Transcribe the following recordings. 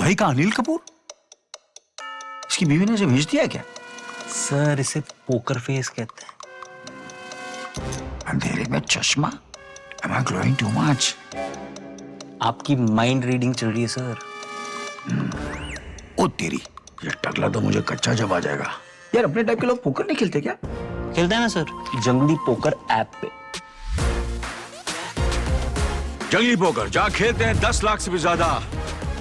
जुदाई का अनिल कपूर? इसकी बीवी ने इसे भेज दिया क्या? सर इसे पोकर फेस कहते हैं। अंधेरे में चश्मा? Am I glowing too much? आपकी माइंड रीडिंग चल रही है सर। ओ तेरी, ये टकला तो मुझे कच्चा जब आ जाएगा। यार अपने टाइप के लोग पोकर नहीं खेलते क्या? खेलते हैं ना सर, जंगली पोकर ऐप पे। जंगली पोकर जहाँ खेलते हैं 10 लाख से भी ज्यादा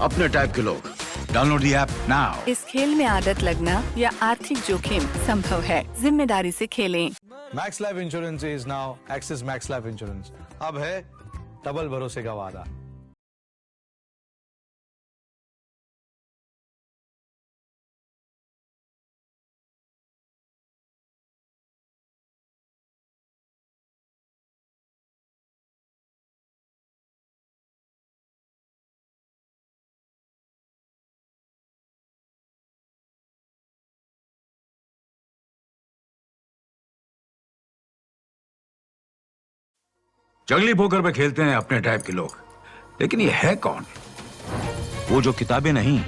अपने टाइप के लोग। Download the app now. इस खेल में आदत लगना या आर्थिक जोखिम संभव है, जिम्मेदारी से खेलें। Max life insurance is now axis max life insurance. अब है डबल भरोसे का वादा। जंगली पोकर पे खेलते हैं अपने टाइप के लोग, लेकिन ये है कौन? वो जो किताबें नहीं,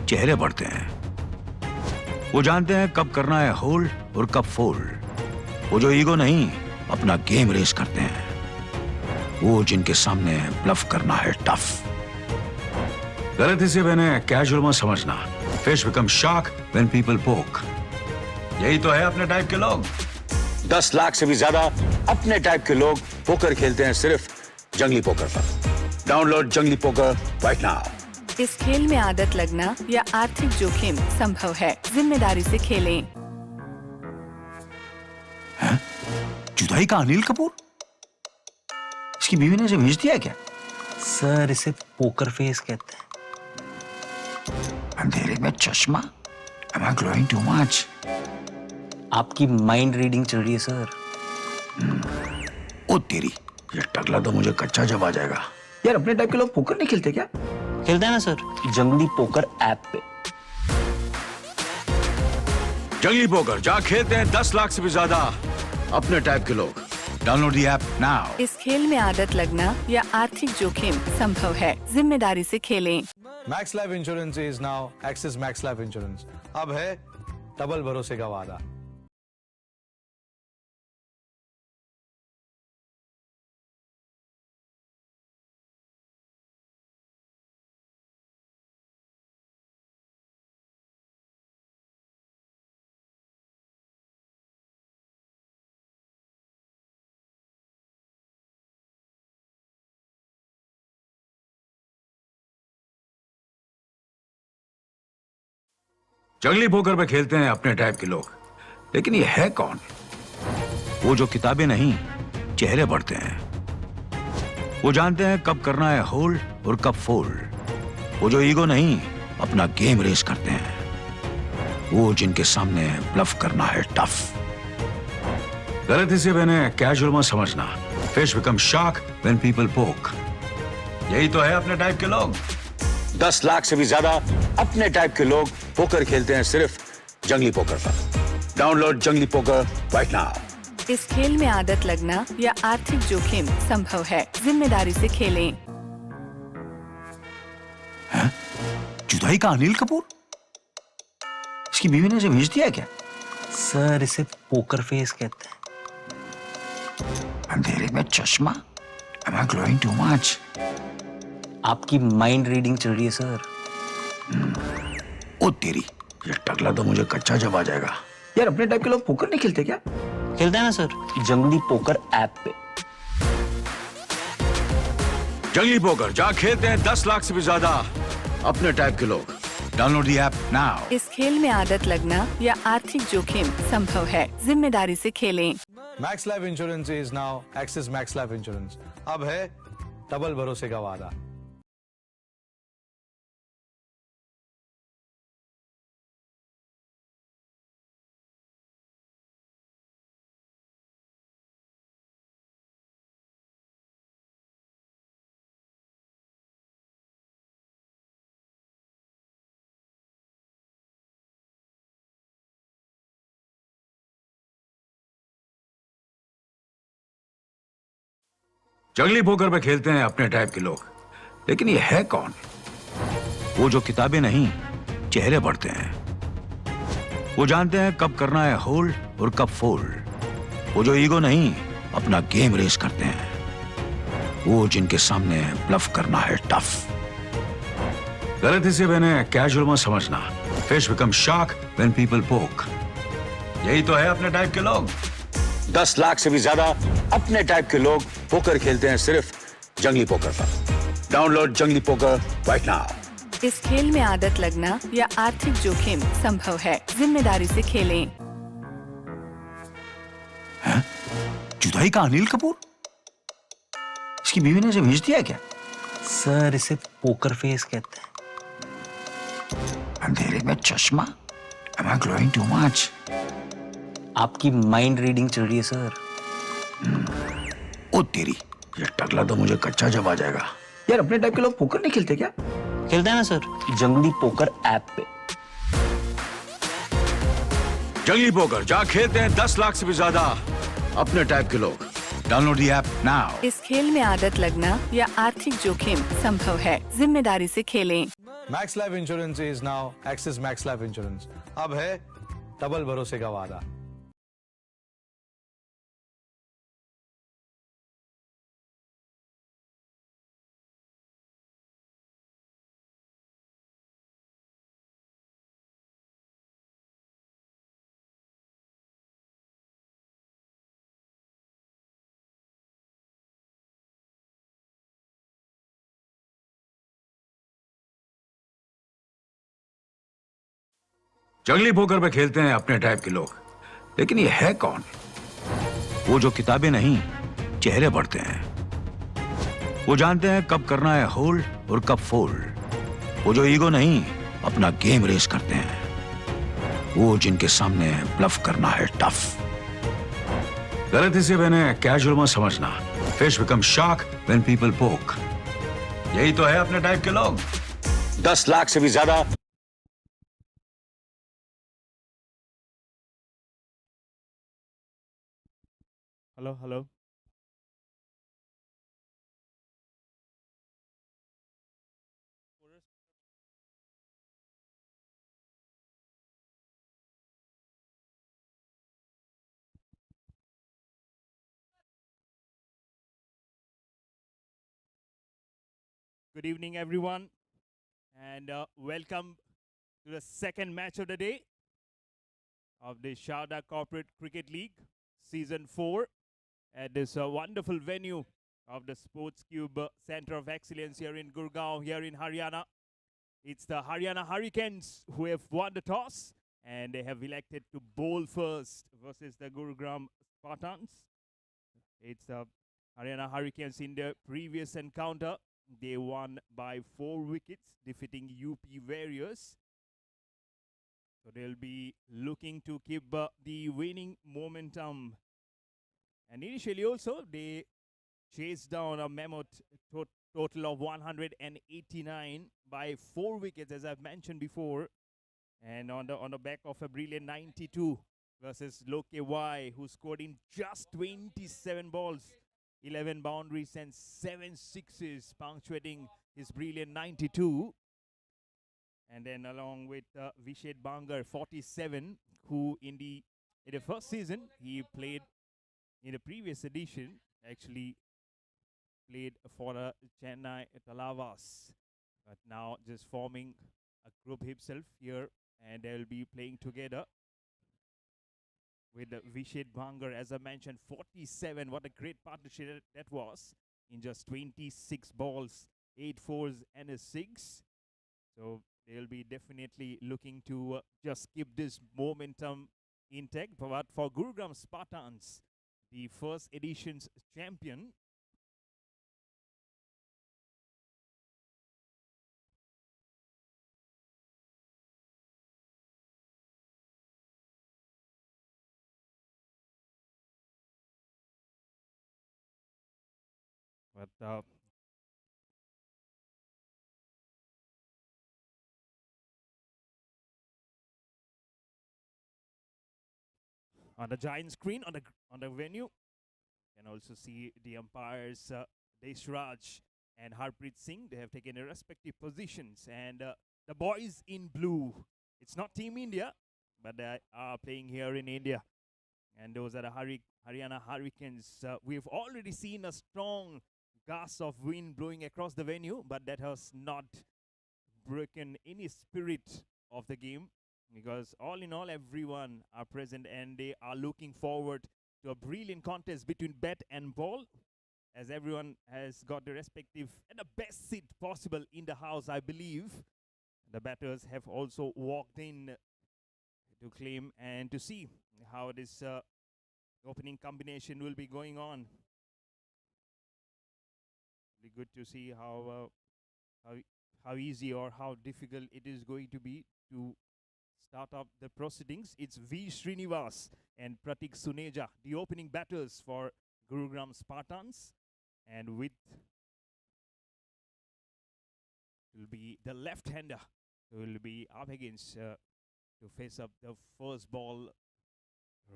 चेहरे पढ़ते हैं। वो जानते हैं कब करना है होल्ड और कब फोल्ड। वो जो ईगो नहीं, अपना गेम रेस करते हैं। वो जिनके सामने ब्लफ करना है टफ। गलती से मैंने कैजुअल मत समझना। Fish become shark when people पोक। यही तो है अपने टाइप के लोग। 10 लाख से भी ज्यादा अपने टाइप के लोग पोकर खेलते हैं सिर्फ जंगली पोकर पर। डाउनलोड जंगली पोकर राइट नाउ। इस खेल में आदत लगना या आर्थिक जोखिम संभव है, जिम्मेदारी से खेलें। हैं? जुदाई का अनिल कपूर? इसकी बीवी ने इसे भेज दिया क्या? सर इसे पोकर फेस कहते हैं। अंधेरे में चश्मा? Am I glowing too much? आपकी माइंड रीडिंग चल रही है सर। ओ तेरी, ये टकला तो मुझे कच्चा जब आ जाएगा। यार अपने टाइप के लोग पोकर नहीं खेलते क्या? खेलते हैं ना सर, जंगली पोकर ऐप पे। जंगली पोकर जहाँ खेलते हैं 10 लाख से भी ज्यादा अपने टाइप के लोग। Download the app now. इस खेल में आदत लगना या आर्थिक जोखिम संभव है, जिम्मेदारी से खेलें। Max life insurance is now axis max life insurance. अब है डबल भरोसे का वादा। जंगली पोकर पे खेलते हैं अपने टाइप के लोग, लेकिन ये है कौन? वो जो किताबें नहीं, चेहरे पढ़ते हैं। वो जानते हैं कब करना है होल्ड और कब फोल्ड। वो जो ईगो नहीं, अपना गेम रेस करते हैं। वो जिनके सामने ब्लफ करना है टफ। गलती से मैंने कैजुअल मत समझना। Fish become shark when people पोक। यही तो है अपने टाइप के लोग। 10 लाख से भी ज्यादा अपने टाइप के लोग पोकर खेलते हैं सिर्फ जंगली पोकर पर। डाउनलोड जंगली पोकर राइट नाउ। इस खेल में आदत लगना या आर्थिक जोखिम संभव है, जिम्मेदारी से खेलें। हैं? जुदाई का अनिल कपूर? इसकी बीवी ने इसे भेज दिया क्या? सर इसे पोकर फेस कहते हैं। अंधेरे में चश्मा? Am I glowing too much? आपकी माइंड रीडिंग चल रही है सर। ओ तेरी, ये टकला तो मुझे कच्चा जब आ जाएगा। यार अपने टाइप के लोग पोकर नहीं खेलते क्या? खेलते हैं ना सर, जंगली पोकर ऐप पे। जंगली पोकर जहाँ खेलते हैं 10 लाख से भी ज्यादा अपने टाइप के लोग। Download the app now. इस खेल में आदत लगना या आर्थिक जोखिम संभव है, जिम्मेदारी से खेलें। Max life insurance is now axis max life insurance. अब है डबल भरोसे का वादा। जंगली पोकर पे खेलते हैं अपने टाइप के लोग, लेकिन ये है कौन? वो जो किताबें नहीं, चेहरे पढ़ते हैं। वो जानते हैं कब करना है होल्ड और कब फोल्ड। वो जो ईगो नहीं, अपना गेम रेस करते हैं। वो जिनके सामने ब्लफ करना है टफ। गलती से मैंने कैजुअल मत समझना। Fish become shark when people पोक। यही तो है अपने टाइप के लोग। 10 लाख से भी ज्यादा अपने टाइप के लोग पोकर खेलते हैं सिर्फ जंगली पोकर पर। डाउनलोड जंगली पोकर राइट नाउ। इस खेल में आदत लगना या आर्थिक जोखिम संभव है। जिम्मेदारी से खेलें। जुदाई का अनिल कपूर? इसकी बीवी ने इसे भेज दिया क्या? सर इसे पोकर फेस कहते हैं। अंधेरे में चश्मा? Am I glowing too much? आपकी माइंड रीडिंग चल रही है सर। ओ तेरी, ये टकला तो मुझे कच्चा जब आ जाएगा। यार अपने टाइप के लोग पोकर नहीं खेलते क्या? खेलते हैं ना सर, जंगली पोकर ऐप पे। जंगली पोकर जहाँ खेलते हैं 10 लाख से भी ज्यादा अपने टाइप के लोग। Download the app now. इस खेल में आदत लगना या आर्थिक जोखिम संभव है। जिम्मेदारी से खेलें। Max life insurance is now axis max life insurance. अब है डबल भरोसे का वादा। जंगली पोकर पे खेलते हैं अपने टाइप के लोग। लेकिन ये है कौन? वो जो किताबें नहीं, चेहरे पढ़ते हैं। वो जानते हैं कब करना है होल्ड और कब फोल्ड। वो जो ईगो नहीं, अपना गेम रेस करते हैं। वो जिनके सामने ब्लफ करना है टफ। गलती से मैंने कैजुअल मत समझना। Fish become shark when people पोक। यही तो है अपने टाइप के लोग। 10 लाख से भी ज्यादा। Hello. Good evening, everyone, and welcome to the second match of the day of the Sarda Corporate Cricket League, Season 4, at this wonderful venue of the Sports Cube Center of Excellence here in Gurugram, here in Haryana. It's the Haryana Hurricanes who have won the toss, and they have elected to bowl first versus the Gurugram Spartans. It's the Haryana Hurricanes in their previous encounter. They won by 4 wickets, defeating UP Warriors. So they'll be looking to keep the winning momentum. And initially also, they chased down a mammoth total of 189 by 4 wickets, as I've mentioned before. And on the back of a brilliant 92 versus Loke Y, who scored in just 27 balls, 11 boundaries and 7 sixes, punctuating his brilliant 92. And then along with Vished Bangar, 47, who in the first season, he played in the previous edition, actually played for Chennai Talavas, but now just forming a group himself here, and they'll be playing together with Vished Bangar, as I mentioned, 47. What a great partnership that was in just 26 balls, 8 fours and a 6. So they'll be definitely looking to just keep this momentum intact. But for Gurugram Spartans, the first edition's champion, but on the giant screen on the venue, you can also see the umpires Deshraj and Harpreet Singh. They have taken their respective positions, and the boys in blue. It's not Team India, but they are playing here in India. And those are the Haryana Hurricanes. We've already seen a strong gust of wind blowing across the venue, but that has not broken any spirit of the game, because all in all, everyone are present and they are looking forward to a brilliant contest between bat and ball, as everyone has got the respective and the best seat possible in the house. I believe the batters have also walked in to claim and to see how this opening combination will be going on. Be good to see how easy or how difficult it is going to be to start up the proceedings. It's V. Srinivas and Pratik Suneja, the opening batters for Gurugram Spartans, and with will be the left-hander who will be up against to face up the first ball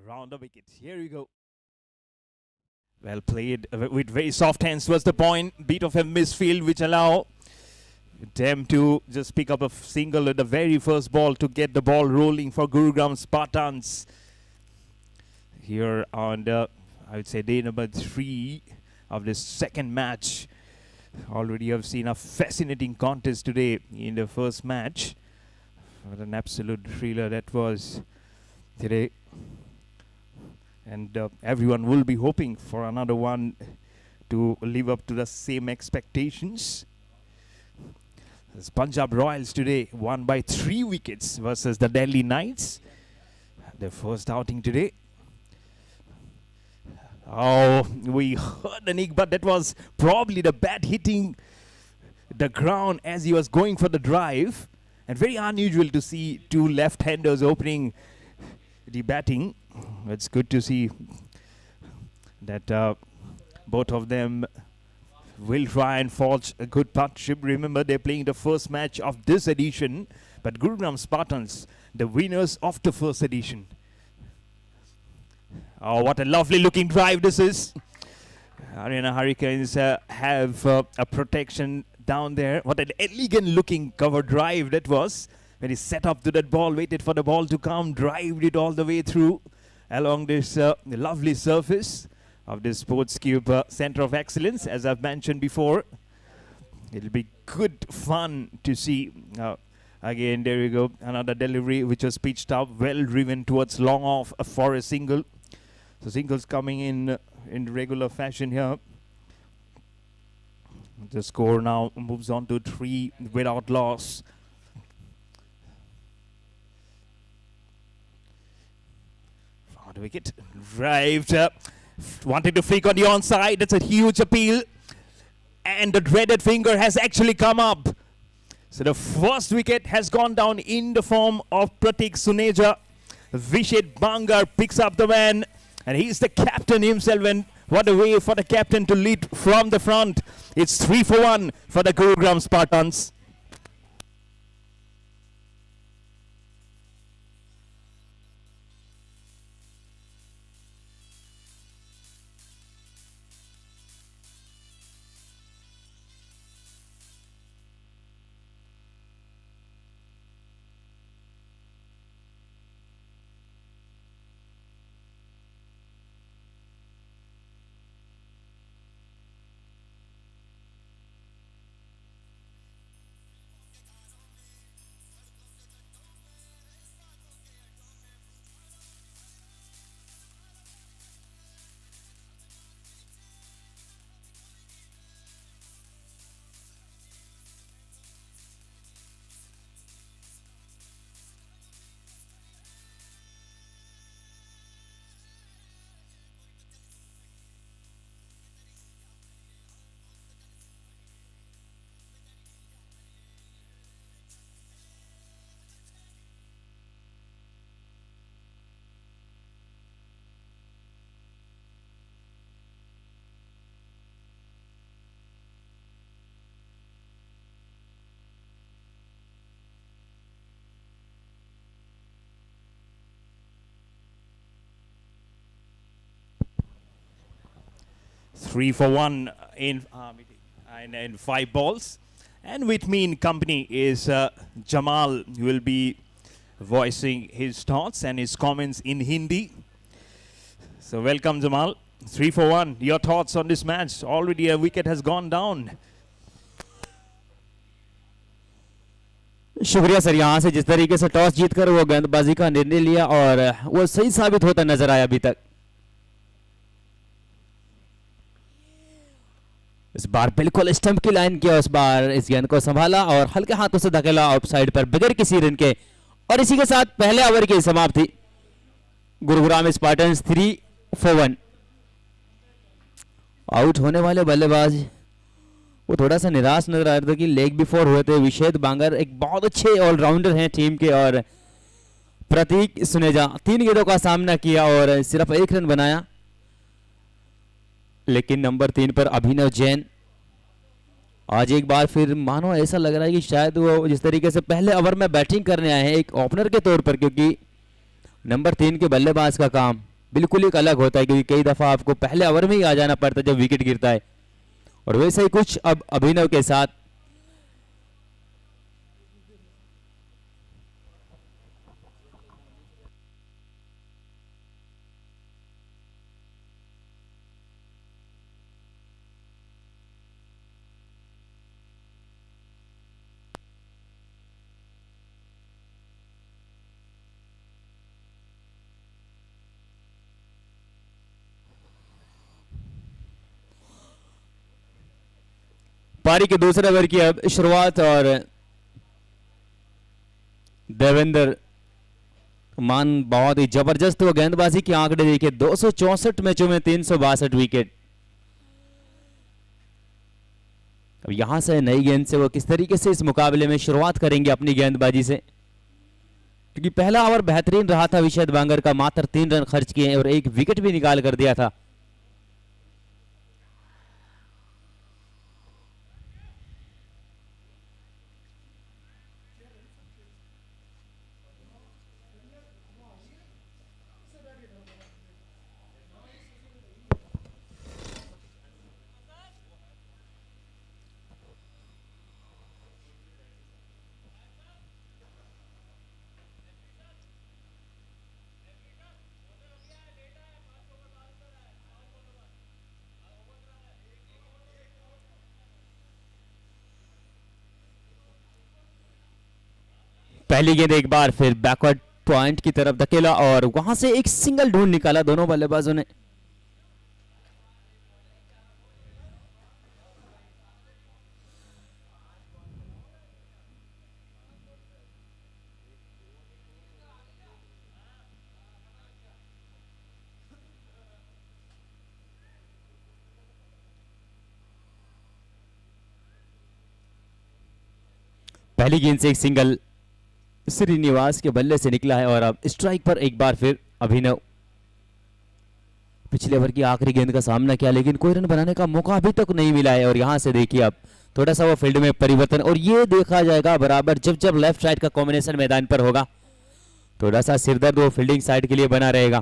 round the wicket. Here we go. Well played with very soft hands was the point. Bit of a misfield which allow them to just pick up a single at the very first ball to get the ball rolling for Gurugram Spartans. Here on the, I would say, day number 3 of this second match. Already have seen a fascinating contest today in the first match. What an absolute thriller that was today. And everyone will be hoping for another one to live up to the same expectations. As Punjab Royals today won by 3 wickets versus the Delhi Knights. Their first outing today. Oh, we heard the nick, but that was probably the bat hitting the ground as he was going for the drive. And very unusual to see 2 left-handers opening the batting. It's good to see that both of them will try and forge a good partnership. Remember, they're playing the first match of this edition, but Gurugram Spartans, the winners of the first edition. Oh, what a lovely looking drive this is. Haryana Hurricanes have a protection down there. What an elegant looking cover drive that was. When he set up to that ball, waited for the ball to come, drived it all the way through along this lovely surface of this Sports Cube Center of Excellence, as I've mentioned before. It'll be good fun to see. Again, there you go, another delivery which was pitched up, well driven towards long off for a single. So singles coming in regular fashion here. The score now moves on to 3 without loss. On the wicket, drived, wanted to flick on the onside. That's a huge appeal, and the dreaded finger has actually come up. So the first wicket has gone down in the form of Pratik Suneja. Vishit Bangar picks up the man, and he's the captain himself. And what a way for the captain to lead from the front. It's 3 for 1 for the Gurugram Spartans. Three for 1 in 5 balls. And with me in company is Jamal, who will be voicing his thoughts and his comments in Hindi. So welcome, Jamal. 3 for 1. Your thoughts on this match? Already a wicket has gone down. शुक्रिया sir. यहाँ से जिस तरीके से toss जीतकर वो गेंदबाजी का निर्णय लिया और वो सही साबित होता नजर आया अभी तक। इस बार बिल्कुल स्टंप की लाइन किया, उस बार इस गेंद को संभाला और हल्के हाथों से धकेला ऑफ साइड पर बगैर किसी रन के। और इसी के साथ पहले ओवर की समाप्ति। Gurugram Spartans 3 for 1। आउट होने वाले बल्लेबाज वो थोड़ा सा निराश नजर आ रहा था कि लेग बिफोर हुए थे। विशेद बांगर एक बहुत अच्छे ऑलराउंडर हैं टीम के और प्रतीक सुनेजा 3 गेंदों का सामना किया और सिर्फ 1 रन बनाया। लेकिन नंबर 3 पर अभिनव जैन आज एक बार फिर मानो ऐसा लग रहा है कि शायद वो जिस तरीके से पहले ओवर में बैटिंग करने आए हैं एक ओपनर के तौर पर, क्योंकि नंबर 3 के बल्लेबाज का काम बिल्कुल एक अलग होता है, क्योंकि कई दफा आपको पहले ओवर में ही आ जाना पड़ता है जब विकेट गिरता है। और वैसे ही कुछ अब अभिनव के साथ। पारी के दूसरे ओवर की अब शुरुआत और देवेंद्र मान बहुत ही जबरदस्त वो गेंदबाजी के आंकड़े देखिए। 264 मैचों में 362 विकेट। अब यहां से नई गेंद से वो किस तरीके से इस मुकाबले में शुरुआत करेंगे अपनी गेंदबाजी से, क्योंकि पहला ओवर बेहतरीन रहा था विशेद बांगर का। मात्र 3 रन खर्च किए और 1 विकेट भी निकाल कर दिया था। पहली गेंद एक बार फिर बैकवर्ड पॉइंट की तरफ धकेला और वहां से एक सिंगल ढूंढ निकाला दोनों बल्लेबाजों ने। पहली गेंद से एक सिंगल श्रीनिवास के बल्ले से निकला है और अब स्ट्राइक पर एक बार फिर अभिनव। पिछले ओवर की आखिरी गेंद का सामना किया लेकिन कोई रन बनाने का मौका अभी तक नहीं मिला है। और यहां से देखिए अब थोड़ा सा वो फील्ड में परिवर्तन और ये देखा जाएगा बराबर जब जब लेफ्ट साइड का कॉम्बिनेशन मैदान पर होगा। थोड़ा सा सिरदर्द वो फील्डिंग साइड के लिए बना रहेगा।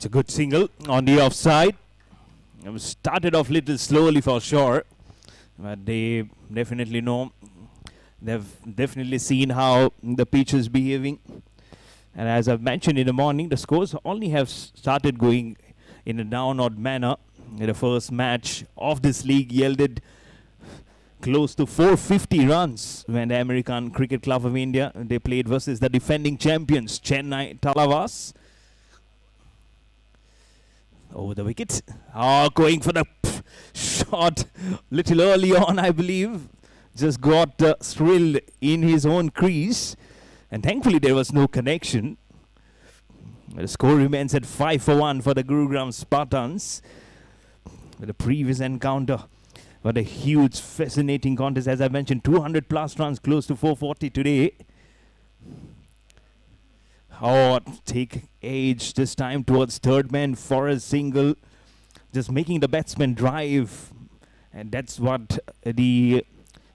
It's a good single on the offside. It started off little slowly for sure, but they definitely know. They've definitely seen how the pitch is behaving. And as I've mentioned in the morning, the scores only have started going in a downward manner. The first match of this league yielded close to 450 runs when the American Cricket Club of India, they played versus the defending champions, Chennai Talavas. Over the wicket. Oh, going for the shot little early on, I believe. Just got thrilled in his own crease. And thankfully there was no connection. The score remains at 5 for 1 for the Gurugram Spartans. The previous encounter. What a huge, fascinating contest. As I mentioned, 200 plus runs, close to 440 today. Oh, take edge this time towards third man for a single. Just making the batsman drive. And that's what the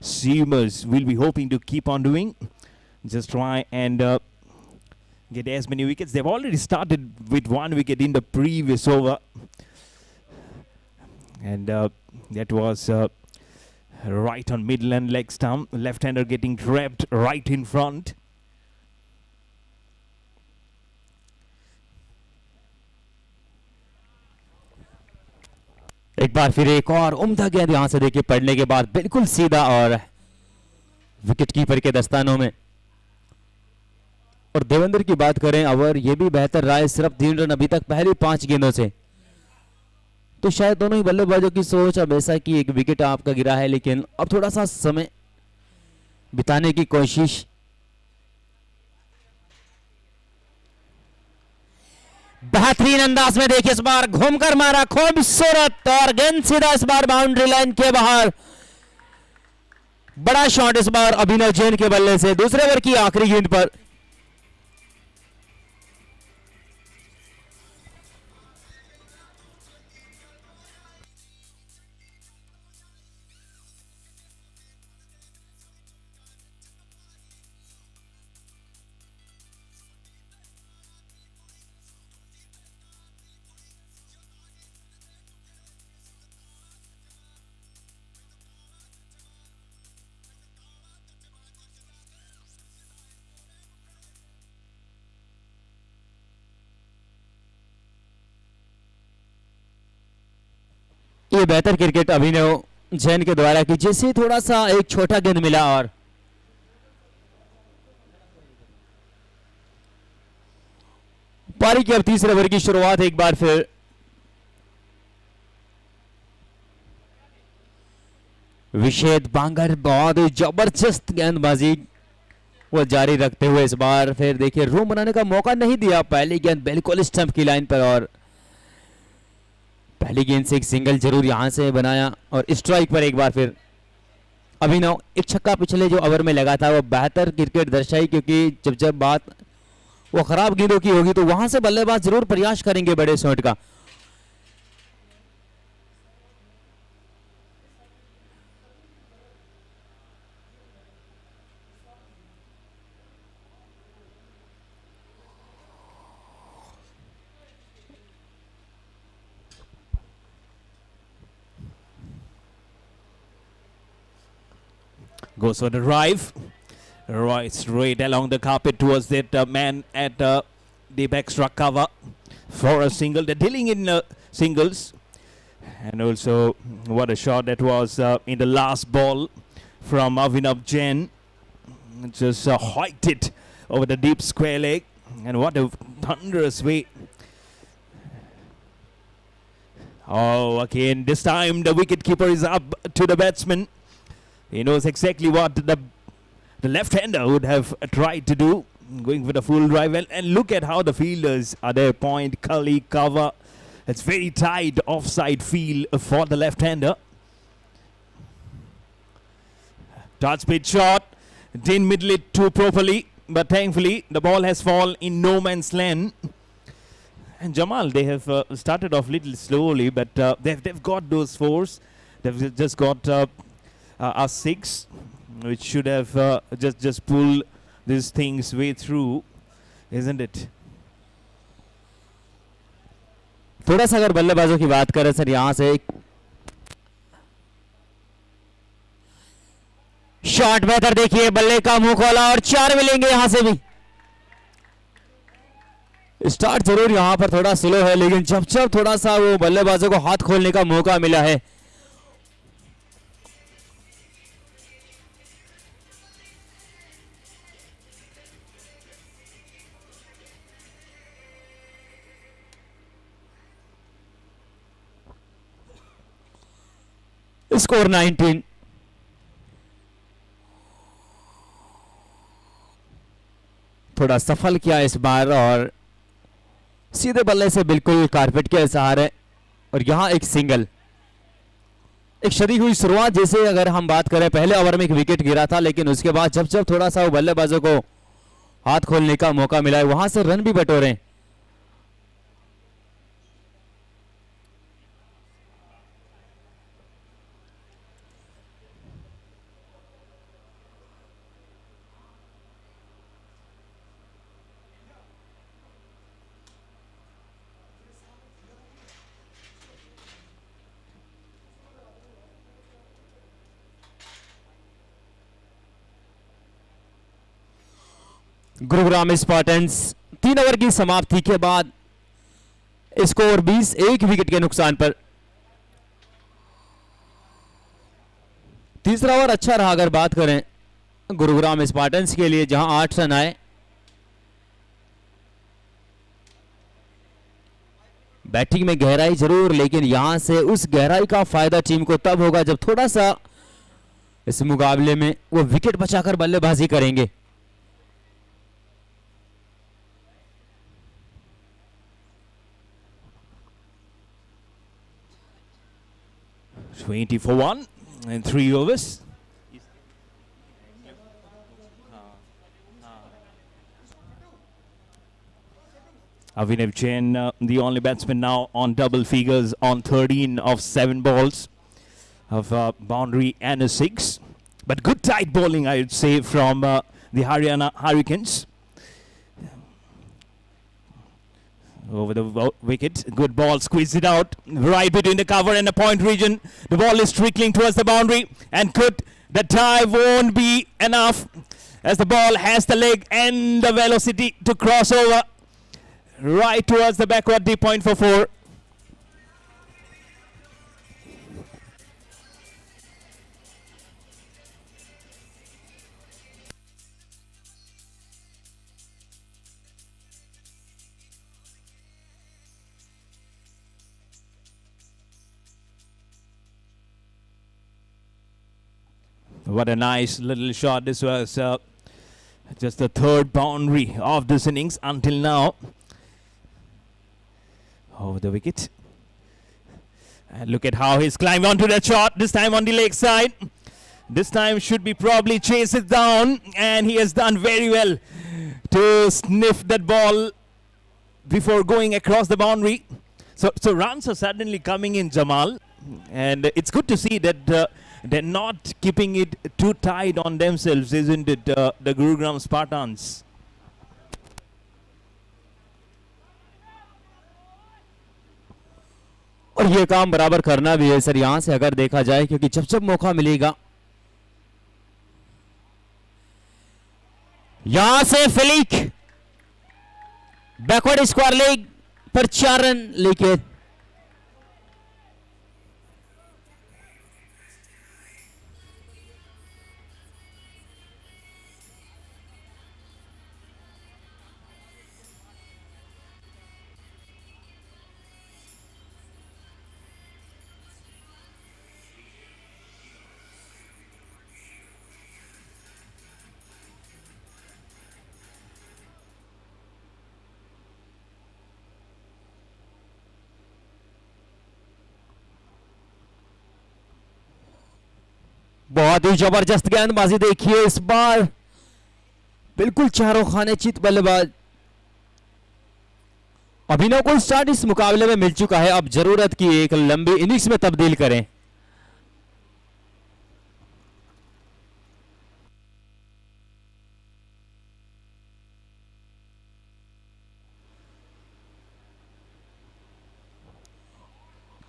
Seamers will be hoping to keep on doing. Just try and get as many wickets. They've already started with 1 wicket in the previous over. And that was right on middle and leg stump. Left-hander getting trapped right in front. एक बार फिर एक और उम्दा गेंद यहां से देखिए पड़ने के बाद बिल्कुल सीधा और विकेट कीपर के दस्तानों में। और देवेंद्र की बात करें और ये भी बेहतर रहा है, सिर्फ 3 रन अभी तक पहली 5 गेंदों से। तो शायद दोनों ही बल्लेबाजों की सोच अब ऐसा कि एक विकेट आपका गिरा है, लेकिन अब थोड़ा सा समय बिताने की कोशिश। बेहतरीन अंदाज में देखिए इस बार घूमकर मारा, खूबसूरत, और गेंद सीधा इस बार बाउंड्री लाइन के बाहर। बड़ा शॉट इस बार अभिनव जैन के बल्ले से दूसरे ओवर की आखिरी गेंद पर। ये बेहतर क्रिकेट अभिनव जैन के द्वारा की, जैसे थोड़ा सा एक छोटा गेंद मिला और पारी की अब तीसरे ओवर की शुरुआत। एक बार फिर विषेद बांगर बहुत जबरदस्त गेंदबाजी वो जारी रखते हुए इस बार फिर देखिए रूम बनाने का मौका नहीं दिया। पहली गेंद बिल्कुल स्टंप की लाइन पर और पहली गेंद से एक सिंगल जरूर यहां से बनाया और स्ट्राइक पर एक बार फिर अभिनव। एक छक्का पिछले जो ओवर में लगा था वो बेहतर क्रिकेट दर्शाई, क्योंकि जब जब बात वो खराब गेंदों की होगी तो वहां से बल्लेबाज जरूर प्रयास करेंगे बड़े शॉट का। Goes for the drive. Right, straight along the carpet towards that man at deep extra cover for a single. They're dealing in singles. And also, what a shot that was in the last ball from Avinav Jain. Just hiked it over the deep square leg. And what a thunderous way. Oh, again, this time the wicketkeeper is up to the batsman. He knows exactly what the left-hander would have tried to do, going for the full drive. And look at how the fielders are there. Point, Cully, cover. It's very tight offside feel for the left-hander. Top speed shot. Didn't middle it too properly, but thankfully the ball has fallen in no man's land. And Jamal, they have started off little slowly, but they've got those fours. They've just got a 6, which should have just pull these things way through, isn't it? थोड़ा सा अगर बल्लेबाजों की बात करें sir, यहां से एक शॉट बेहतर देखिए, बल्ले का मुंह खोला और 4 मिलेंगे यहां से भी। स्टार्ट जरूर यहां पर थोड़ा स्लो है, लेकिन जब जब थोड़ा सा वो बल्लेबाजों को हाथ खोलने का मौका मिला है, स्कोर 19। थोड़ा सफल किया इस बार और सीधे बल्ले से बिल्कुल कारपेट के सहारे, और यहां एक सिंगल। एक शरीक हुई शुरुआत, जैसे अगर हम बात करें पहले ओवर में एक विकेट गिरा था, लेकिन उसके बाद जब जब थोड़ा सा वो बल्लेबाजों को हाथ खोलने का मौका मिला है, वहां से रन भी बटोरे। गुरुग्राम स्पार्टन्स 3 ओवर की समाप्ति के बाद स्कोर 20, 1 विकेट के नुकसान पर। तीसरा ओवर अच्छा रहा अगर बात करें गुरुग्राम स्पार्टन्स के लिए, जहां 8 रन आए। बैटिंग में गहराई जरूर, लेकिन यहां से उस गहराई का फायदा टीम को तब होगा जब थोड़ा सा इस मुकाबले में वो विकेट बचाकर बल्लेबाजी करेंगे। Twenty for 1 in 3 overs. Avinav Jain, the only batsman now on double figures on 13 of 7 balls of boundary and a 6. But good tight bowling, I would say, from the Haryana Hurricanes. Over the wicket, good ball, squeeze it out, right between the cover and the point region. The ball is trickling towards the boundary, and the dive won't be enough as the ball has the leg and the velocity to cross over right towards the backward deep point for 4. What a nice little shot. This was just the third boundary of this innings until now. Over the wicket. And look at how he's climbed onto that shot. This time on the leg side. This time should be probably chase it down. And he has done very well to sniff that ball before going across the boundary. So runs are suddenly coming in, Jamal. And it's good to see that they're not keeping it too tight on themselves, isn't it, the Gurugram Spartans? और ये काम बराबर करना भी है sir यहां से अगर देखा जाए, क्योंकि जब जब मौका मिलेगा यहां से फ्लिक बैकवर्ड स्क्वायर लेग पर 4 रन लेके बहुत ही जबरदस्त गेंदबाजी देखिए इस बार, बिल्कुल चारों खाने चित बल्लेबाज। अभिनव को स्टार्ट इस मुकाबले में मिल चुका है, अब जरूरत की एक लंबी इनिंग्स में तब्दील करें।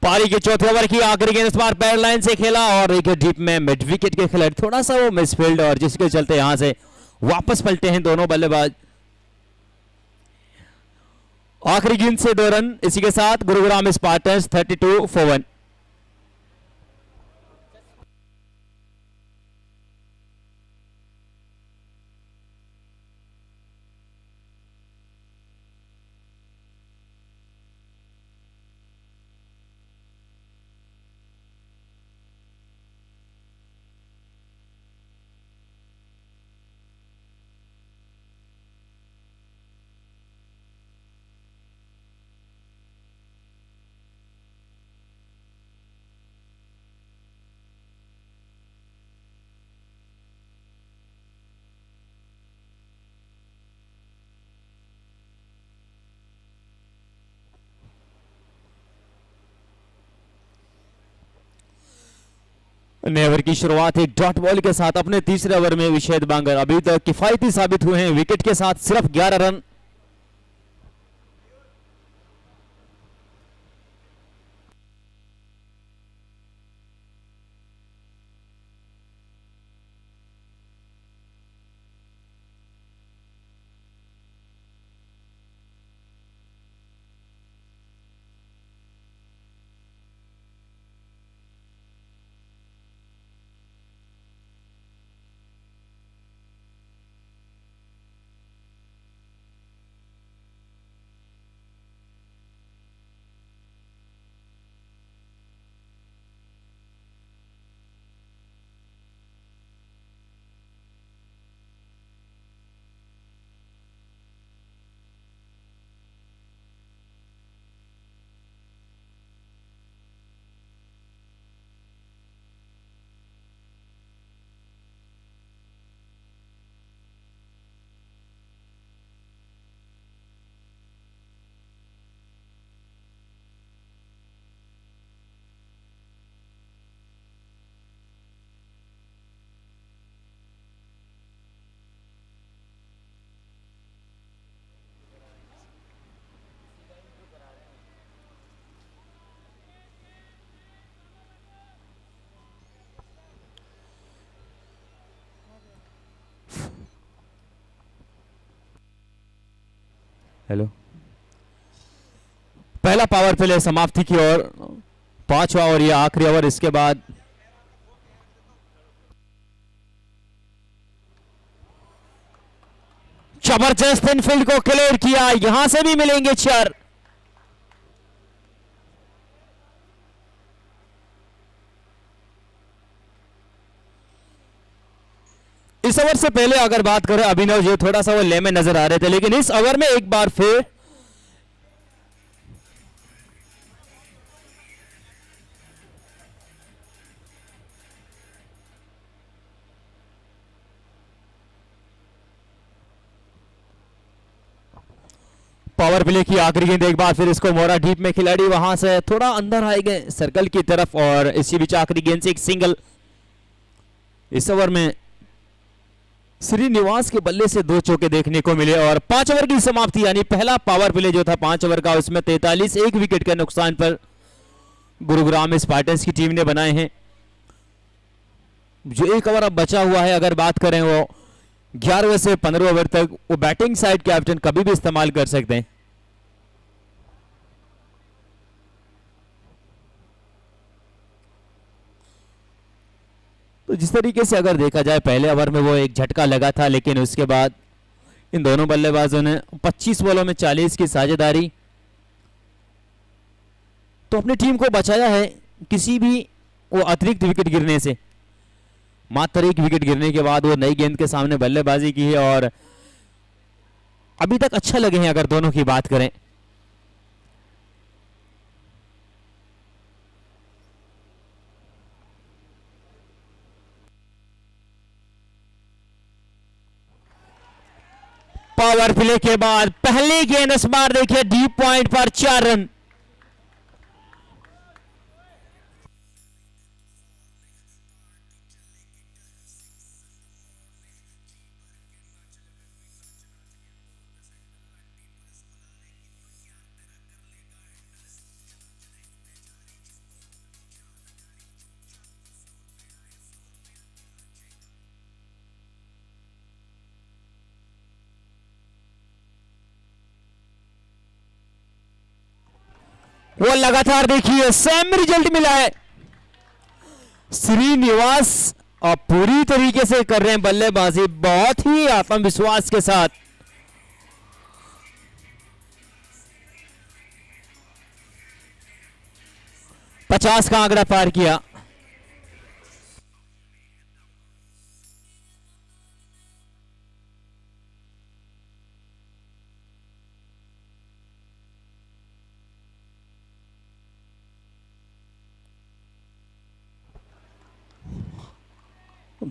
पारी के चौथे ओवर की आखिरी गेंद इस बार पैर लाइन से खेला और एक डीप में मिड विकेट के खिलाड़ी, थोड़ा सा वो मिसफील्ड और जिसके चलते यहां से वापस पलटे हैं दोनों बल्लेबाज। आखिरी गेंद से 2 रन, इसी के साथ गुरुग्राम स्पार्टन्स 32 for 1। नए ओवर की शुरुआत एक डॉट बॉल के साथ अपने तीसरे ओवर में विशेद बांगर अभी तक किफायती साबित हुए हैं, विकेट के साथ सिर्फ 11 रन। हेलो, पहला पावर प्ले समाप्ति की ओर, 5वां ओवर या आखिरी ओवर। इसके बाद जबरदस्त इनफील्ड को क्लियर किया, यहां से भी मिलेंगे 4। इस ओवर से पहले अगर बात करें अभिनव जी, थोड़ा सा वो ले में नजर आ रहे थे, लेकिन इस ओवर में एक बार फिर पावर प्ले की आखिरी गेंद, एक बार फिर इसको मोड़ा डीप में, खिलाड़ी वहां से थोड़ा अंदर आए गए सर्कल की तरफ, और इसी बीच आखिरी गेंद से एक सिंगल। इस ओवर में श्रीनिवास के बल्ले से 2 चौके देखने को मिले और 5 ओवर की समाप्ति, यानी पहला पावर प्ले जो था 5 ओवर का, उसमें 43 एक विकेट के नुकसान पर गुरुग्राम स्पार्टन्स की टीम ने बनाए हैं। जो एक ओवर अब बचा हुआ है, अगर बात करें वो 11वें से 15 ओवर तक, वो बैटिंग साइड कैप्टन कभी भी इस्तेमाल कर सकते हैं। तो जिस तरीके से अगर देखा जाए, पहले ओवर में वो एक झटका लगा था, लेकिन उसके बाद इन दोनों बल्लेबाजों ने 25 बॉलों में 40 की साझेदारी तो अपनी टीम को बचाया है किसी भी वो अतिरिक्त विकेट गिरने से। मात्र 1 विकेट गिरने के बाद वो नई गेंद के सामने बल्लेबाजी की है और अभी तक अच्छा लगे हैं अगर दोनों की बात करें। पावर प्ले के बाद पहली गेंद इस बार देखिए डीप पॉइंट पर 4 रन। वो लगातार देखिए सेम रिजल्ट मिला है। श्रीनिवास और पूरी तरीके से कर रहे हैं बल्लेबाजी, बहुत ही आत्मविश्वास के साथ। पचास का आंकड़ा पार किया।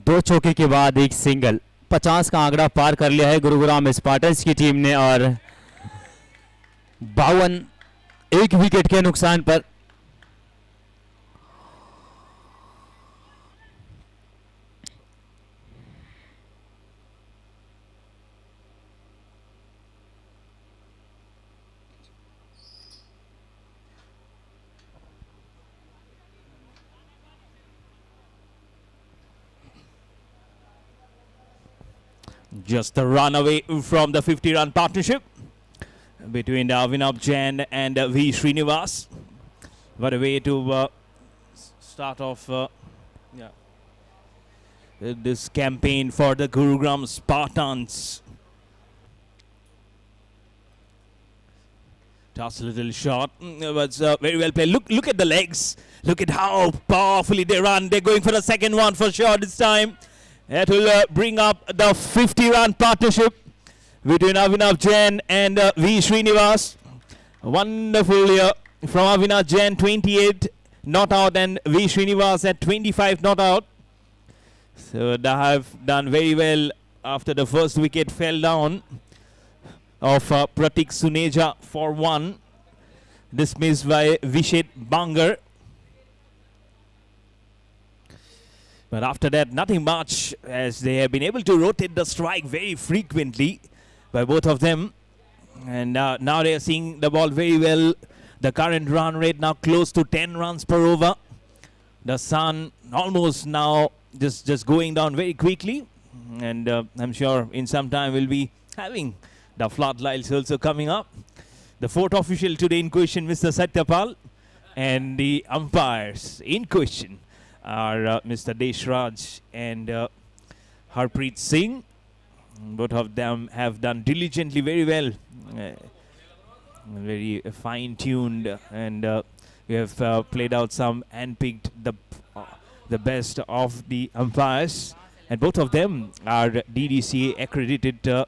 दो चौके के बाद एक सिंगल, 50 का आंकड़ा पार कर लिया है गुरुग्राम स्पार्टन्स की टीम ने और 52 एक विकेट के नुकसान पर। Just a run away from the 50-run partnership between Avinav Jain and V. Srinivas. What a way to start off this campaign for the Gurugram Spartans. Toss a little shot, but very well played. Look at the legs. Look at how powerfully they run. They're going for the second one for sure this time. That will bring up the 50-run partnership between Avinav Jain and V. Srinivas. Wonderful here from Avinav Jain, 28 not out, and V. Srinivas at 25 not out. So they have done very well after the first wicket fell down of Pratik Suneja for 1. Dismissed by Vishet Bangar. But after that, nothing much, as they have been able to rotate the strike very frequently by both of them. And now they are seeing the ball very well. The current run rate now close to 10 runs per over. The sun almost now just going down very quickly. And I'm sure in some time we'll be having The floodlights also coming up. The fourth official today in question, Mr. Satyapal, and the umpires in question are Mr. Deshraj and Harpreet Singh. Both of them have done diligently very well, very fine-tuned, and we have played out some and picked the best of the umpires, and both of them are DDCA accredited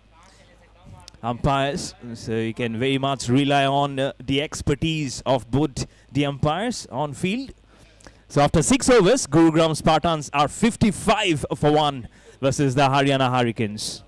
umpires, so you can very much rely on the expertise of both the umpires on field. So after 6 overs, Gurugram Spartans are 55 for 1 versus the Haryana Hurricanes.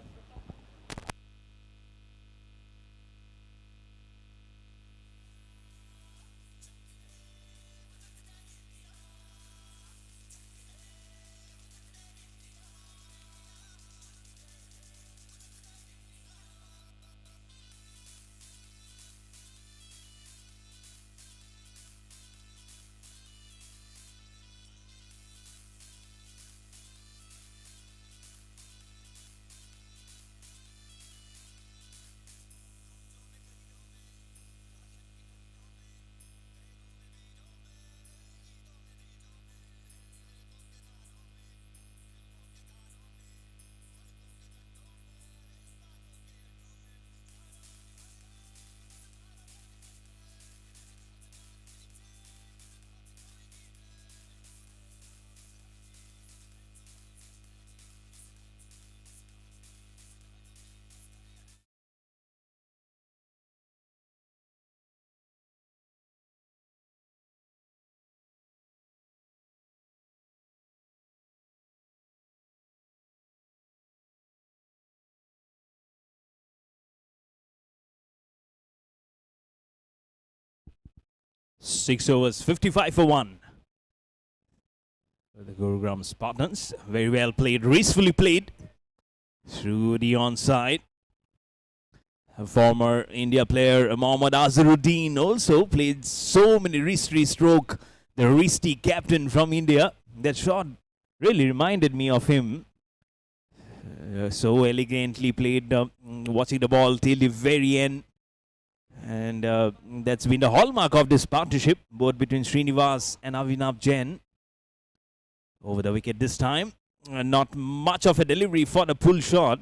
Six overs, 55 for 1. The Gurugram Spartans, very well played, gracefully played through the onside. A former India player, Mohammad Azharuddin, also played so many wrist stroke. The wristy captain from India. That shot really reminded me of him. So elegantly played, watching the ball till the very end. And that's been the hallmark of this partnership, both between Srinivas and Avinav Jain. Over the wicket this time. Not much of a delivery for the pull shot.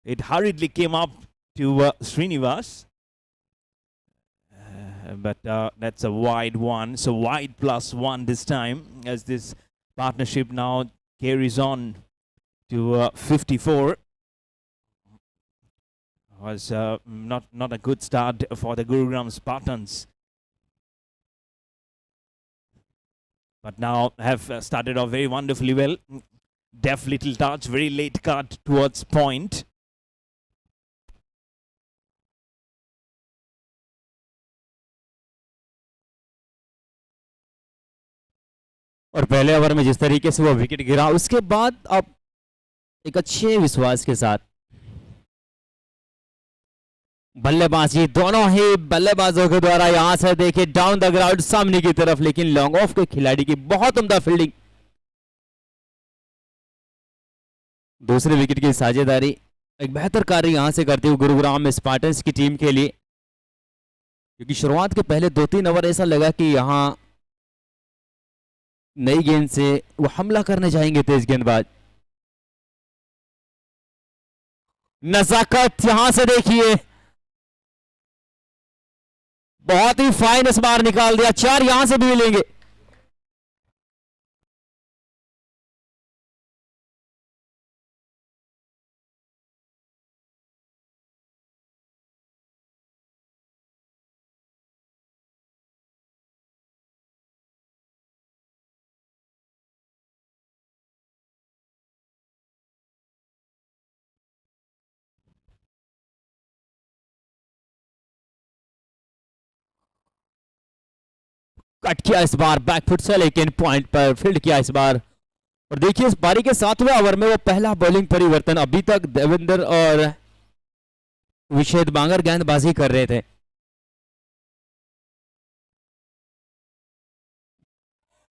It hurriedly came up to Srinivas. But that's a wide one. So wide +1 this time, as this partnership now carries on to 54. Was not a good start for the Gurugram Spartans, but now have started off very wonderfully well. Deft little touch, very late cut towards point. और पहले over में जिस तरीके से वो wicket गिरा, उसके बाद अब एक अच्छे विश्वास के साथ बल्लेबाजी, दोनों ही बल्लेबाजों के द्वारा यहां से देखिए डाउन द ग्राउंड सामने की तरफ, लेकिन लॉन्ग ऑफ के खिलाड़ी की बहुत उम्दा फील्डिंग। दूसरे विकेट की साझेदारी, एक बेहतर कार्य यहां से करते हुए गुरुग्राम स्पार्टन्स की टीम के लिए, क्योंकि शुरुआत के पहले 2-3 ओवर ऐसा लगा कि यहां नई गेंद से वो हमला करने जाएंगे तेज गेंदबाज। नजाकत यहां से देखिए, बहुत ही फाइन इस बार निकाल दिया, 4 यहां से भी मिलेंगे। कट किया इस बार बैकफुट से, लेकिन पॉइंट पर फील्ड किया इस बार। और देखिए इस पारी के 7वें ओवर में वो पहला बॉलिंग परिवर्तन, अभी तक देवेंद्र और विशेद बांगर गेंदबाजी कर रहे थे।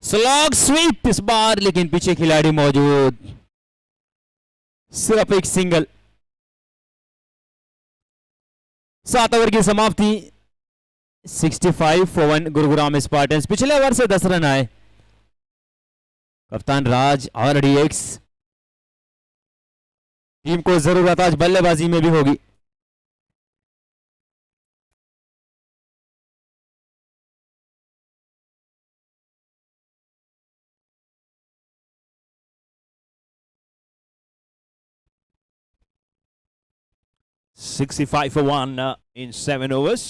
स्लॉग स्वीप इस बार, लेकिन पीछे खिलाड़ी मौजूद, सिर्फ एक सिंगल। 7 ओवर की समाप्ति 65 for 1 गुरुग्राम स्पार्टन्स। पिछले ओवर से 10 रन आए। कप्तान राज और डीएक्स टीम को जरूरत आज बल्लेबाजी में भी होगी। $65 for 1 in 7 overs.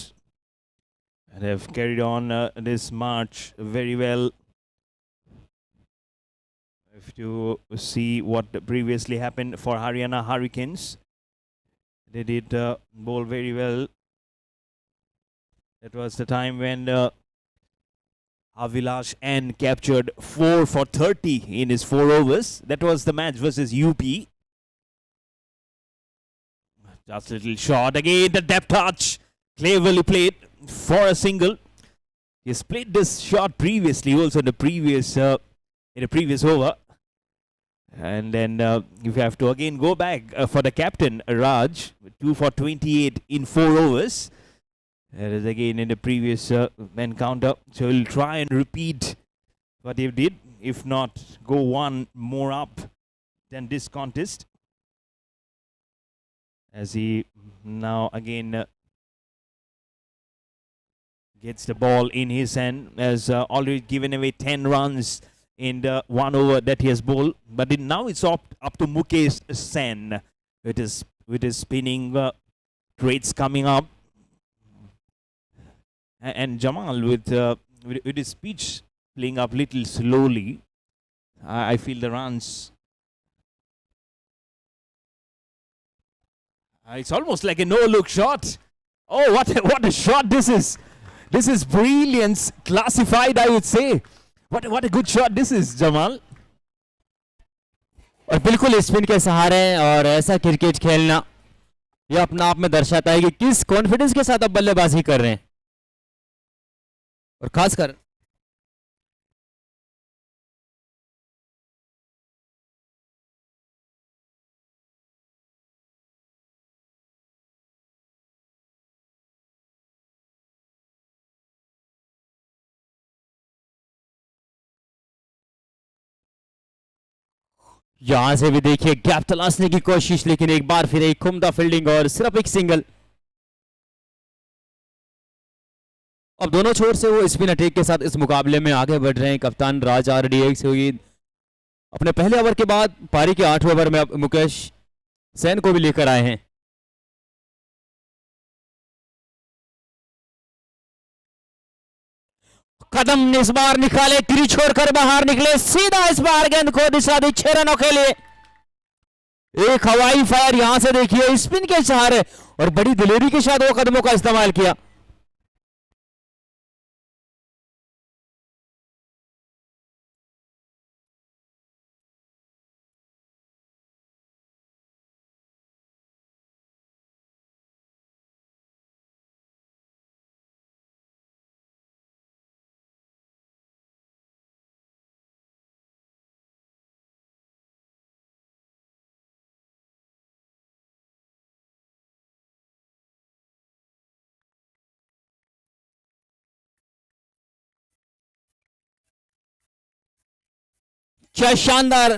And have carried on this march very well. If you see what previously happened for Haryana Hurricanes, they did bowl very well. That was the time when Avilash N captured 4 for 30 in his 4 overs. That was the match versus UP. Just a little shot again, the depth touch, cleverly played for a single. He's played this shot previously, also in the previous over. And then you have to again go back for the captain Raj, 2 for 28 in 4 overs. That is again in the previous encounter. So he'll try and repeat what he did, if not go one more up than this contest. As he now again gets the ball in his hand, has already given away 10 runs in the 1 over that he has bowled. But now it's up to Mukesh Sen with his spinning traits coming up. And Jamal with his pitch playing up little slowly. I feel the runs. It's almost like a no-look shot. Oh, what a shot this is! This is brilliance classified, I would say. What a good shot this is, Jamal. और बिल्कुल spin के सहारे और ऐसा cricket खेलना, ये अपना आप में दर्शाता है कि किस कॉन्फिडेंस के साथ आप बल्लेबाजी कर रहे हैं। और खासकर 'यहां से भी देखिए गैप तलाशने की कोशिश, लेकिन एक बार फिर एक उम्दा फील्डिंग और सिर्फ एक सिंगल। अब दोनों छोर से वो स्पिन अटैक के साथ इस मुकाबले में आगे बढ़ रहे हैं। कप्तान राज RDX अपने पहले ओवर के बाद पारी के 8वें ओवर में अब मुकेश सेन को भी लेकर आए हैं। कदम इस बार निकाले, क्री छोड़कर बाहर निकले, सीधा इस बार गेंद को दिशा दी 6 रनों के लिए। एक हवाई फायर यहां से देखिए स्पिन के सहारे और बड़ी दिलेरी के साथ वो कदमों का इस्तेमाल किया। क्या शानदार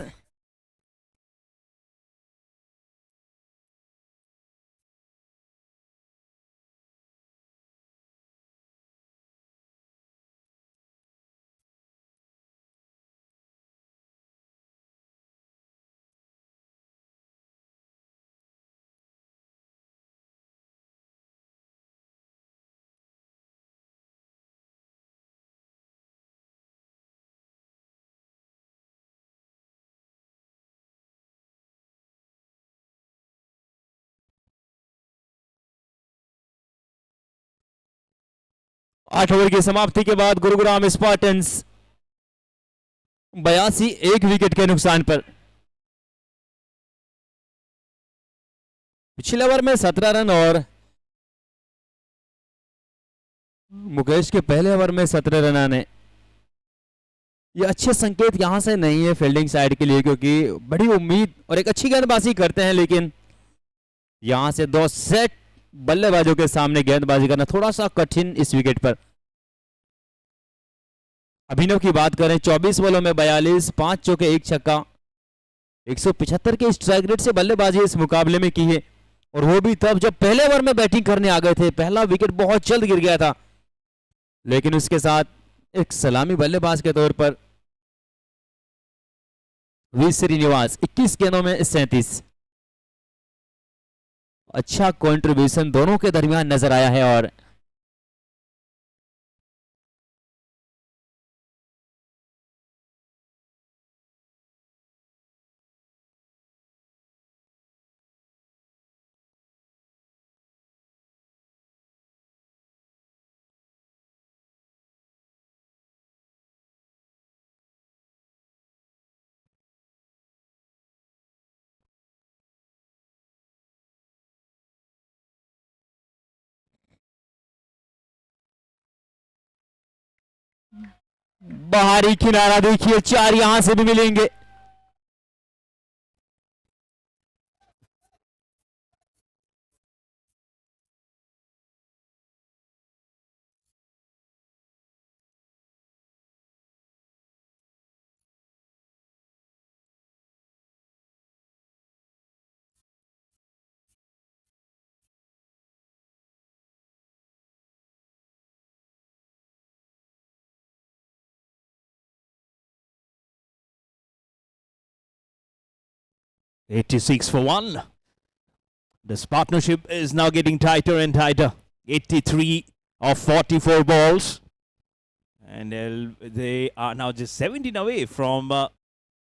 आठ ओवर की समाप्ति के बाद गुरुग्राम स्पार्टन्स 82 एक विकेट के नुकसान पर। पिछले ओवर में 17 रन और मुकेश के पहले ओवर में 17 रन आने, ये अच्छे संकेत यहां से नहीं है फील्डिंग साइड के लिए, क्योंकि बड़ी उम्मीद और एक अच्छी गेंदबाजी करते हैं, लेकिन यहां से 2 सेट बल्लेबाजों के सामने गेंदबाजी करना थोड़ा सा कठिन इस विकेट पर। अभिनव की बात करें 24 बॉलों में 42, 5 चौके 1 छक्का, 175 के स्ट्राइक रेट से बल्लेबाजी इस मुकाबले में की है, और वो भी तब जब पहले ओवर में बैटिंग करने आ गए थे। पहला विकेट बहुत जल्द गिर गया था, लेकिन उसके साथ एक सलामी बल्लेबाज के तौर पर वी श्रीनिवास 21 गेंदों में 37। अच्छा कंट्रीब्यूशन दोनों के दरमियान नजर आया है। और बाहरी किनारा देखिए, 4 यहां से भी मिलेंगे। $86 for 1. This partnership is now getting tighter and tighter. 83 of 44 balls. And they are now just 17 away from a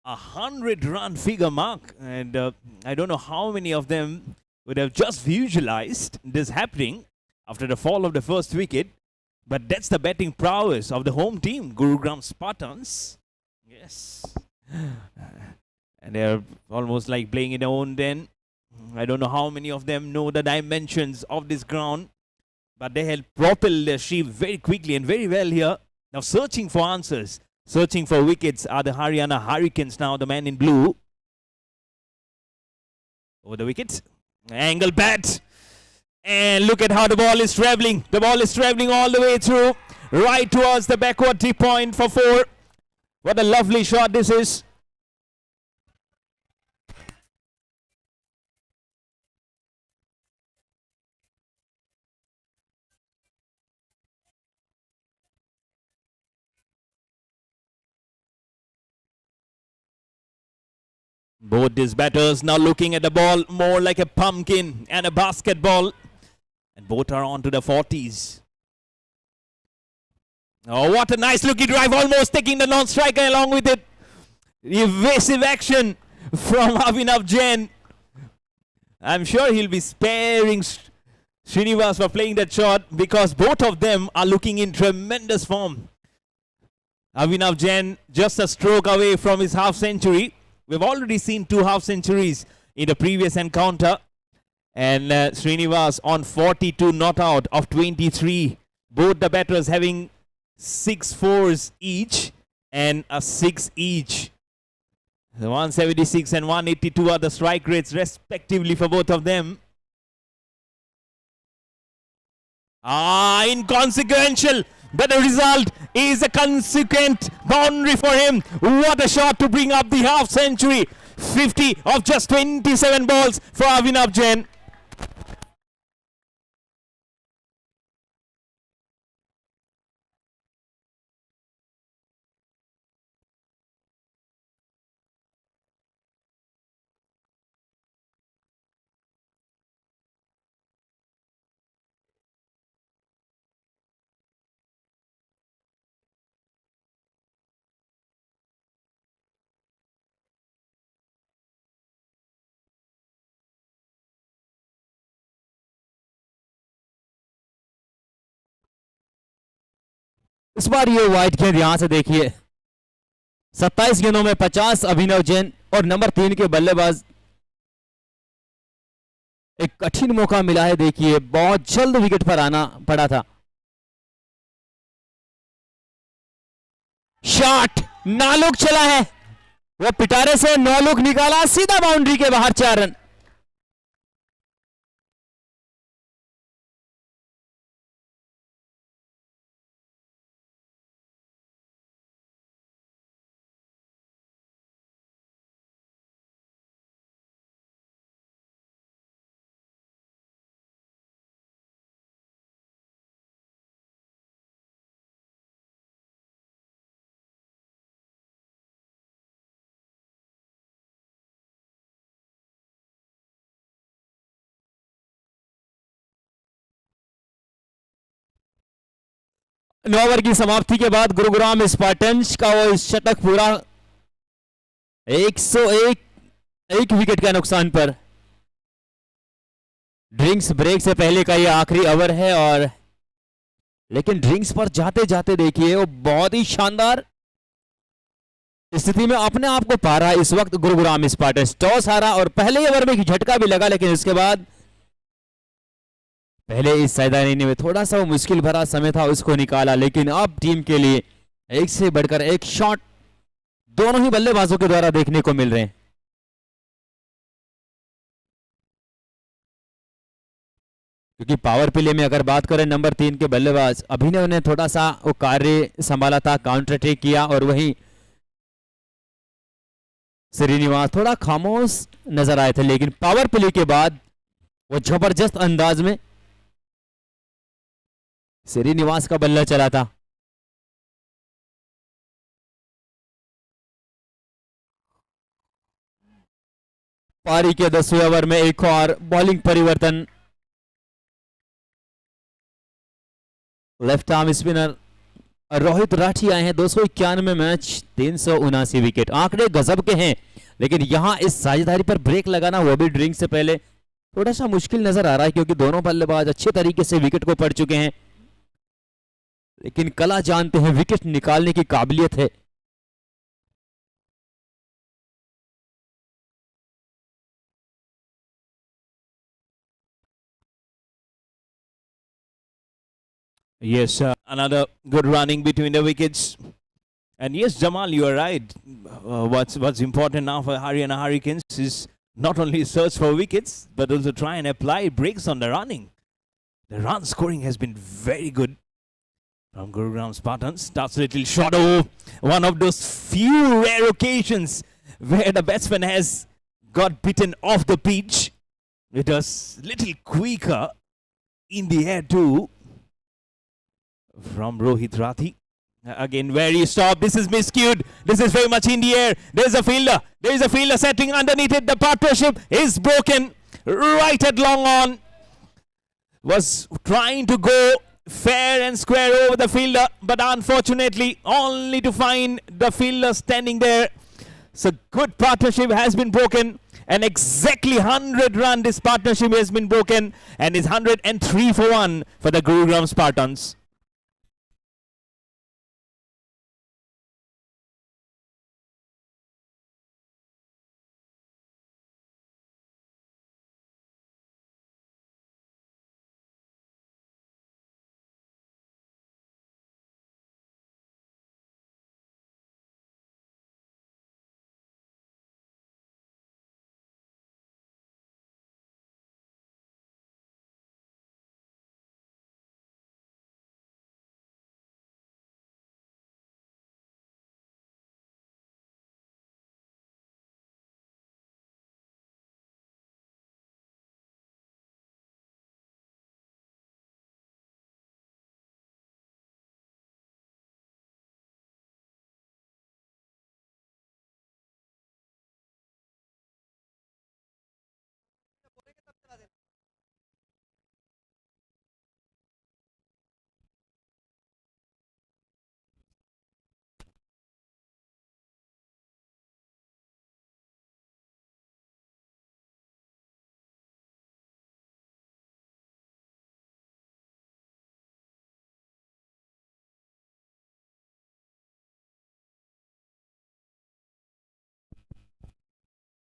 100-run figure mark. And I don't know how many of them would have just visualized this happening after the fall of the first wicket. But that's the batting prowess of the home team, Gurugram Spartans. Yes. And they're almost like playing in their own den. I don't know how many of them know the dimensions of this ground, but they had propelled their ship very quickly and very well here. Now searching for answers, searching for wickets are the Haryana Hurricanes now, the man in blue. Over the wicket. Angle bat. And look at how the ball is traveling. The ball is traveling all the way through, right towards the backward tee point for 4. What a lovely shot this is. Both these batters now looking at the ball more like a pumpkin and a basketball. And both are on to the 40s. Oh, what a nice looking drive, almost taking the non-striker along with it. Evasive action from Abhinav Jain. I'm sure he'll be sparing Srinivas for playing that shot, because both of them are looking in tremendous form. Abhinav Jain just a stroke away from his half century. We've already seen 2 half centuries in the previous encounter. And Srinivas on 42 not out of 23. Both the batters having 6 fours each and a 6 each. The 176 and 182 are the strike rates respectively for both of them. Inconsequential, but the result is a consequent boundary for him. What a shot to bring up the half century. 50 of just 27 balls for Abhinav Jain. इस बार ये white गेंद यहां से देखिए, 27 गेंदों में 50 अभिनव जैन और number 3 के बल्लेबाज। एक कठिन मौका मिला है, देखिए बहुत जल्द विकेट पर आना पड़ा था। शॉट नालुक चला है, वो पिटारे से नौलुक निकाला, सीधा बाउंड्री के बाहर 4 रन। 9 ओवर की समाप्ति के बाद गुरुग्राम स्पार्टन्स का वो शतक पूरा 101 एक विकेट का नुकसान पर। ड्रिंक्स ब्रेक से पहले का ये आखिरी ओवर है और लेकिन ड्रिंक्स पर जाते जाते देखिए वो बहुत ही शानदार स्थिति में अपने आप को पा रहा है इस वक्त गुरुग्राम स्पार्टन्स। टॉस हारा और पहले ओवर में एक झटका भी लगा, लेकिन उसके बाद पहले इस सैदानी में थोड़ा सा वो मुश्किल भरा समय था, उसको निकाला। लेकिन अब टीम के लिए एक से बढ़कर एक शॉट दोनों ही बल्लेबाजों के द्वारा देखने को मिल रहे हैं। क्योंकि पावर प्ले में अगर बात करें नंबर 3 के बल्लेबाज अभिनव ने थोड़ा सा वो कार्य संभाला था, काउंटर अटैक किया और वहीं श्रीनिवास थोड़ा खामोश नजर आए थे, लेकिन पावर प्ले के बाद वो जबरदस्त अंदाज में श्रीनिवास का बल्ला चला था। पारी के 10वें ओवर में एक और बॉलिंग परिवर्तन। Left arm spinner Rohit Rathi आए हैं। 291 मैच 379 विकेट, आंकड़े गजब के हैं, लेकिन यहां इस साझेदारी पर ब्रेक लगाना वो भी ड्रिंक से पहले थोड़ा सा मुश्किल नजर आ रहा है, क्योंकि दोनों बल्लेबाज अच्छे तरीके से विकेट को पढ़ चुके हैं, लेकिन कला जानते हैं, विकेट निकालने की काबिलियत है। Yes, another good running between the wickets. And yes, Jamal, you are right. What's important now for Haryana Hurricanes is not only search for wickets, but also try and apply breaks on the running. The run scoring has been very good from Gurugram Spartans. Starts a little short. Oh, one of those few rare occasions where the batsman has got bitten off the pitch. It was little quicker in the air too. From Rohit Rathi. Again, where he stopped. This is miscued. This is very much in the air. There's a fielder. There is a fielder settling underneath it. The partnership is broken. Right at long on. Was trying to go fair and square over the fielder, but unfortunately, only to find the fielder standing there. So, good partnership has been broken. And exactly 100 run this partnership has been broken. And it's 103 for 1 for the Gurugram Spartans.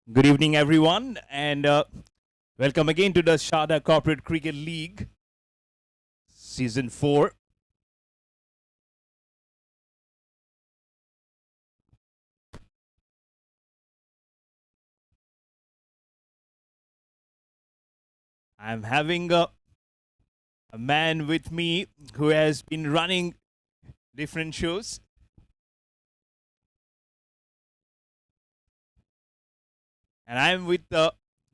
Good evening, everyone, and welcome again to the Sarda Corporate Cricket League, Season 4. I'm having a man with me who has been running different shows. And I'm with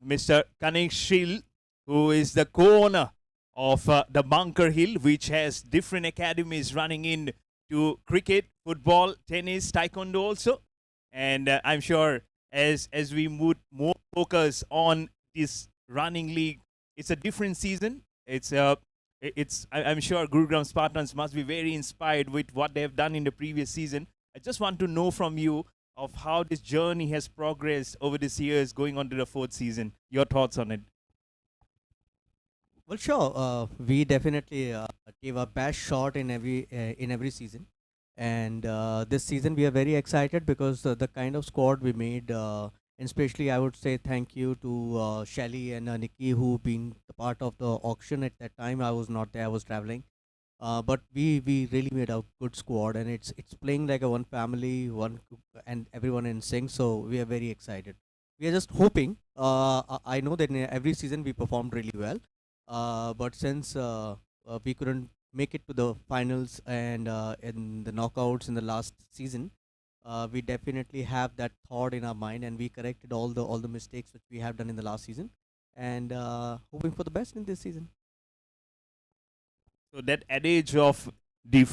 Mr. Kanik Shil, who is the co-owner of the Bunker Hill, which has different academies running in to cricket, football, tennis, taekwondo also. And I'm sure as we put more focus on this running league, it's a different season. It's I'm sure Gurugram Spartans must be very inspired with what they have done in the previous season. I just want to know from you of how this journey has progressed over these years going on to the fourth season. Your thoughts on it? Well, sure. We definitely gave our best shot in every season, and this season we are very excited because the kind of squad we made, and especially I would say thank you to Shelly and Nikki who been the part of the auction at that time. I was not there; I was traveling. But we really made a good squad, and it's playing like a one family, and everyone in sync. So we are very excited. We are just hoping. I know that in every season we performed really well, but since we couldn't make it to the finals and in the knockouts in the last season, we definitely have that thought in our mind, and we corrected all the mistakes which we have done in the last season, and hoping for the best in this season. So that adage of the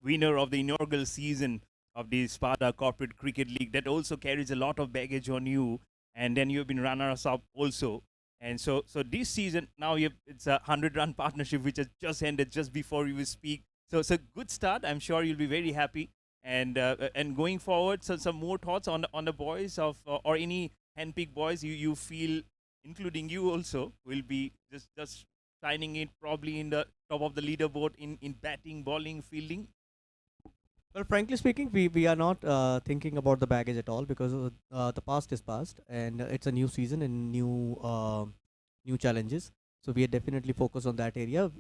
winner of the inaugural season of the Sarda Corporate Cricket League, that also carries a lot of baggage on you. And then you've been runners-up also. And so this season now it's a 100-run partnership which has just ended just before you speak. So it's a good start. I'm sure you'll be very happy. And going forward, so some more thoughts on the boys of or any handpicked boys you feel, including you also, will be just signing it probably in the top of the leaderboard in batting, bowling, fielding. Well, frankly speaking, we are not thinking about the baggage at all because the past is past, and it's a new season and new challenges. So we are definitely focused on that area.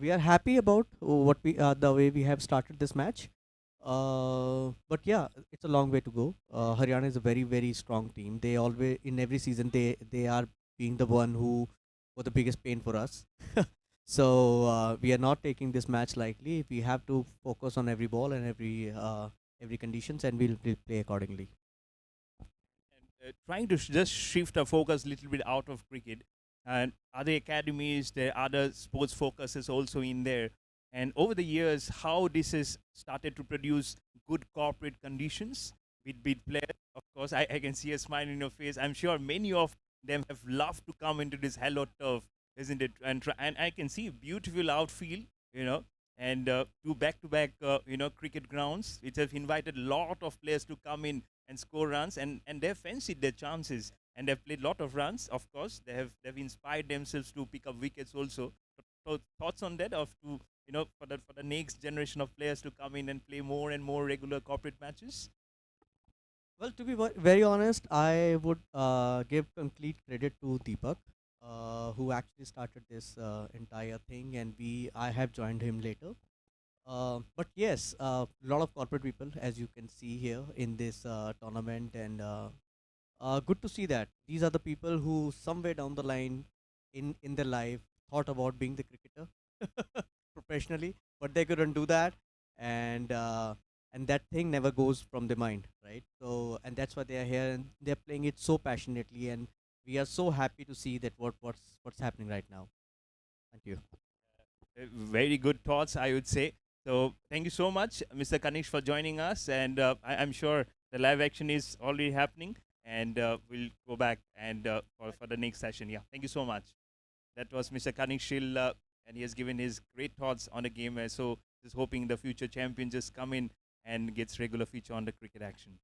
We are happy about what we the way we have started this match. But yeah, it's a long way to go. Haryana is a very strong team. They always in every season they are being the one who were the biggest pain for us. So we are not taking this match lightly. We have to focus on every ball and every conditions, and we'll play accordingly. And trying to just shift our focus a little bit out of cricket, and other academies, there are other sports focuses also in there. And over the years, how this has started to produce good corporate conditions with players. Of course, I can see a smile in your face. I'm sure many of them have loved to come into this hello turf, isn't it? And I can see beautiful outfield, and two back-to-back, cricket grounds, which have invited a lot of players to come in and score runs, and they've fancied their chances, and they've played a lot of runs. Of course, they've inspired themselves to pick up wickets also. So thoughts on that, of to for the next generation of players to come in and play more and more regular corporate matches. Well, to be very honest, I would give complete credit to Deepak, who actually started this entire thing, and I have joined him later. But yes, a lot of corporate people, as you can see here in this tournament, and good to see that these are the people who somewhere down the line in their life thought about being the cricketer professionally, but they couldn't do that, and that thing never goes from their mind, right? So, and that's why they are here, and they're playing it so passionately, and we are so happy to see that what's happening right now. Thank you. Very good thoughts, I would say. So thank you so much, Mr. Kanish, for joining us. And I'm sure the live action is already happening, and we'll go back and for the next session. Yeah, thank you so much. That was Mr. Kanishil, and he has given his great thoughts on the game. So just hoping the future champion just come in and gets regular feature on the cricket action.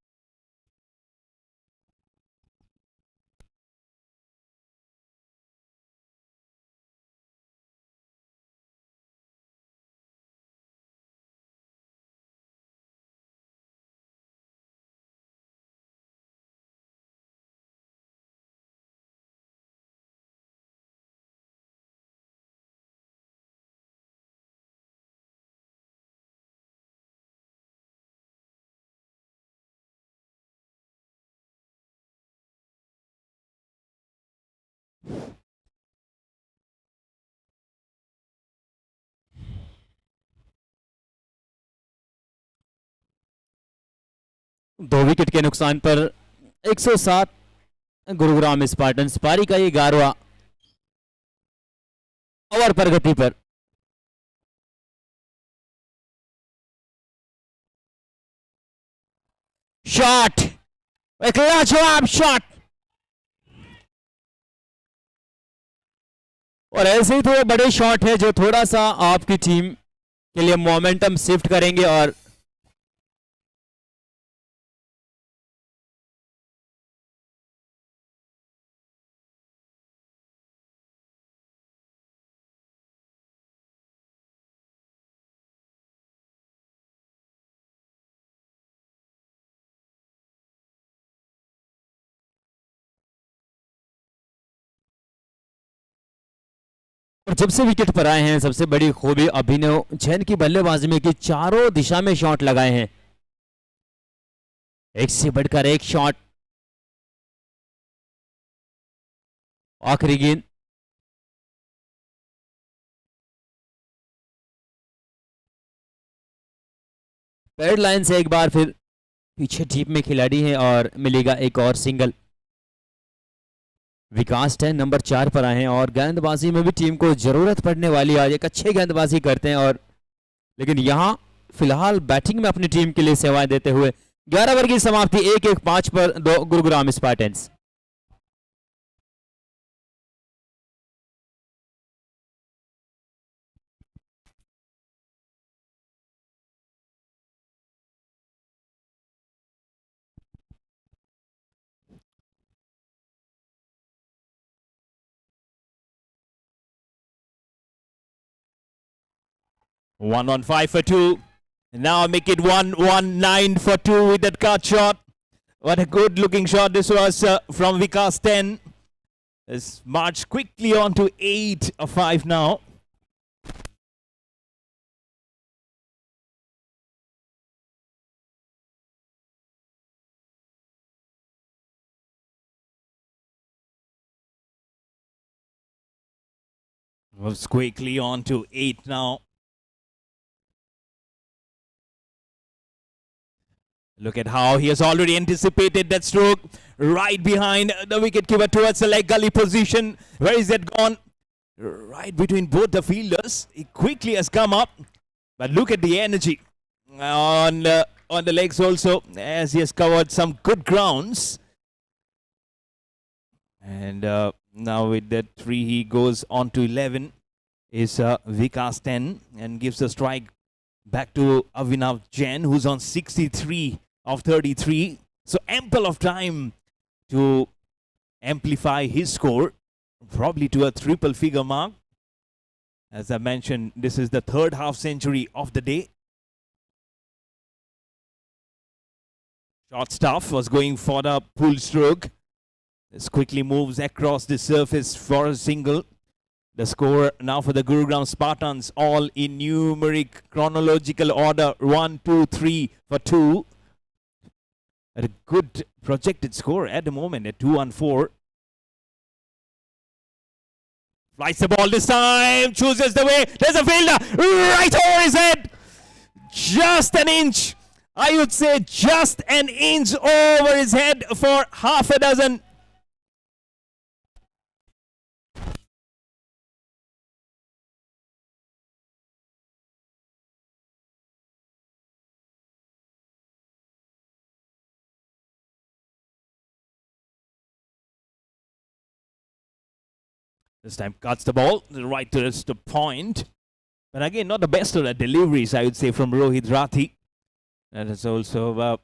दो wicket के नुकसान पर 107 Gurugram Spartans पारी का ये 11वां over प्रगति पर। Shot, एक लाजवाब शॉट और ऐसे ही थोड़े बड़े शॉट है जो थोड़ा सा आपकी टीम के लिए मोमेंटम शिफ्ट करेंगे और जब से विकेट पर आए हैं सबसे बड़ी खूबी अभिनव जैन की बल्लेबाजी में कि चारों दिशा में शॉट लगाए हैं, एक से बढ़कर एक शॉट। आखिरी गेंद पैड लाइन से एक बार फिर पीछे डीप में खिलाड़ी हैं और मिलेगा एक और सिंगल। विकास 10 नंबर 4 पर आए हैं और गेंदबाजी में भी टीम को जरूरत पड़ने वाली, आज एक अच्छे गेंदबाजी करते हैं और लेकिन यहां फिलहाल बैटिंग में अपनी टीम के लिए सेवाएं देते हुए 11 ओवर की समाप्ति 1-1-5 पर दो Gurugram Spartans. One on 5 for 2. Now make it 1-1-9 for 2 with that cut shot. What a good looking shot this was from Vikas 10. It's marched quickly on to 8-5 now. Moves quickly on to 8 now. Look at how he has already anticipated that stroke right behind the wicketkeeper towards the leg gully position. Where is that gone? Right between both the fielders. He quickly has come up. But look at the energy on the legs also, as he has covered some good grounds. And now with that 3, he goes on to 11. Is Vikas 10 and gives a strike back to Avinav Jain, who's on 63 of 33. So ample of time to amplify his score, probably to a triple figure mark. As I mentioned, this is the third half century of the day. Short stuff was going for the pull stroke. This quickly moves across the surface for a single. The score now for the Gurugram Spartans, all in numeric chronological order, 1, 2, 3 for 2. At a good projected score at the moment at 2-4. Flies the ball this time, chooses the way, there's a fielder, right over his head. Just an inch, I would say just an inch over his head for half a dozen. This time cuts the ball right to the point. But again, not the best of the deliveries, I would say, from Rohit Rathi. That is also,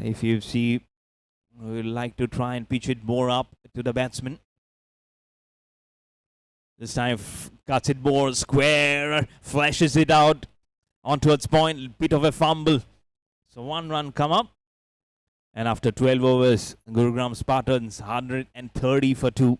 if you see, we would like to try and pitch it more up to the batsman. This time cuts it more square, flashes it out onto its point, bit of a fumble. So 1 run come up. And after 12 overs, Gurugram Spartans 130 for 2.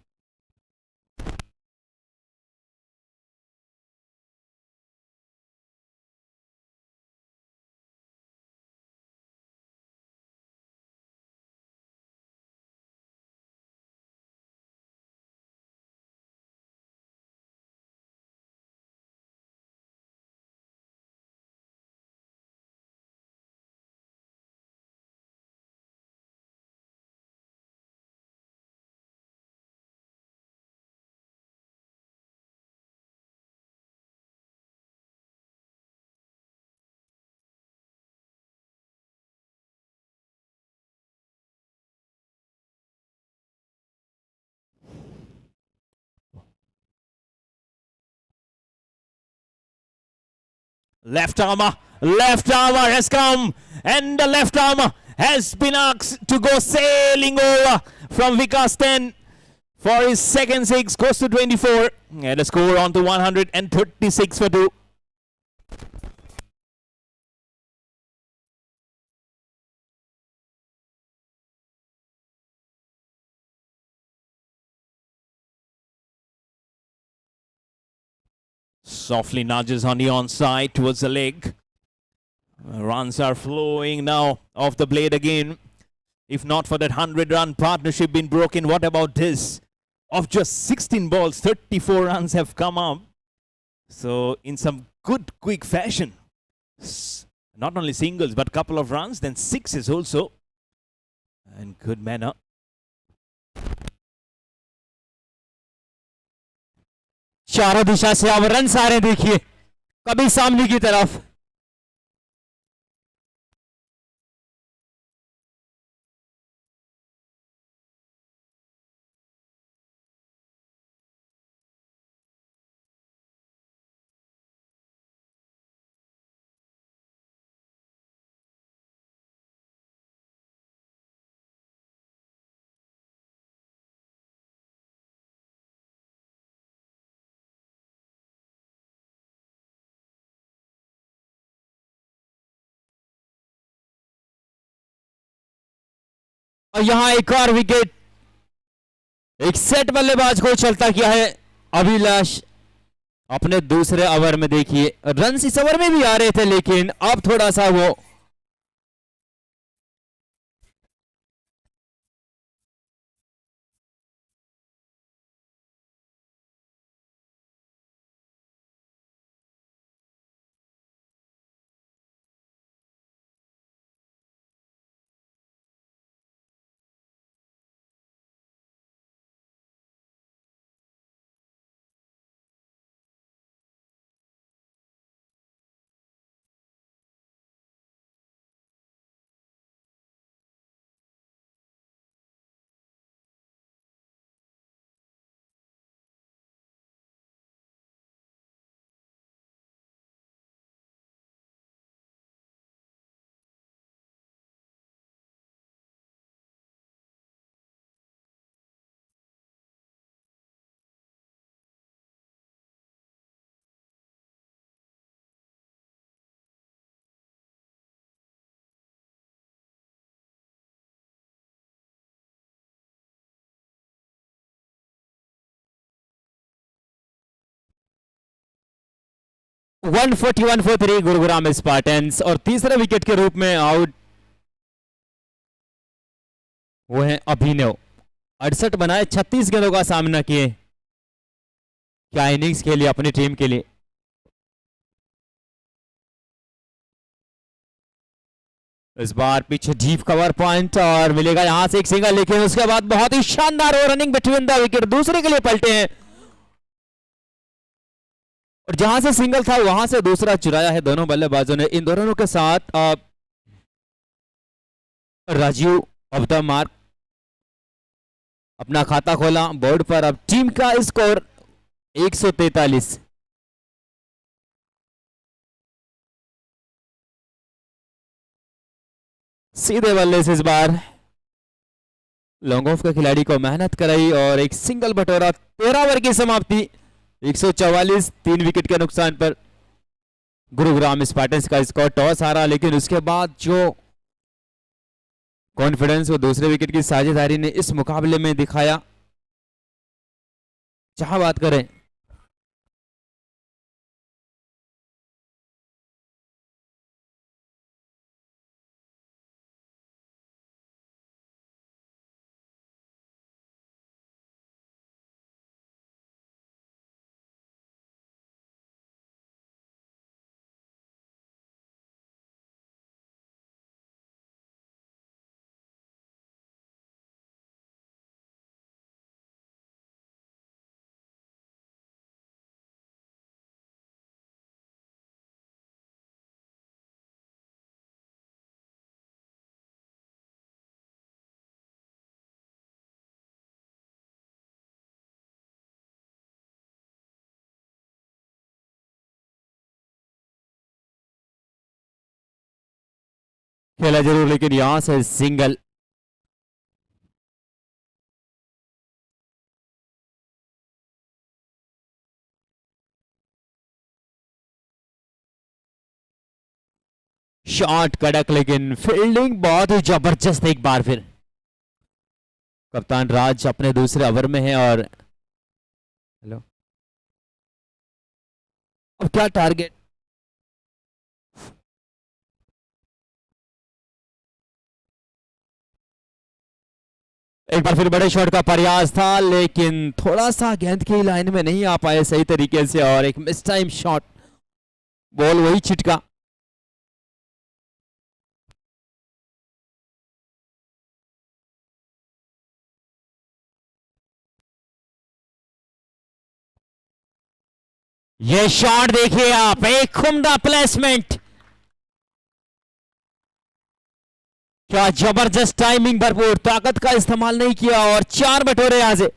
Left armour has come, and the left armour has been asked to go sailing over from Vikas 10 for his second six, goes to 24, and a score on to 136 for 2. Softly nudges on the onside towards the leg. Runs are flowing now off the blade again. If not for that 100-run partnership being broken, what about this? Of just 16 balls, 34 runs have come up. So in some good quick fashion, not only singles but couple of runs, then sixes also, and good manner. चारों दिशा से अब run सारे देखिए, कभी सामने की तरफ। और यहां एक और विकेट, एक सेट बल्लेबाज को चलता किया है अभिलाष अपने दूसरे ओवर में। देखिए रन इस ओवर में भी आ रहे थे, लेकिन अब थोड़ा सा वो वन 41 फॉर 3 गुरुग्राम स्पार्टन्स। और तीसरे विकेट के रूप में आउट वो है अभिनव। 68 बनाए, 36 गेंदों का सामना किए, क्या इनिंग्स खेली अपनी टीम के लिए। इस बार पीछे डीप कवर पॉइंट और मिलेगा यहां से एक सिंगल, लेकिन उसके बाद बहुत ही शानदार रनिंग बिटवीन द विकेट दूसरे के लिए पलटे हैं, और जहां से सिंगल था वहां से दूसरा चुराया है दोनों बल्लेबाजों ने। इन दोनों के साथ राजीव ऑफ द मार्क अपना खाता खोला बोर्ड पर। अब टीम का स्कोर 143। सीधे बल्ले से इस बार लॉन्ग ऑफ के खिलाड़ी को मेहनत कराई और एक सिंगल बटोरा। 13 ओवर की समाप्ति, 144, 3 विकेट के नुकसान पर गुरुग्राम स्पार्टन्स का स्कोर। टॉस हारा, लेकिन उसके बाद जो कॉन्फिडेंस वो दूसरे विकेट की साझेदारी ने इस मुकाबले में दिखाया, क्या बात करें। खेला जरूर, लेकिन यहां से सिंगल। शॉट कड़क, लेकिन फील्डिंग बहुत ही जबरदस्त। एक बार फिर कप्तान राज अपने दूसरे ओवर में है और हेलो, अब क्या टारगेट? एक बार फिर बड़े शॉट का प्रयास था, लेकिन थोड़ा सा गेंद की लाइन में नहीं आ पाए सही तरीके से और एक मिस टाइम शॉट, बॉल वही छिटका। ये शॉट देखिए आप, एक उम्दा प्लेसमेंट, क्या जबरदस्त टाइमिंग, भरपूर ताकत का इस्तेमाल नहीं किया और 4 बटोरे यहां से।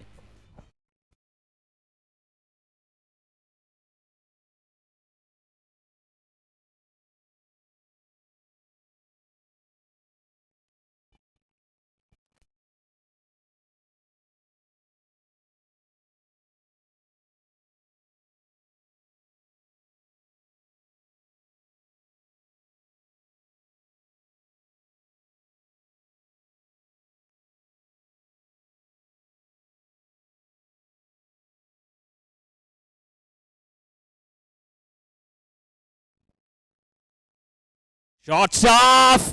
Shots off.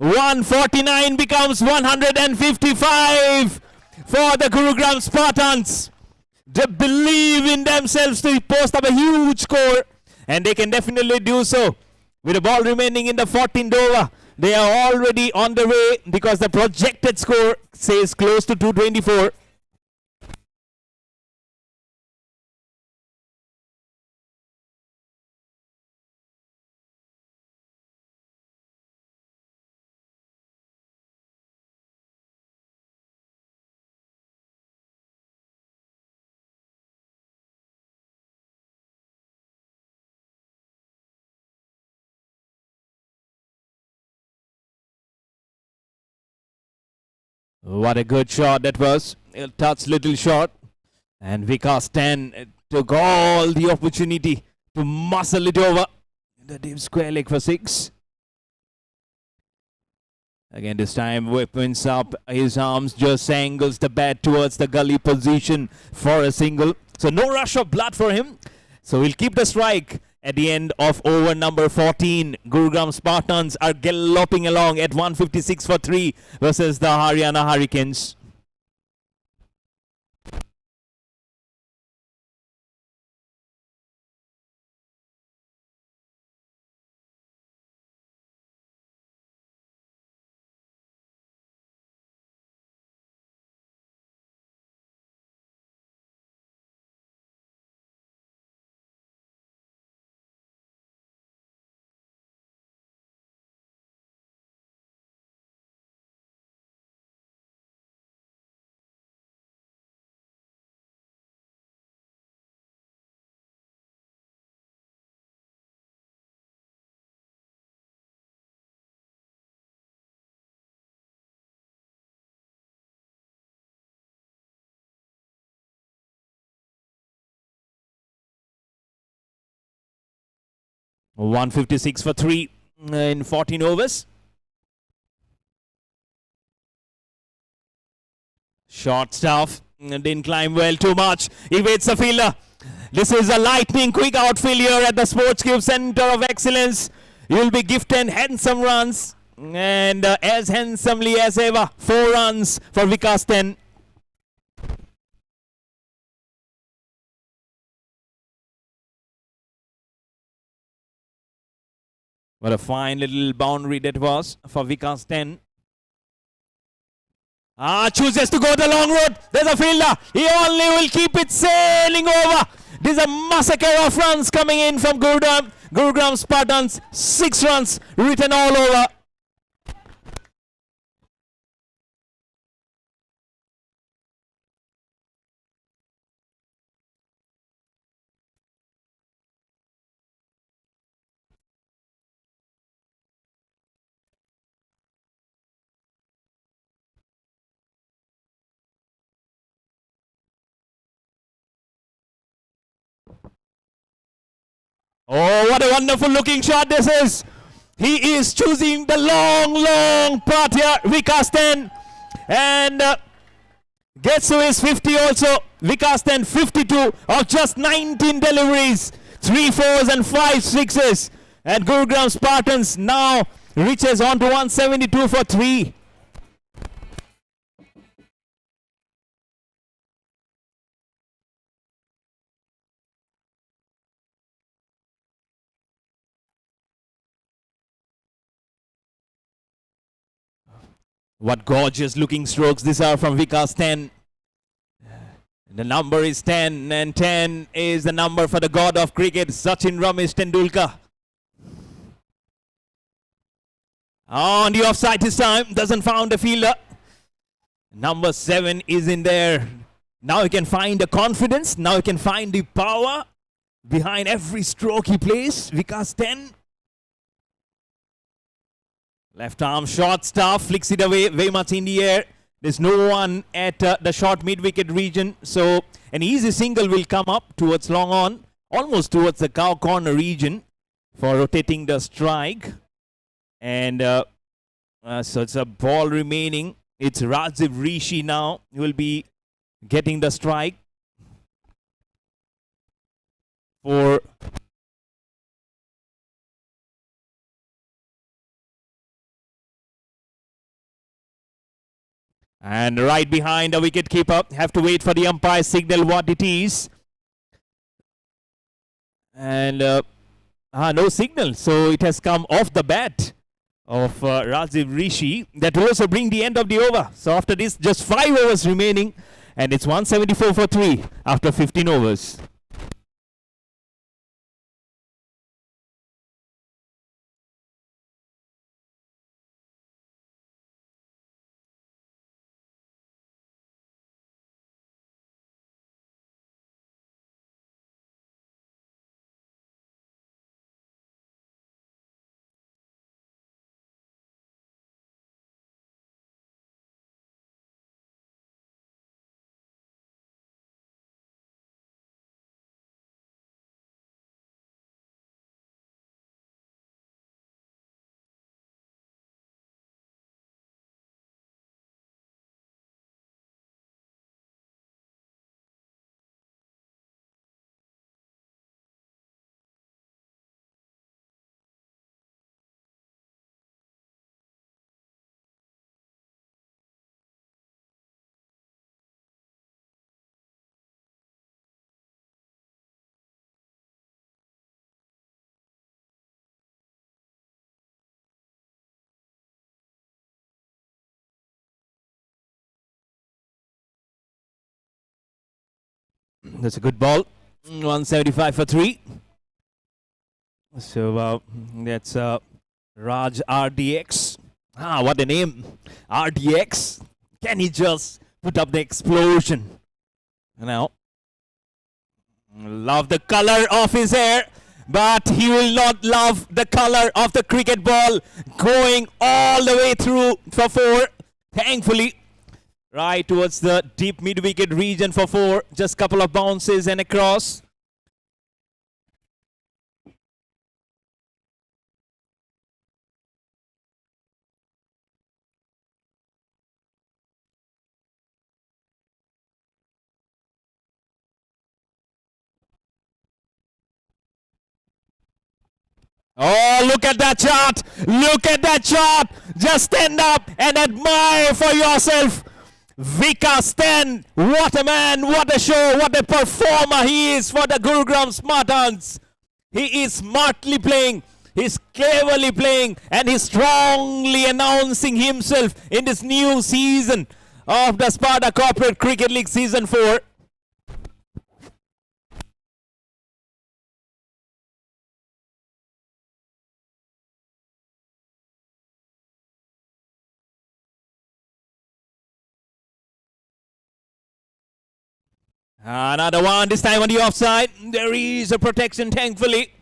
149 becomes 155 for the Gurugram Spartans. They believe in themselves to post up a huge score, and they can definitely do so. With the ball remaining in the 14th over, they are already on the way because the projected score says close to 224. What a good shot that was. A touch little shot. And Vikas 10 took all the opportunity to muscle it over the deep square leg for 6. Again, this time opens up his arms, just angles the bat towards the gully position for a single. So no rush of blood for him. So he'll keep the strike at the end of over number 14. Gurugram Spartans are galloping along at 156 for 3 versus the Haryana Hurricanes. .156 for 3 in 14 overs. Short stuff. Didn't climb well too much. Evades the fielder. This is a lightning quick outfield here at the Sports Cube Center of Excellence. You'll be gifted handsome runs. And as handsomely as ever, 4 runs for Vikas 10. What a fine little boundary that was for Vikas 10. Chooses to go the long road. There's a fielder. He only will keep it sailing over. There's a massacre of runs coming in from Gurugram Spartans. 6 runs written all over. Oh, what a wonderful looking shot this is. He is choosing the long putt here, Vikas 10. And gets to his 50 also. Vikas 10, 52 of just 19 deliveries. 3 fours and 5 sixes. And Gurugram Spartans now reaches on to 172 for 3. What gorgeous looking strokes these are from Vikas 10. The number is 10, and 10 is the number for the god of cricket, Sachin Ramesh Tendulkar. On the offside this time, doesn't found the fielder. Number 7 is in there. Now he can find the confidence, now he can find the power behind every stroke he plays. Vikas 10. Left arm short stuff, flicks it away, very much in the air. There's no one at the short mid-wicket region, so an easy single will come up towards long on, almost towards the cow corner region for rotating the strike. And so it's a ball remaining. It's Rajiv Rishi now who will be getting the strike for and right behind the wicket keeper. Have to wait for the umpire signal what it is. And no signal, so it has come off the bat of Rajiv Rishi. That will also bring the end of the over. So after this, just 5 overs remaining, and it's 174 for 3 after 15 overs. That's a good ball. 175 for 3. So that's Raj RDX. Ah, what a name. RDX. Can he just put up the explosion? Now, love the color of his hair, but he will not love the color of the cricket ball going all the way through for 4. Thankfully, right towards the deep mid-wicket region for 4. Just couple of bounces and across. Oh, look at that shot. Look at that shot. Just stand up and admire for yourself. Vikas 10, what a man, what a show, what a performer he is for the Gurugram Spartans. He is smartly playing, he's cleverly playing, and he's strongly announcing himself in this new season of the Sarda Corporate Cricket League Season 4. Another one, this time on the offside. There is a protection, thankfully.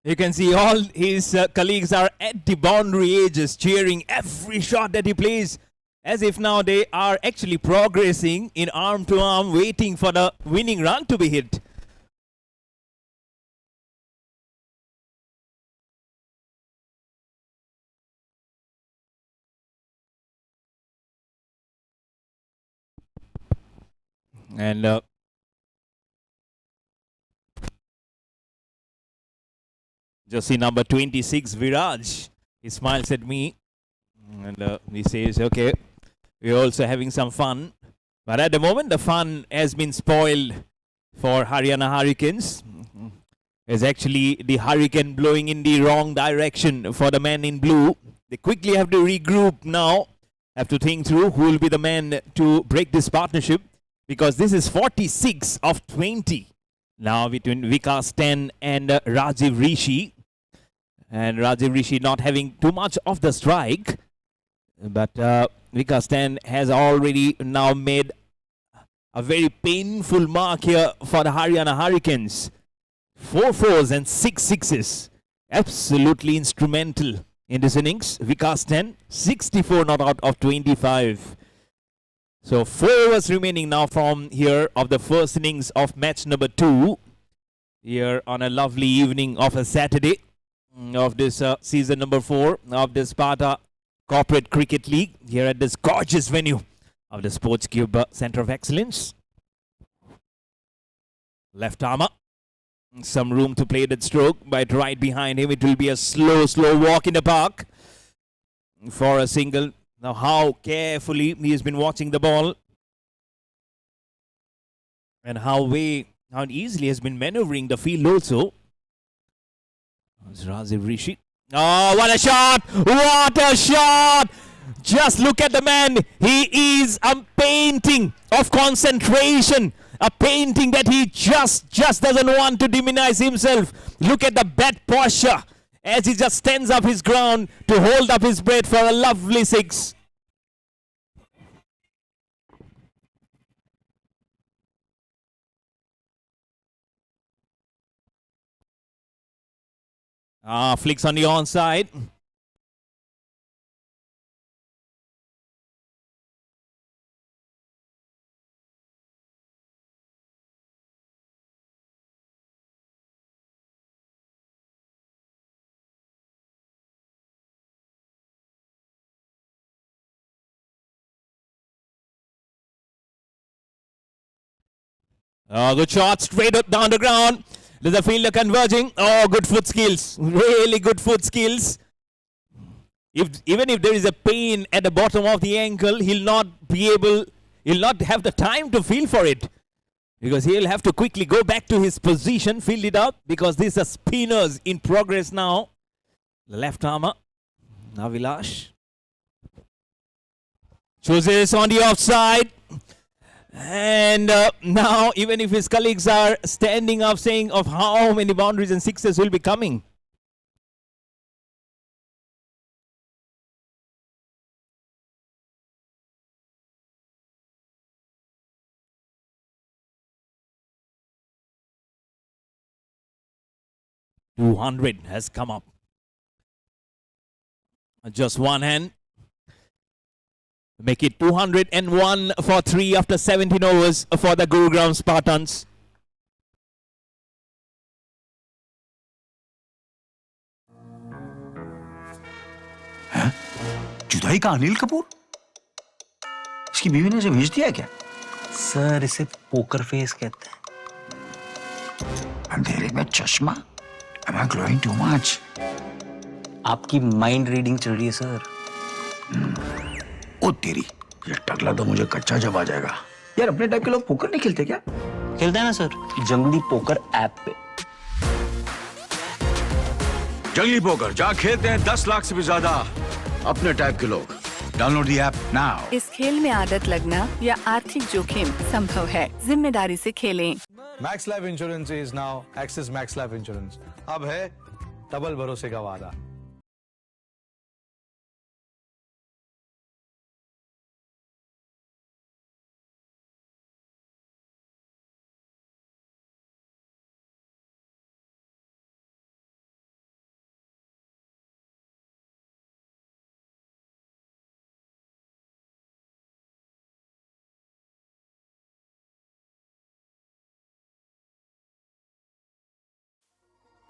You can see all his colleagues are at the boundary edges, cheering every shot that he plays, as if now they are actually progressing in arm to arm, waiting for the winning run to be hit. And just see number 26, Viraj. He smiles at me and he says, okay, we're also having some fun. But at the moment, the fun has been spoiled for Haryana Hurricanes. It's actually the hurricane blowing in the wrong direction for the man in blue. They quickly have to regroup now, have to think through who will be the man to break this partnership, because this is 46 of 20 now between Vikas 10 and Rajiv Rishi. And Rajiv Rishi not having too much of the strike, but Vikas 10 has already now made a very painful mark here for the Haryana Hurricanes. 4 fours and 6 sixes. Absolutely instrumental in this innings. Vikas 10, 64 not out of 25. So 4 overs remaining now from here of the first innings of match number 2. Here on a lovely evening of a Saturday of this season number 4 of the Sarda Corporate Cricket League. Here at this gorgeous venue of the Sports Cube Center of Excellence. Left armour. Some room to play that stroke, but right behind him it will be a slow walk in the park for a single. Now how carefully he has been watching the ball and how easily has been maneuvering the field also. It's Rajiv Rishi. Oh, what a shot! What a shot! Just look at the man. He is a painting of concentration. A painting that he just doesn't want to demonize himself. Look at the bat posture as he just stands up his ground to hold up his breath for a lovely 6. Flicks on the onside. Good shot, straight up down the ground. There's a fielder converging. Oh, good foot skills. Really good foot skills. Even if there is a pain at the bottom of the ankle, he'll not have the time to feel for it. Because he'll have to quickly go back to his position, field it up, because these are spinners in progress now. The left armour. Now Vilash. Chooses on the offside. And now, even if his colleagues are standing up saying of how many boundaries and sixes will be coming. .200 has come up. Just one hand. Make it 201 for 3 after 17 overs for the Gurugram Spartans. जुदाई का अनिल कपूर? इसकी बीवी ने इसे भेज दिया क्या? Sir इसे पोकर फेस कहते हैं. अंधेरे में चश्मा? Am I glowing too much? आपकी माइंड रीडिंग चल रही है सर. ओ तेरी, ये टकला तो मुझे कच्चा जब आ जाएगा. यार अपने टाइप के लोग पोकर नहीं खेलते क्या? खेलते हैं ना सर, जंगली पोकर ऐप पे. जंगली पोकर जहाँ खेलते हैं 10 लाख से भी ज्यादा अपने टाइप के लोग. Download the app now. इस खेल में आदत लगना या आर्थिक जोखिम संभव है. जिम्मेदारी से खेलें. Max life insurance is now axis max life insurance. अब है डबल भरोसे का वादा.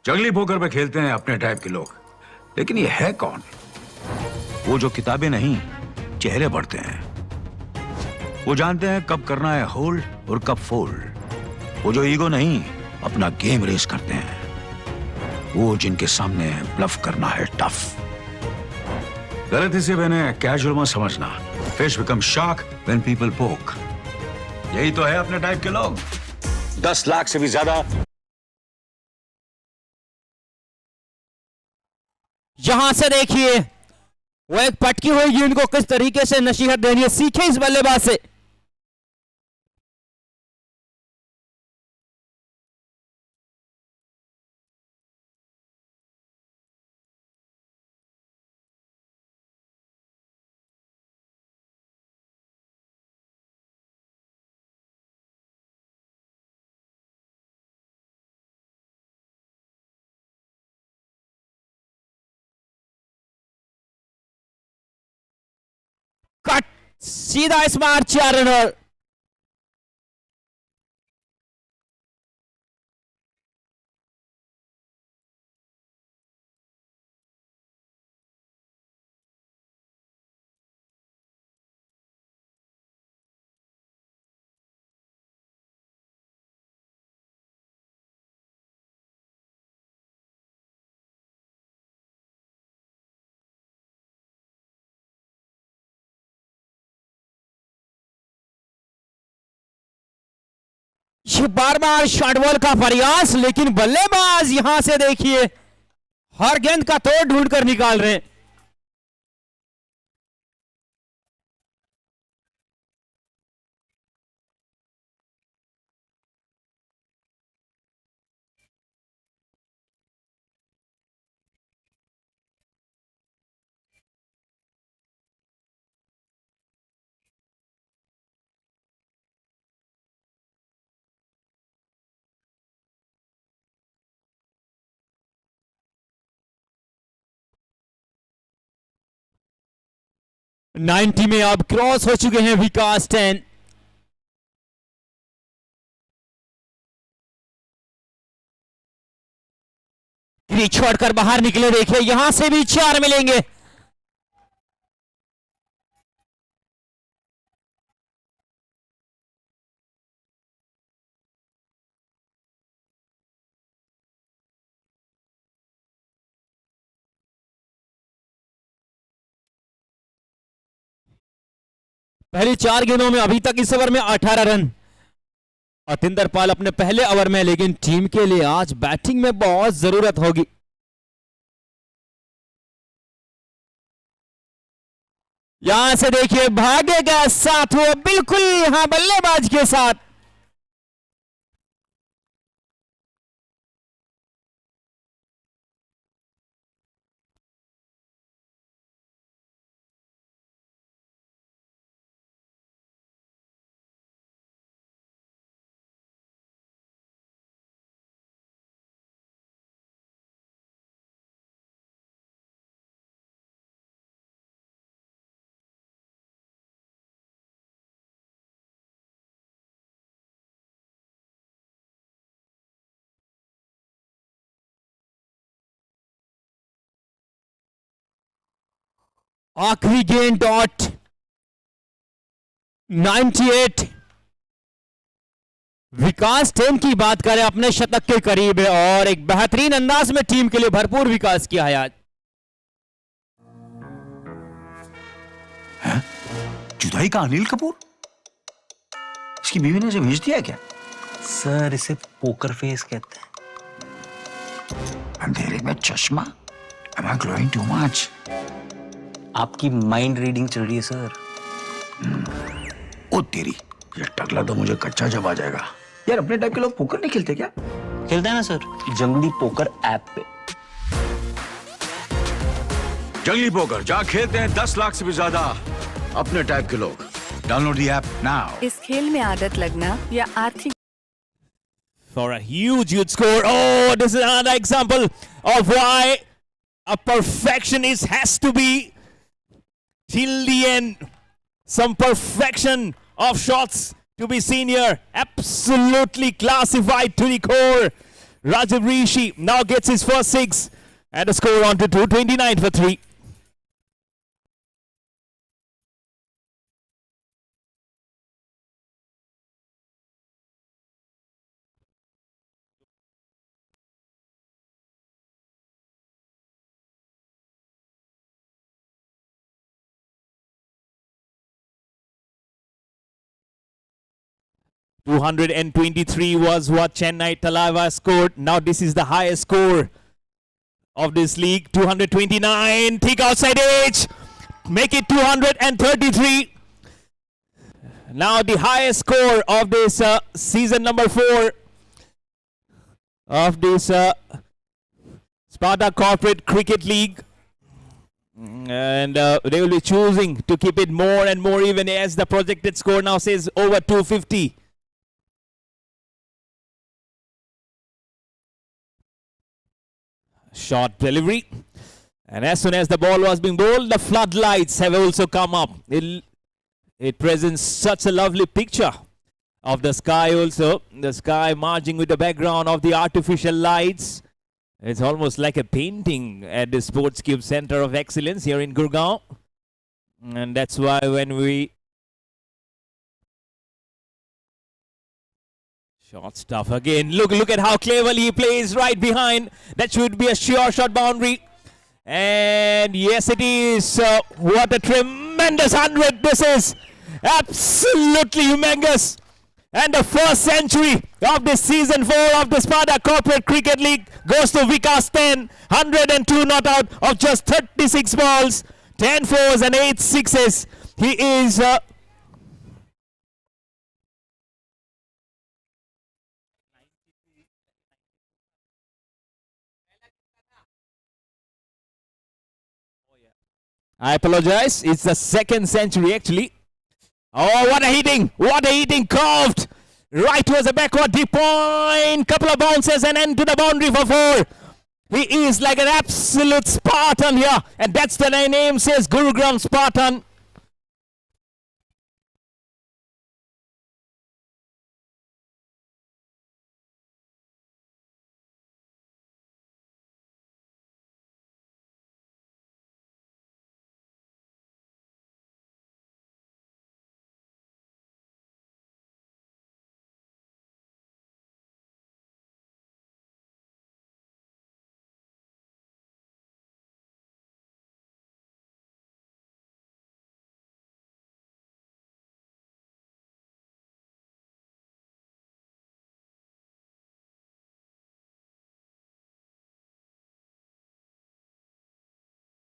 जंगली पोकर पे खेलते हैं अपने टाइप के लोग, लेकिन ये है कौन? वो जो किताबें नहीं चेहरे पढ़ते हैं. वो जानते हैं कब करना है होल्ड और कब फोल्ड। वो जो ईगो नहीं, अपना गेम रेस करते हैं। वो जिनके सामने ब्लफ करना है टफ। गलती से मैंने कैजुअल मत समझना। Fish become shark when people पोक। यही तो है अपने टाइप के लोग। 10 लाख से भी ज्यादा। यहां से देखिए वो एक पटकी हुई गेंद को किस तरीके से नसीहत देनी है, सीखे इस बल्लेबाज से। कट सीधा स्मार्ट 4 रनर। ये बार बार शॉर्ट बॉल का प्रयास, लेकिन बल्लेबाज यहां से देखिए हर गेंद का तोड़ ढूंढ कर निकाल रहे हैं। नाइन्टी में अब क्रॉस हो चुके हैं विकास 10। छोड़कर बाहर निकले, देखिए यहां से भी 4 मिलेंगे। पहली 4 गेंदों में अभी तक इस ओवर में 18 रन। अतिंदर पाल अपने पहले ओवर में, लेकिन टीम के लिए आज बैटिंग में बहुत जरूरत होगी। यहां से देखिए भागेगा साथ, वो बिल्कुल यहां बल्लेबाज के साथ। आखिरी गेंद डॉट 98। विकास 10 की बात करें, अपने शतक के करीब है और एक बेहतरीन अंदाज में टीम के लिए भरपूर विकास किया है आज। जुदाई का अनिल कपूर? इसकी बीवी ने इसे भेज दिया क्या? सर इसे पोकर फेस कहते हैं। अंधेरे में चश्मा? Am I glowing too much? आपकी माइंड रीडिंग चल रही है सर। ओ तेरी, ये टकला तो मुझे कच्चा जब आ जाएगा। यार अपने टाइप के लोग पोकर नहीं खेलते क्या? खेलते हैं ना सर, जंगली पोकर ऐप पे। जंगली पोकर जहाँ खेलते हैं 10 लाख से भी ज्यादा अपने टाइप के लोग। Download the app now. इस खेल में आदत लगना या आर्थिक For a huge score. Oh, this is another example of why a perfectionist has to be till the end. Some perfection of shots to be seen here. Absolutely classified to the core. Rajiv Rishi now gets his first 6 and a score on to 229 for 3. 223 was what Chennai Talaiva scored. Now this is the highest score of this league. 229. Thick outside edge. Make it 233. Now the highest score of this season number 4 of this Sarda Corporate Cricket League. And they will be choosing to keep it more and more even, as the projected score now says over 250. Short delivery. And as soon as the ball was being bowled, the floodlights have also come up. It presents such a lovely picture of the sky also. The sky merging with the background of the artificial lights. It's almost like a painting at the Sports Cube Center of Excellence here in Gurugram. And that's why when we... Short stuff again. Look at how cleverly he plays right behind. That should be a sure shot boundary. And yes, it is. What a tremendous 100 this is. Absolutely humongous. And the first century of this season 4 of the Sarda Corporate Cricket League goes to Vikas 10. 102 not out of just 36 balls. 10 fours and 8 sixes. He is... I apologize. It's the second century actually. Oh, what a hitting! What a hitting! Curved right towards the backward deep point. Couple of bounces and end to the boundary for 4. He is like an absolute Spartan here, and that's the name, says Gurugram Spartan.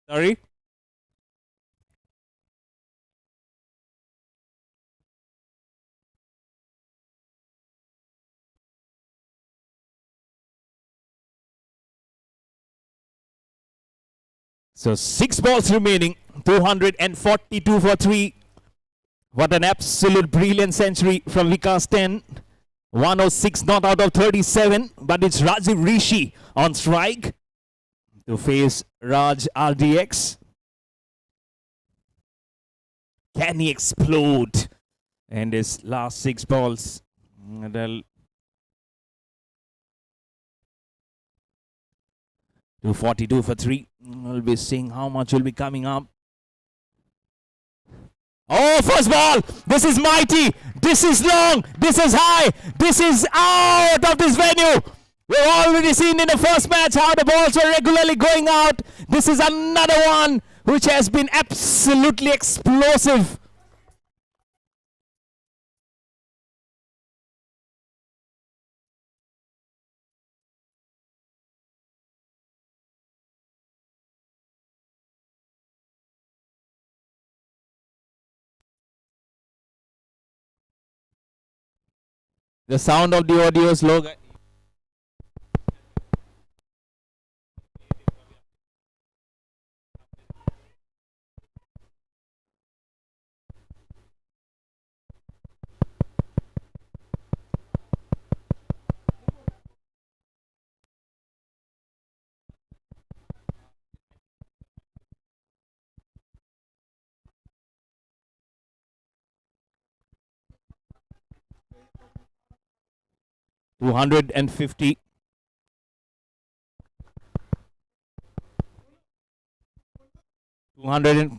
Sorry. So 6 balls remaining. 242 for 3. What an absolute brilliant century from Vikas 10. 106 not out of 37. But it's Rajiv Rishi on strike to face Raj RDX. Can he explode? And his last 6 balls. They'll 242 for 3. We'll be seeing how much will be coming up. Oh, first ball! This is mighty! This is long! This is high! This is out of this venue! We've already seen in the first match how the balls were regularly going out. This is another one which has been absolutely explosive. The sound of the audio is low. 250. 200.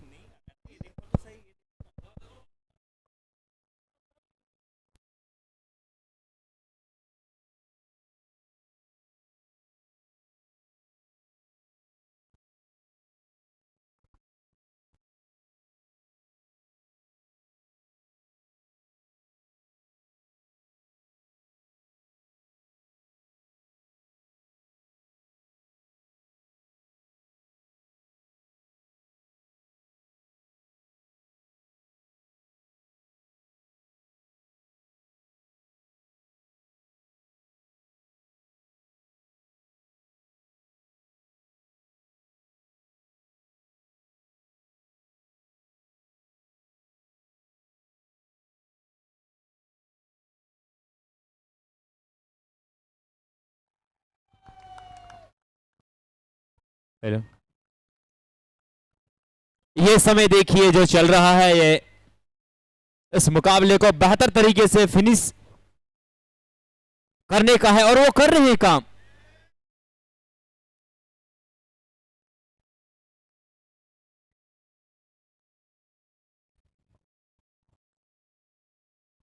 Hello, ये समय देखिए जो चल रहा है, ये इस मुकाबले को बेहतर तरीके से फिनिश करने का है और वो कर रहे हैं काम।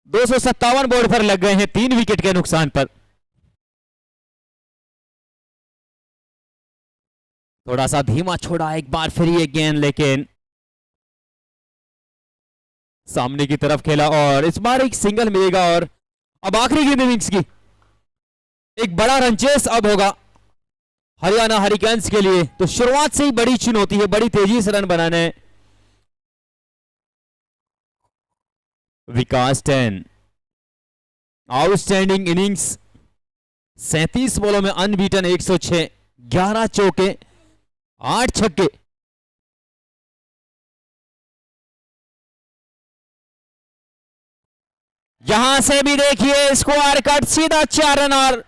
दो सौ सत्तावन बोर्ड पर लग गए हैं 3 विकेट के नुकसान पर। थोड़ा सा धीमा छोड़ा एक बार फिर ये गेंद, लेकिन सामने की तरफ खेला और इस बार एक सिंगल मिलेगा। और अब आखिरी गेंद इनिंग्स की एक बड़ा रन चेस अब होगा हरियाणा हरिकेन्स के लिए। तो शुरुआत से ही बड़ी चुनौती है, बड़ी तेजी से रन बनाने। विकास 10 आउटस्टैंडिंग इनिंग्स, 37 बॉलों में अनबीटन 106, 11 चौके 8 छक्के। यहां से भी देखिए स्कोर कट सीधा 4 रन। और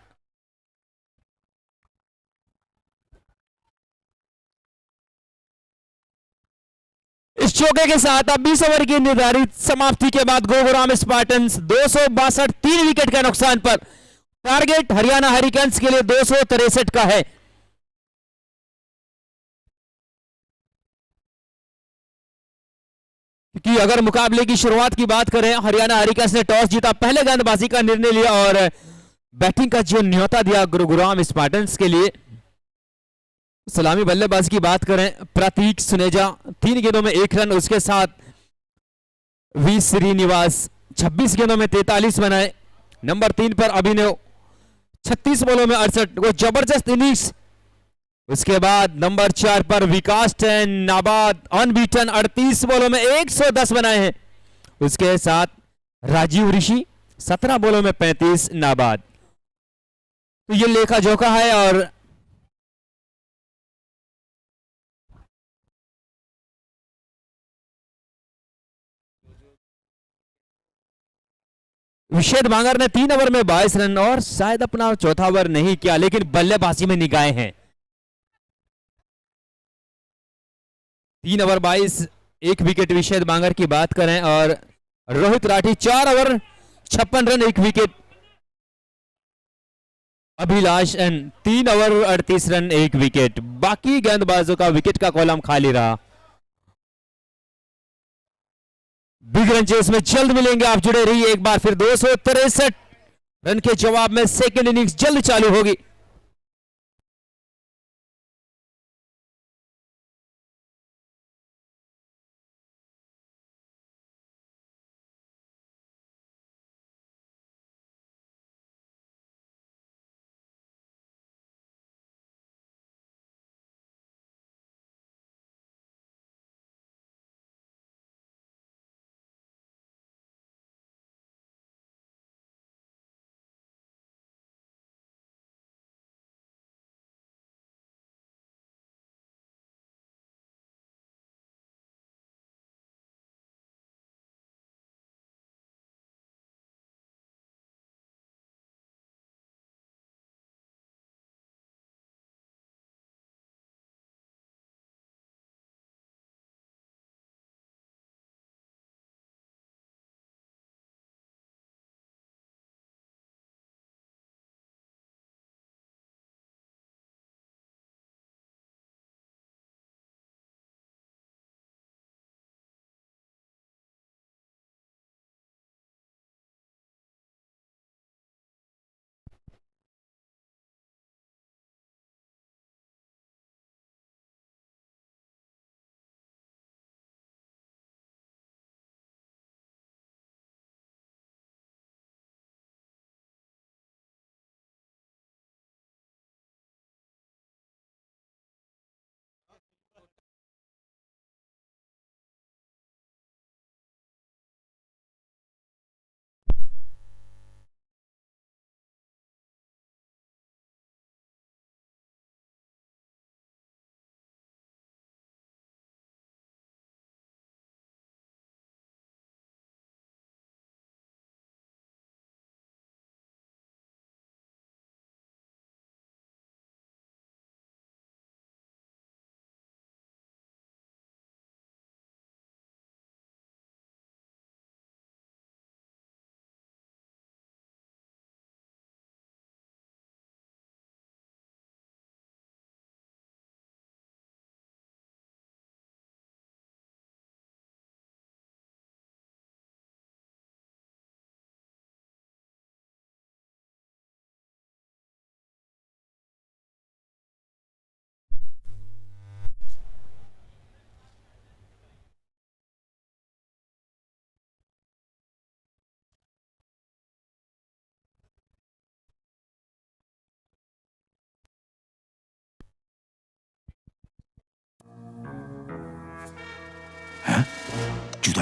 इस चौके के साथ अब 20 ओवर की निर्धारित समाप्ति के बाद गुरुग्राम स्पार्टन्स 262 3 विकेट के नुकसान पर। टारगेट हरियाणा हरिकेन्स के लिए 263 का है। क्योंकि अगर मुकाबले की शुरुआत की बात करें, हरियाणा हरिकेन्स ने टॉस जीता, पहले गेंदबाजी का निर्णय लिया और बैटिंग का जो न्योता दिया गुरुग्राम स्पार्टन्स के लिए। सलामी बल्लेबाज की बात करें, प्रतीक सुनेजा 3 गेंदों में 1 रन, उसके साथ वी श्रीनिवास 26 गेंदों में 43 बनाए। नंबर 3 पर अभिनव 36 बॉलों में 68, वो जबरदस्त इनिंग्स। उसके बाद नंबर 4 पर विकास 10 नाबाद अनबीटन 38 बॉलों में 110 बनाए हैं। उसके साथ राजीव ऋषि 17 बॉलों में 35 नाबाद। तो ये लेखा जोखा है और विशेद बांगर ने 3 ओवर में 22 रन और शायद अपना चौथा ओवर नहीं किया, लेकिन बल्लेबाजी में निगाहें हैं। 3 ओवर 22, 1 विकेट विशेद बांगर की बात करें। और Rohit Rathi 4 over 56 run 1 wicket. Abhilash N 3 over 38 run 1 wicket. बाकी गेंदबाजों का विकेट का कॉलम खाली रहा। बिग रन चेस में जल्द मिलेंगे, आप जुड़े रहिए। एक बार फिर 263 रन के जवाब में सेकंड इनिंग्स जल्द चालू होगी।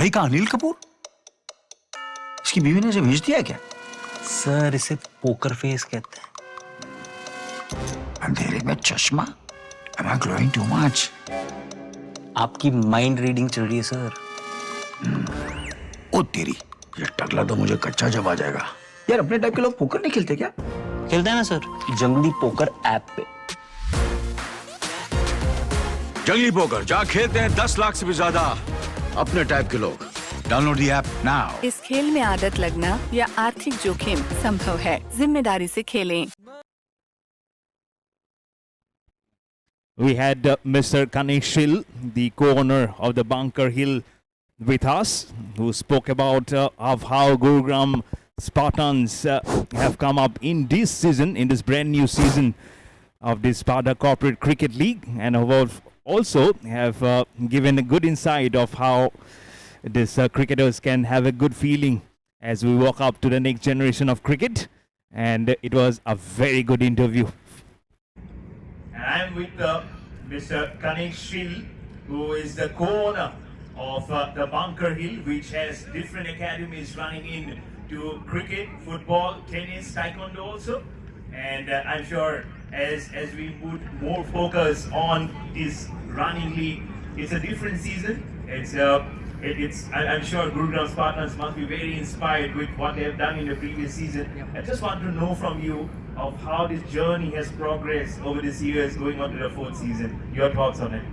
भाई का अनिल कपूर? इसकी बीवी ने इसे भेज दिया क्या? सर इसे पोकर फेस कहते हैं। अंधेरे में चश्मा? Am I glowing too much? आपकी माइंड रीडिंग चल रही है सर। ओ तेरी, ये टकला तो मुझे कच्चा जब आ जाएगा। यार अपने टाइप के लोग पोकर नहीं खेलते क्या? खेलते हैं ना सर, जंगली पोकर ऐप पे। जंगली पोकर जहाँ खेलते हैं 10 लाख से भी ज्यादा अपने टाइप के लोग। Download the app now. इस खेल में आदत लगना या आर्थिक जोखिम संभव है, जिम्मेदारी से खेलें। We had Mr. Kanishil, the co-owner of the Bunker Hill, with us, who spoke about of how Gurugram Spartans have come up in this season, in this brand new season of the Sarda Corporate Cricket League, and also have given a good insight of how these cricketers can have a good feeling as we walk up to the next generation of cricket. And it was a very good interview. And I'm with Mr. Kanishil, who is the co-owner of the Bunker Hill, which has different academies running in to cricket, football, tennis, taekwondo also. And I'm sure as we put more focus on this running league, it's a different season. I'm sure Gurugram Spartans must be very inspired with what they have done in the previous season. I just want to know from you of how this journey has progressed over these years going on to the 4th season. Your thoughts on it?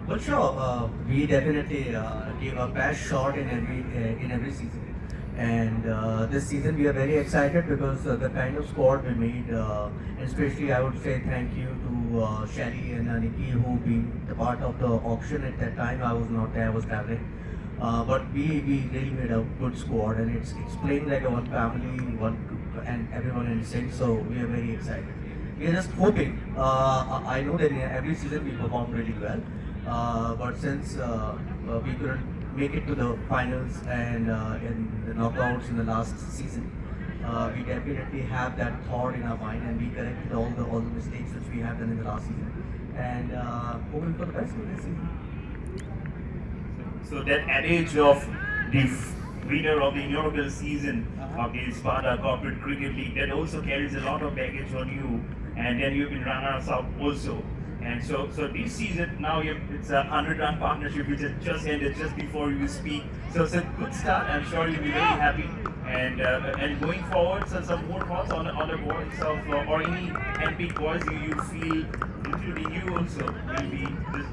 Well, sure. We definitely give our best shot in every season, and this season we are very excited because the kind of squad we made, and especially I would say thank you to Shelly and Nikki, who been the part of the auction at that time. I was not there; I was traveling. But we really made a good squad, and it's playing like a one family, and everyone in sync. So we are very excited. We are just hoping. I know that in every season we perform really well. But since we couldn't make it to the finals and in the knockouts in the last season, we definitely have that thought in our mind, and we corrected all the mistakes which we have done in the last season, and hoping for the best in this season. So that adage of the winner of the inaugural season of the Sarda Corporate Cricket League, that also carries a lot of baggage on you, and then you've been runners-up also. And so this season now it's a 100-run partnership which has just ended just before you speak. So it's a good start. I'm sure you'll be very happy. And going forward, so some more thoughts on the boys of or any handpicked boys you feel, including you also, will be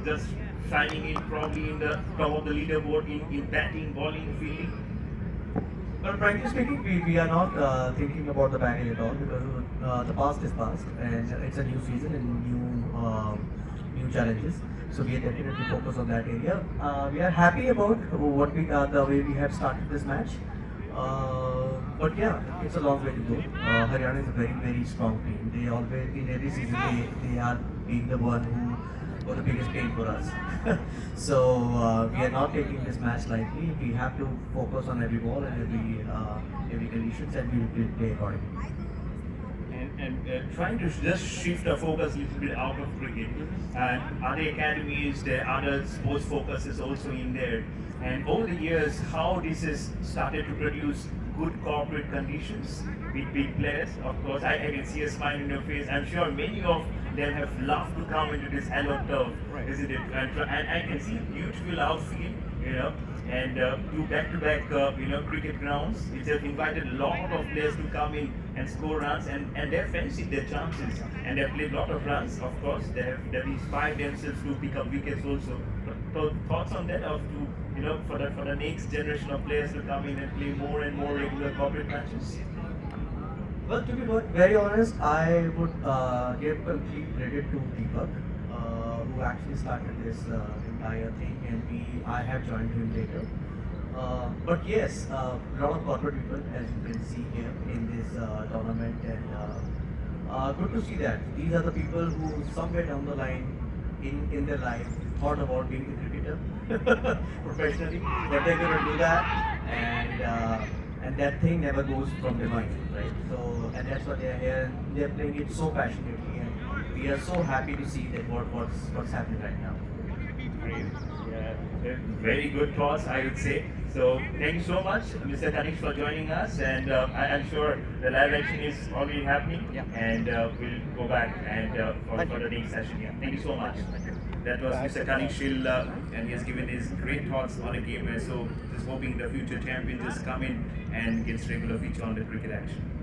just shining in probably in the top of the leaderboard in batting, bowling, fielding. But frankly speaking, we are not thinking about the baggage at all, because the past is past, and it's a new season and new challenges. So we are definitely focused on that area. We are happy about the way we have started this match. But yeah, it's a long way to go. Haryana is a very, very strong team. They always, in every season, they are being the one who got the biggest pain for us. So we are not taking this match lightly. We have to focus on every ball and every conditions, and we will play accordingly. And trying to just shift the focus a little bit out of cricket. And other academies, there are other sports focuses also in there. And over the years, how this has started to produce good corporate conditions with big players. Of course, I can see a smile in your face. I'm sure many of them have loved to come into this hallowed turf, isn't it? And I can see beautiful outfield, and do back-to-back, cricket grounds. It has invited a lot of players to come in and score runs, and they've fancied their chances, and they've played a lot of runs. Of course, they've inspired themselves to pick up wickets also. So thoughts on that, for the next generation of players to come in and play more and more regular corporate matches? Well, to be very honest, I would give complete credit to Deepak, who actually started this entire thing, and I have joined him later. But yes, a lot of corporate people, as you can see here in this tournament, and good to see that. These are the people who somewhere down the line in their life thought about being a cricketer professionally, but they're going to do that, and that thing never goes from their mind, right? So, and that's why they're here, and they're playing it so passionately, and we are so happy to see that what's happening right now. great. Yeah, very good toss, I would say. So thank you so much, Mr. Kanish, for joining us. And I'm sure the live action is already happening. Yeah. And we'll go back and for the next session. Yeah. Thank you so much. That was Mr. Kanish, and he has given his great thoughts on the game. So just hoping the future champion just come in and gets regular feature on the cricket action.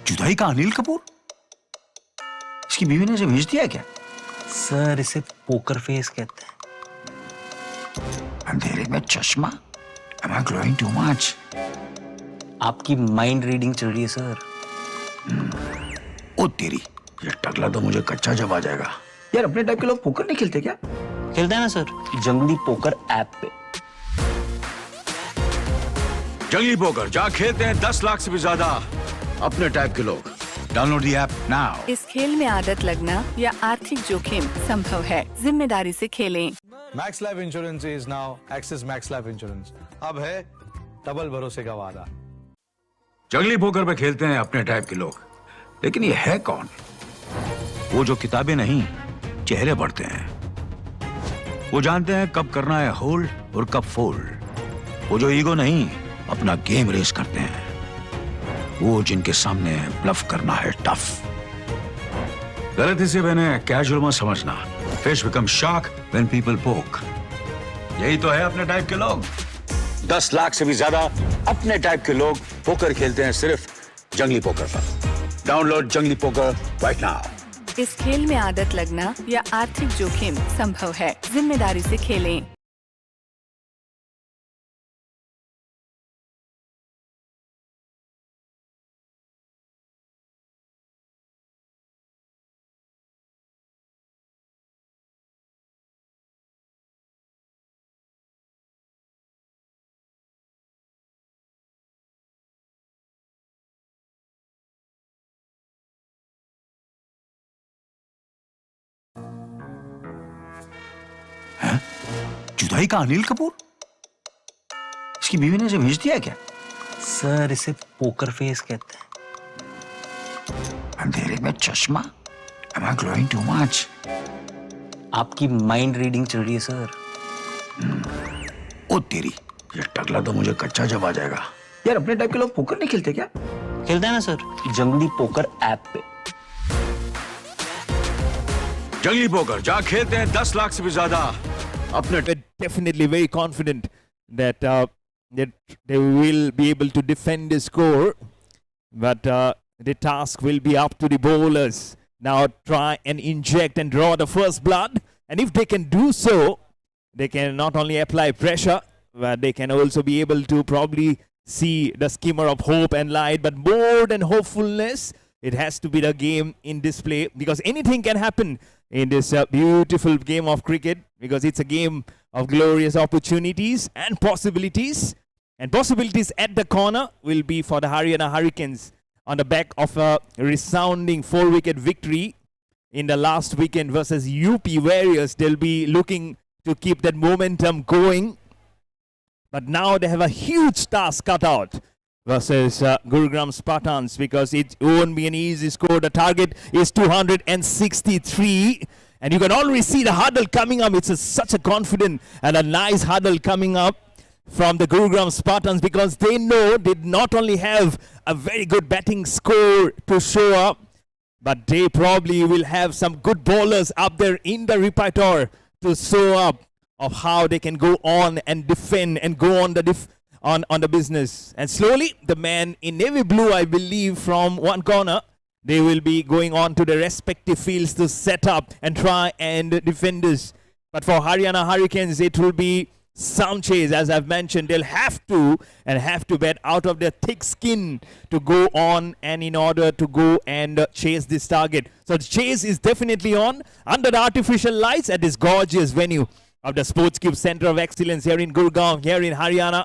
जुदाई का अनिल कपूर? इसकी बीवी ने इसे भेज दिया क्या? Sir इसे पोकर फेस कहते हैं। अंधेरे में चश्मा? Am I glowing too much? आपकी माइंड रीडिंग चल रही है सर। ओ तेरी, ये टकला तो मुझे कच्चा जब आ जाएगा। यार अपने टाइप के लोग पोकर नहीं खेलते क्या? खेलते हैं ना सर, जंगली पोकर ऐप पे। जंगली पोकर जहाँ खेलते हैं 10 लाख से भी ज्यादा अपने टाइप के लोग। Download the app now. इस खेल में आदत लगना या आर्थिक जोखिम संभव है, जिम्मेदारी से खेलें। Max life insurance is now axis max life insurance. अब है डबल भरोसे का वादा। जंगली पोकर पे खेलते हैं अपने टाइप के लोग, लेकिन ये है कौन? वो जो किताबें नहीं, चेहरे पढ़ते हैं। वो जानते हैं कब करना है होल्ड और कब फोल्ड। वो जो ईगो नहीं, अपना गेम रेस करते हैं। वो जिनके सामने ब्लफ करना है टफ। गलती से मैंने कैजुअल मत समझना। Fish become shark when people पोक। यही तो है अपने टाइप के लोग। 10 लाख से भी ज्यादा अपने टाइप के लोग पोकर खेलते हैं सिर्फ जंगली पोकर पर। डाउनलोड जंगली पोकर राइट नाउ। इस खेल में आदत लगना या आर्थिक जोखिम संभव है, जिम्मेदारी से खेलें। जुदाई का अनिल कपूर? इसकी बीवी ने इसे भेज दिया क्या? सर इसे पोकर फेस कहते हैं। अंधेरे में चश्मा? Am I glowing too much? आपकी माइंड रीडिंग चल रही है सर। ओ तेरी, ये टकला तो मुझे कच्चा जब आ जाएगा। यार अपने टाइप के लोग पोकर नहीं खेलते क्या? खेलते हैं ना सर, जंगली पोकर ऐप पे। जंगली पोकर जहाँ खेलते हैं 10 लाख से भी ज्यादा अपने। Definitely very confident that that they will be able to defend the score, but the task will be up to the bowlers. Now try and inject and draw the first blood, and if they can do so, they can not only apply pressure, but they can also be able to probably see the skimmer of hope and light. But more than hopefulness, it has to be the game in display, because anything can happen in this beautiful game of cricket, because it's a game of glorious opportunities and possibilities. And possibilities at the corner will be for the Haryana Hurricanes on the back of a resounding 4-wicket victory in the last weekend versus UP Warriors. They'll be looking to keep that momentum going. But now they have a huge task cut out versus Gurugram Spartans, because it won't be an easy score. The target is 263. And you can already see the hurdle coming up. It's such a confident and a nice hurdle coming up from the Gurugram Spartans, because they know they not only have a very good batting score to show up, but they probably will have some good bowlers up there in the repertoire to show up of how they can go on and defend and go on the on the business. And slowly, the man in navy blue, I believe, from one corner, they will be going on to the respective fields to set up and try and defend this. But for Haryana Hurricanes, it will be some chase. As I've mentioned, they'll have to bet out of their thick skin to go on, and in order to go and chase this target. So the chase is definitely on under the artificial lights at this gorgeous venue of the Sports Cube Center of Excellence here in Gurugram, here in Haryana.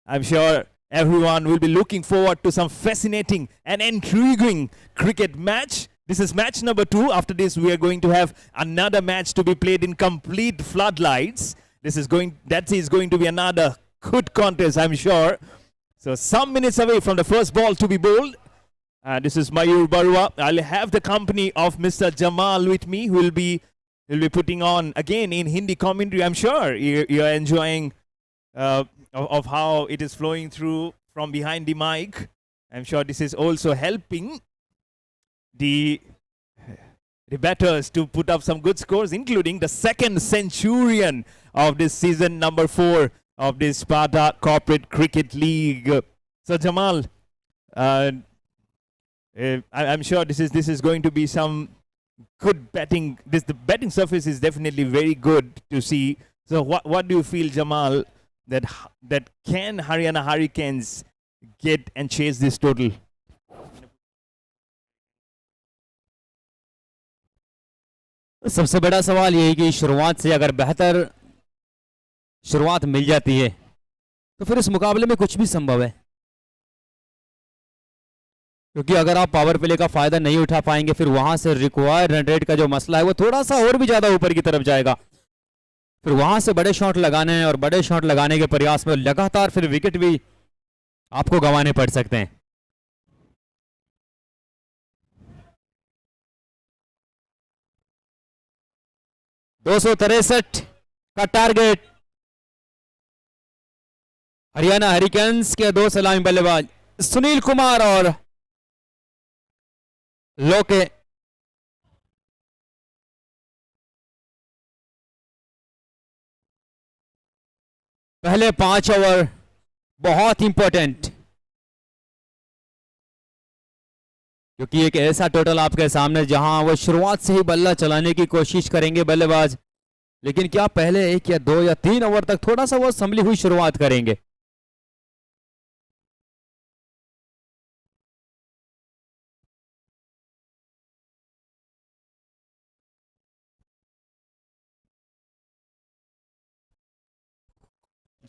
I'm sure everyone will be looking forward to some fascinating and intriguing cricket match. This is match number 2. After this, we are going to have another match to be played in complete floodlights. That is going to be another good contest, I'm sure. So some minutes away from the first ball to be bowled. This is Mayur Barua. I'll have the company of Mr. Jamal with me, who will be putting on again in Hindi commentary. I'm sure you're enjoying of how it is flowing through from behind the mic. I'm sure this is also helping the batters to put up some good scores, including the second centurion of this season, number 4 of this Sarda Corporate Cricket League. So Jamal, I'm sure this is going to be some good betting. The betting surface is definitely very good to see. So what do you feel, Jamal, that can Haryana Hurricanes get and chase this total? सबसे बड़ा सवाल ये है कि शुरुआत से अगर बेहतर शुरुआत मिल जाती है तो फिर इस मुकाबले में कुछ भी संभव है, क्योंकि अगर आप पावर प्ले का फायदा नहीं उठा पाएंगे फिर वहां से रिक्वायर्ड रन रेट का जो मसला है वो थोड़ा सा और भी ज्यादा ऊपर की तरफ जाएगा। फिर वहां से बड़े शॉट लगाने हैं और बड़े शॉट लगाने के प्रयास में लगातार फिर विकेट भी आपको गंवाने पड़ सकते हैं। दो 263 का टारगेट हरियाणा हरिकेन्स के 2 सलामी बल्लेबाज सुनील कुमार और लोके। पहले 5 ओवर बहुत इंपॉर्टेंट, क्योंकि एक ऐसा टोटल आपके सामने जहां वो शुरुआत से ही बल्ला चलाने की कोशिश करेंगे बल्लेबाज, लेकिन क्या पहले 1 या 2 या 3 ओवर तक थोड़ा सा वो संभली हुई शुरुआत करेंगे।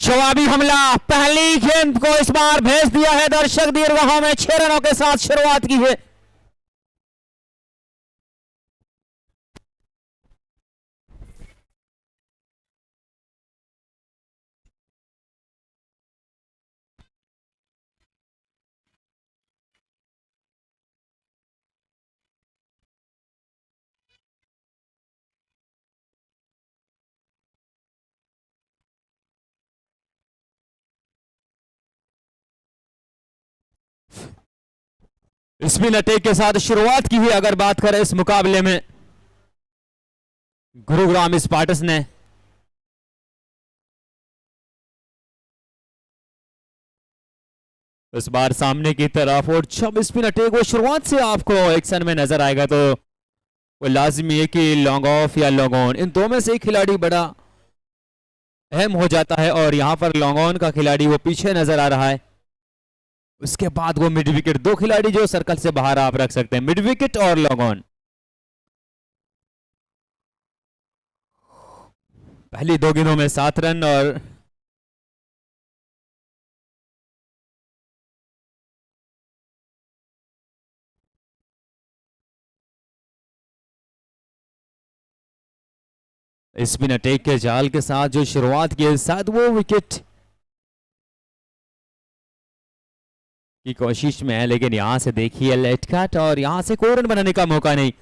जवाबी हमला, पहली गेंद को इस बार भेज दिया है दर्शक दीर्घाओं में, 6 रनों के साथ शुरुआत की है। स्पिन अटैक के साथ शुरुआत की हुई अगर बात करें इस मुकाबले में गुरुग्राम स्पार्टन्स ने, इस बार सामने की तरफ, और जब स्पिन अटैक वो शुरुआत से आपको एक्शन में नजर आएगा तो वो लाजमी है कि लॉन्ग ऑफ या लॉन्ग ऑन, इन दो में से एक खिलाड़ी बड़ा अहम हो जाता है, और यहां पर लॉन्ग ऑन का खिलाड़ी वो पीछे नजर आ रहा है। उसके बाद वो मिड विकेट, 2 खिलाड़ी जो सर्कल से बाहर आप रख सकते हैं, मिड विकेट और लॉन्ग ऑन। पहली 2 गेंदों में 7 रन, और स्पिन अटैक के जाल के साथ जो शुरुआत की, शायद वो विकेट की कोशिश में है, लेकिन यहां से देखिए लेट कट, और यहां से कोई रन बनाने का मौका नहीं।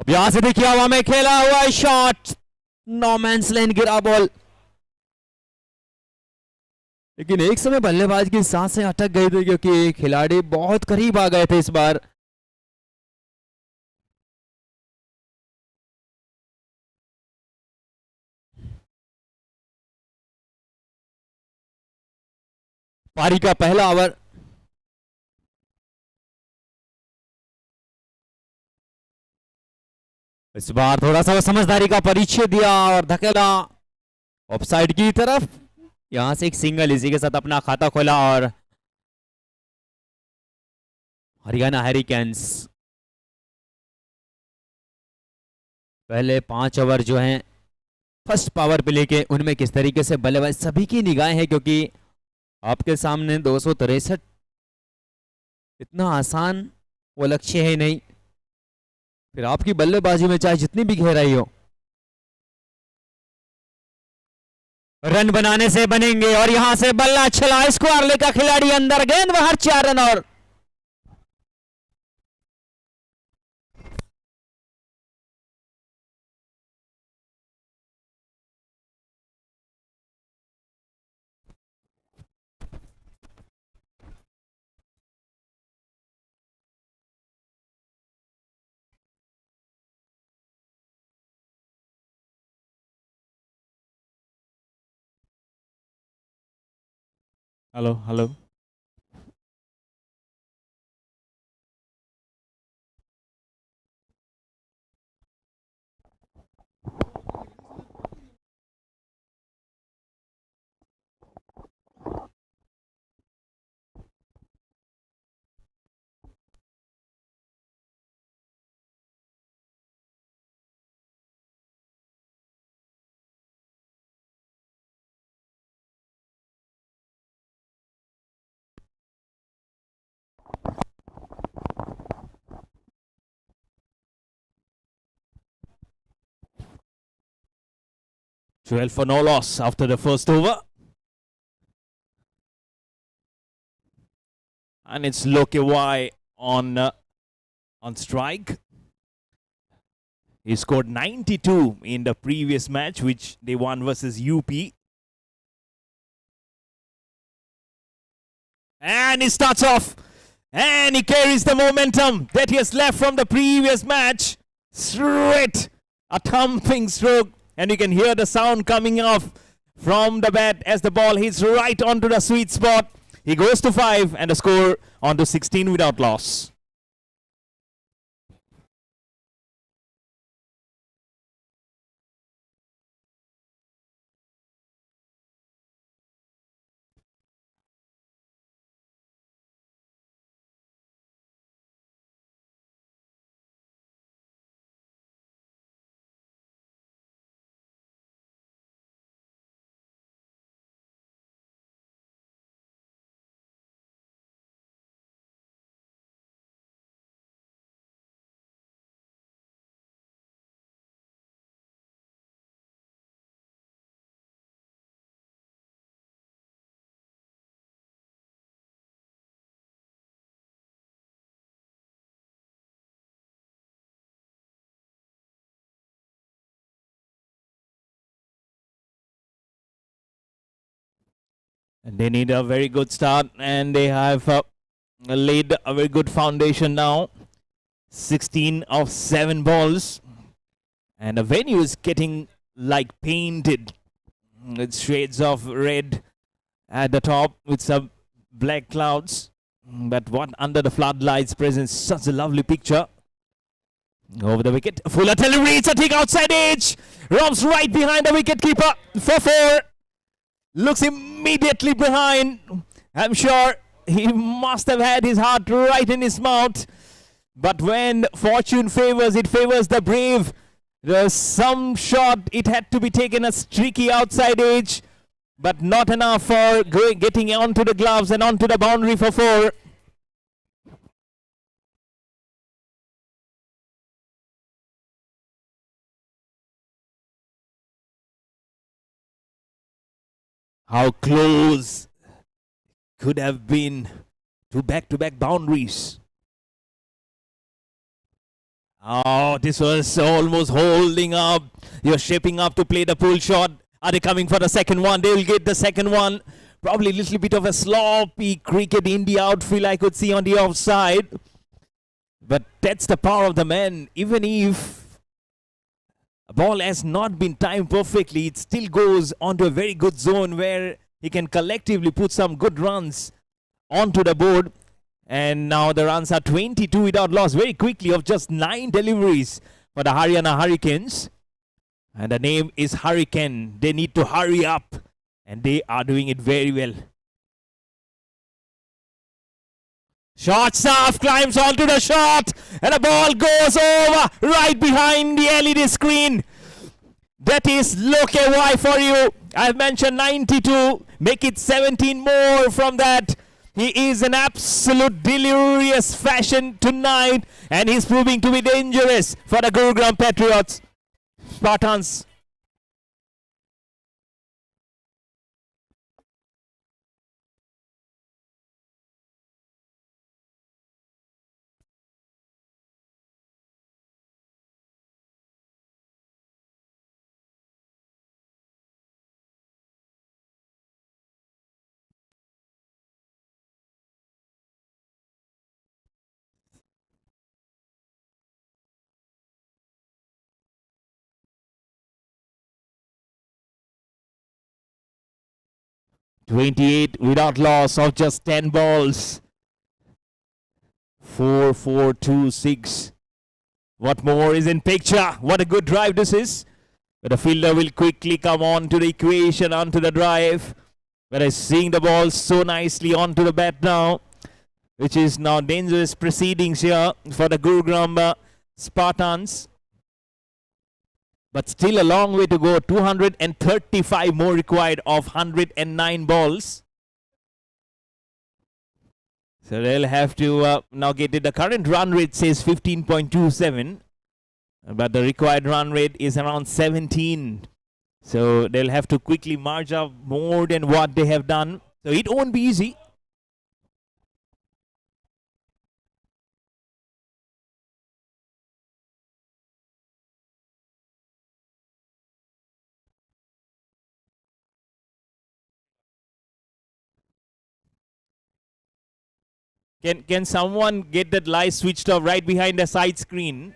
अब यहां से देखिए हवा में खेला हुआ शॉट, नो मैंस लैंड, गिरा बॉल, लेकिन एक समय बल्लेबाज की सांसें अटक गई थी क्योंकि खिलाड़ी बहुत करीब आ गए थे इस बार। पारी का पहला ओवर, इस बार थोड़ा सा समझदारी का परिचय दिया और धकेला ऑफसाइड की तरफ। यहां से एक सिंगल, इसी के साथ अपना खाता खोला, और हरियाणा हैरिकेन्स पहले 5 ओवर जो हैं फर्स्ट पावर प्ले के उनमें किस तरीके से बल्लेबाज सभी की निगाहें हैं, क्योंकि आपके सामने 263 इतना आसान वो लक्ष्य है नहीं। फिर आपकी बल्लेबाजी में चाहे जितनी भी गहराई हो, रन बनाने से बनेंगे। और यहां से बल्ला चला, स्क्वायर लेकर खिलाड़ी अंदर, गेंद बाहर, 4 रन। और Hello, hello. Twelve for no loss after the first over. And it's Loke Y on strike. He scored 92 in the previous match, which they won versus UP. And he starts off. And he carries the momentum that he has left from the previous match. Straight. A thumping stroke. And you can hear the sound coming off from the bat as the ball hits right onto the sweet spot. He goes to 5 and a score onto 16 without loss. And they need a very good start, and they have laid a very good foundation now. 16 of 7 balls. And the venue is getting like painted with shades of red at the top with some black clouds. But what under the floodlights presents such a lovely picture. Over the wicket. Fuller delivery. It's a take outside edge. Robs right behind the wicket keeper for 4. Looks immediately behind. I'm sure he must have had his heart right in his mouth. But when fortune favors, it favors the brave. There's some shot. It had to be taken a streaky outside edge. But not enough for getting onto the gloves and onto the boundary for 4. How close could have been to back-to-back boundaries. Oh, this was almost holding up. You're shaping up to play the pull shot. Are they coming for the second one? They will get the second one. Probably a little bit of a sloppy cricket in the outfield I could see on the offside. But that's the power of the man. Even if a ball has not been timed perfectly, it still goes onto a very good zone where he can collectively put some good runs onto the board. And now the runs are 22 without loss, very quickly, of just 9 deliveries for the Haryana Hurricanes. And the name is Hurricane. They need to hurry up, and they are doing it very well. Short staff climbs onto the shot and the ball goes over right behind the LED screen. That is look away for you. I've mentioned 92. Make it 17 more from that. He is an absolute delirious fashion tonight and he's proving to be dangerous for the Gurugram Patriots. Spartans. .28 without loss of just 10 balls. 4-4-2-6. What more is in picture? What a good drive this is. But the fielder will quickly come on to the equation, onto the drive. But is seeing the ball so nicely onto the bat now, which is now dangerous proceedings here for the Gurugram Spartans. But still a long way to go. 235 more required of 109 balls. So they'll have to now get it. The current run rate says 15.27. But the required run rate is around 17. So they'll have to quickly march up more than what they have done. So it won't be easy. Can someone get that light switched off right behind the side screen?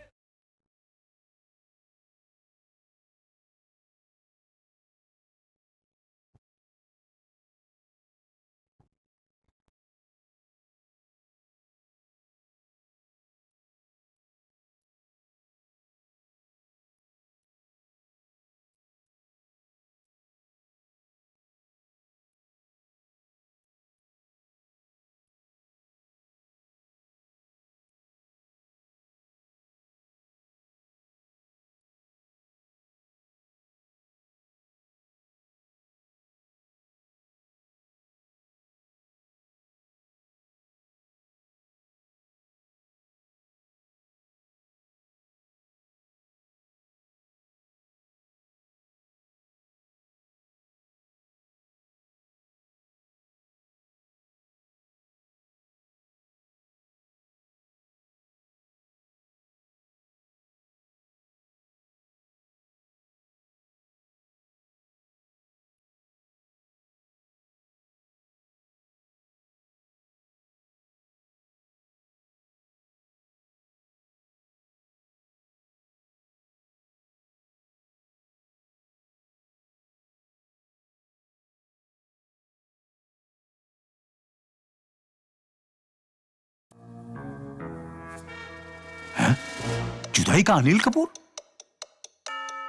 जुदाई का अनिल कपूर?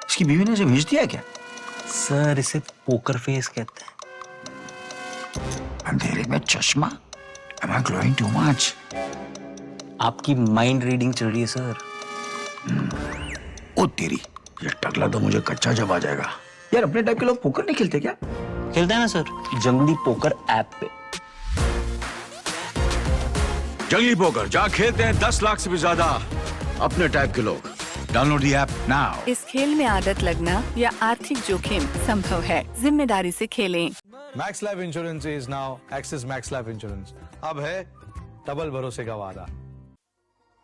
इसकी बीवी ने इसे भेज दिया है क्या? सर इसे पोकर फेस कहते हैं. अंधेरे में चश्मा? Am I glowing too much? आपकी माइंड रीडिंग चल रही है सर. ओ तेरी, ये टकला तो मुझे कच्चा जब आ जाएगा. यार अपने टाइप के लोग पोकर नहीं खेलते क्या? खेलते हैं ना सर, जंगली पोकर ऐप पे. जंगली पोकर जहाँ खेलते हैं 10 लाख से भी ज्यादा अपने टाइप के लोग. Download the app now. इस खेल में आदत लगना या आर्थिक जोखिम संभव है. जिम्मेदारी से खेलें. Max life insurance is now axis max life insurance. अब है डबल भरोसे का वादा.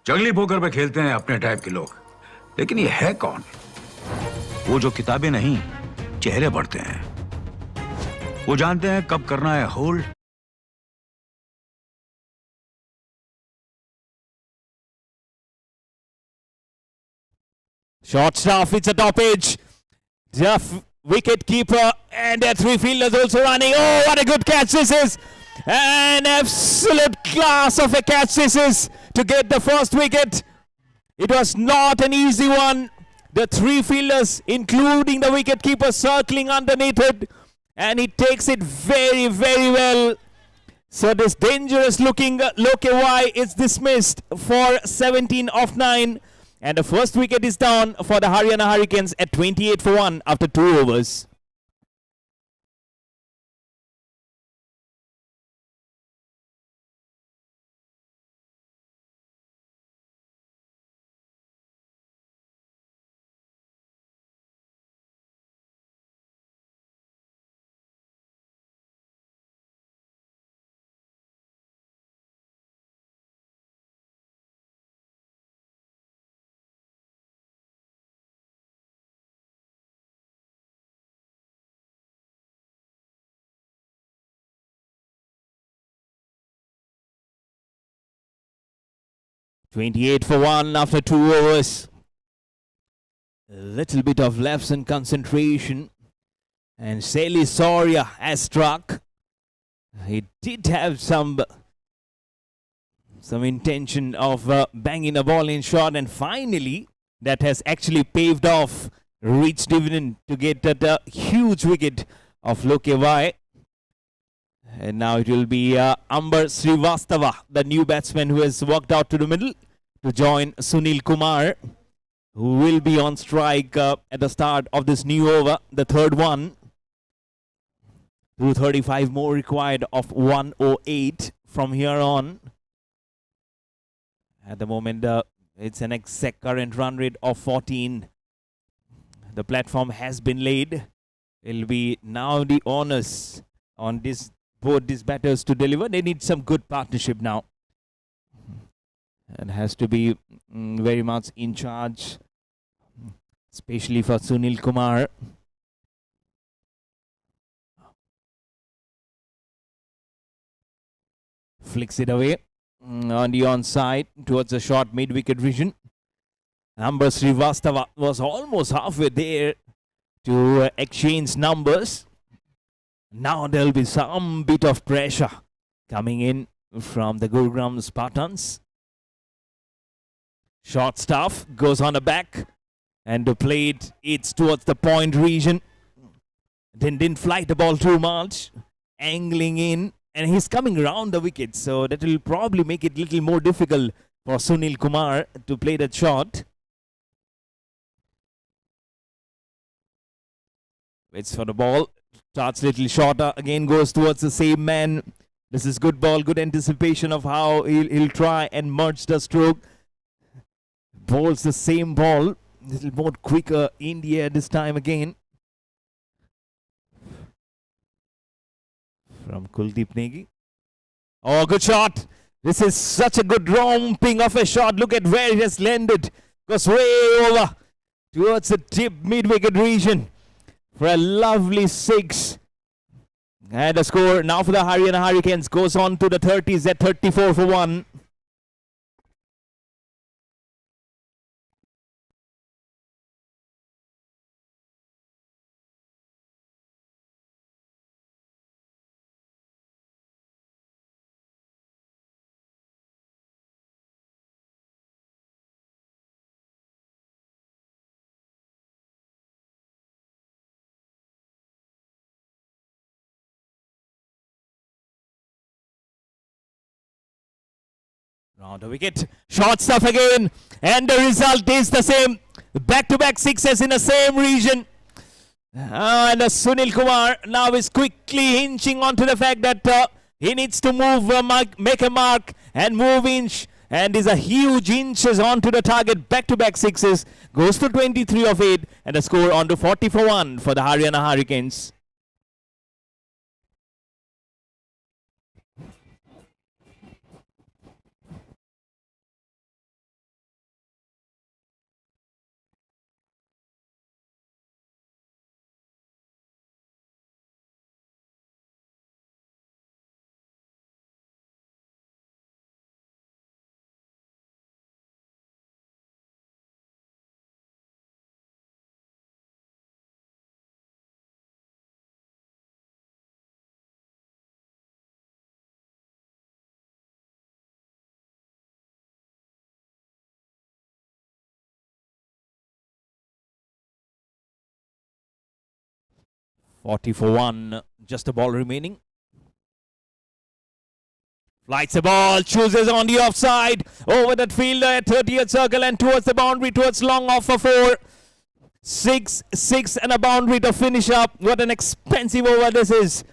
जंगली पोकर पे खेलते हैं अपने टाइप के लोग, लेकिन ये है कौन? वो जो किताबें नहीं, चेहरे पढ़ते हैं. वो जानते हैं कब करना है hold. Short staff, it's a top edge. Jeff, wicket keeper, and their three fielders also running. Oh, what a good catch this is! An absolute class of a catch this is to get the first wicket. It was not an easy one. The three fielders, including the wicket keeper, circling underneath it, and he takes it very, very well. So this dangerous looking Loke Y is dismissed for 17 off 9. And the first wicket is down for the Haryana Hurricanes at 28 for 1 after 2 overs. "28 for 1 after 2 overs. A little bit of lapse in concentration. And Sally Soria has struck. He did have some intention of banging a ball in short, and finally that has actually paved off Rich Dividend to get that huge wicket of Loke Y. And now it will be Ambar Srivastava, the new batsman who has walked out to the middle to join Sunil Kumar, who will be on strike at the start of this new over, the third one. 235 more required of 108 from here on. At the moment, it's an exact current run rate of 14. The platform has been laid. It'll be now the onus on both these batters to deliver. They need some good partnership now. And has to be very much in charge, especially for Sunil Kumar. Flicks it away on the onside towards the short mid-wicket vision. Amber Srivastava was almost halfway there to exchange numbers. Now there'll be some bit of pressure coming in from the Gurugram Spartans. Short stuff goes on the back, and the plate, it's towards the point region. Didn't fly the ball too much, angling in, and he's coming around the wicket, so that will probably make it a little more difficult for Sunil Kumar to play that shot. Waits for the ball, starts a little shorter, again goes towards the same man. This is good ball, good anticipation of how he'll try and merge the stroke. Bowls the same ball, a little more quicker in the air this time again. From Kuldeep Negi. Oh, good shot. This is such a good romping of a shot. Look at where it has landed. Goes way over towards the tip mid-wicket region for a lovely 6. And the score now for the Haryana Hurricanes goes on to the 30s at 34 for 1. Round the wicket, short stuff again, and the result is the same. Back-to-back sixes in the same region. And Sunil Kumar now is quickly hinching onto the fact that he needs to move, make a mark and move inch. And is a huge inches onto the target. Back-to-back sixes, goes to 23 of 8, and the score on to 40 for 1 for the Haryana Hurricanes. "40 for 1, just a ball remaining." Flights the ball, chooses on the offside, over that fielder at 30th circle and towards the boundary, towards long off for 4. 6 and a boundary to finish up. What an expensive over this is.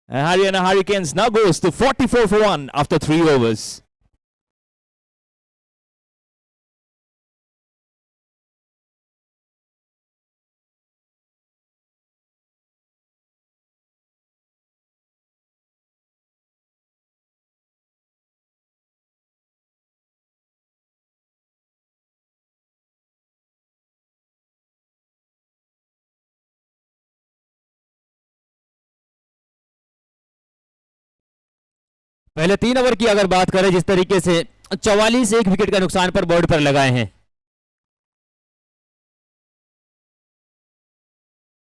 And Haryana Hurricanes now goes to 44 for 1 after 3 overs. पहले 3 over की अगर बात करें, जिस तरीके से 44 एक wicket का नुकसान पर बोर्ड पर लगाए हैं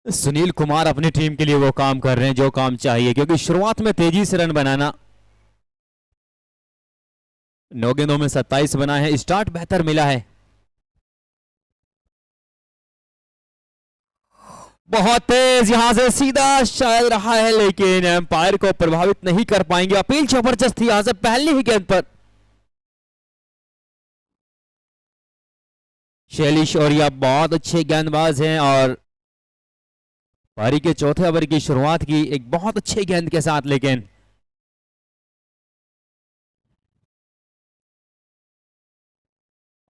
सुनील कुमार, अपनी टीम के लिए वो काम कर रहे हैं जो काम चाहिए, क्योंकि शुरुआत में तेजी से रन बनाना, 9 गेंदों में 27 बनाए हैं, स्टार्ट बेहतर मिला है। बहुत तेज यहां से सीधा शायद रहा है, लेकिन एम्पायर को प्रभावित नहीं कर पाएंगे। अपील जबरदस्त थी यहां से पहली ही गेंद पर। शैलिश और यह बहुत अच्छे गेंदबाज हैं और पारी के चौथे ओवर की शुरुआत की एक बहुत अच्छे गेंद के साथ, लेकिन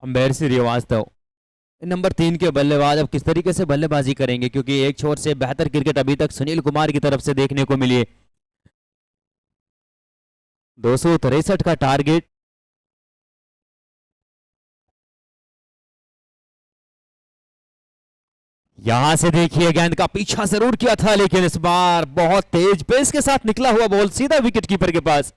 अंबेर श्रीवास्तव नंबर 3 के बल्लेबाज अब किस तरीके से बल्लेबाजी करेंगे, क्योंकि एक छोर से बेहतर क्रिकेट अभी तक सुनील कुमार की तरफ से देखने को मिली है। 263 का टारगेट, यहां से देखिए गेंद का पीछा जरूर किया था, लेकिन इस बार बहुत तेज पेस के साथ निकला हुआ बॉल सीधा विकेट कीपर के पास।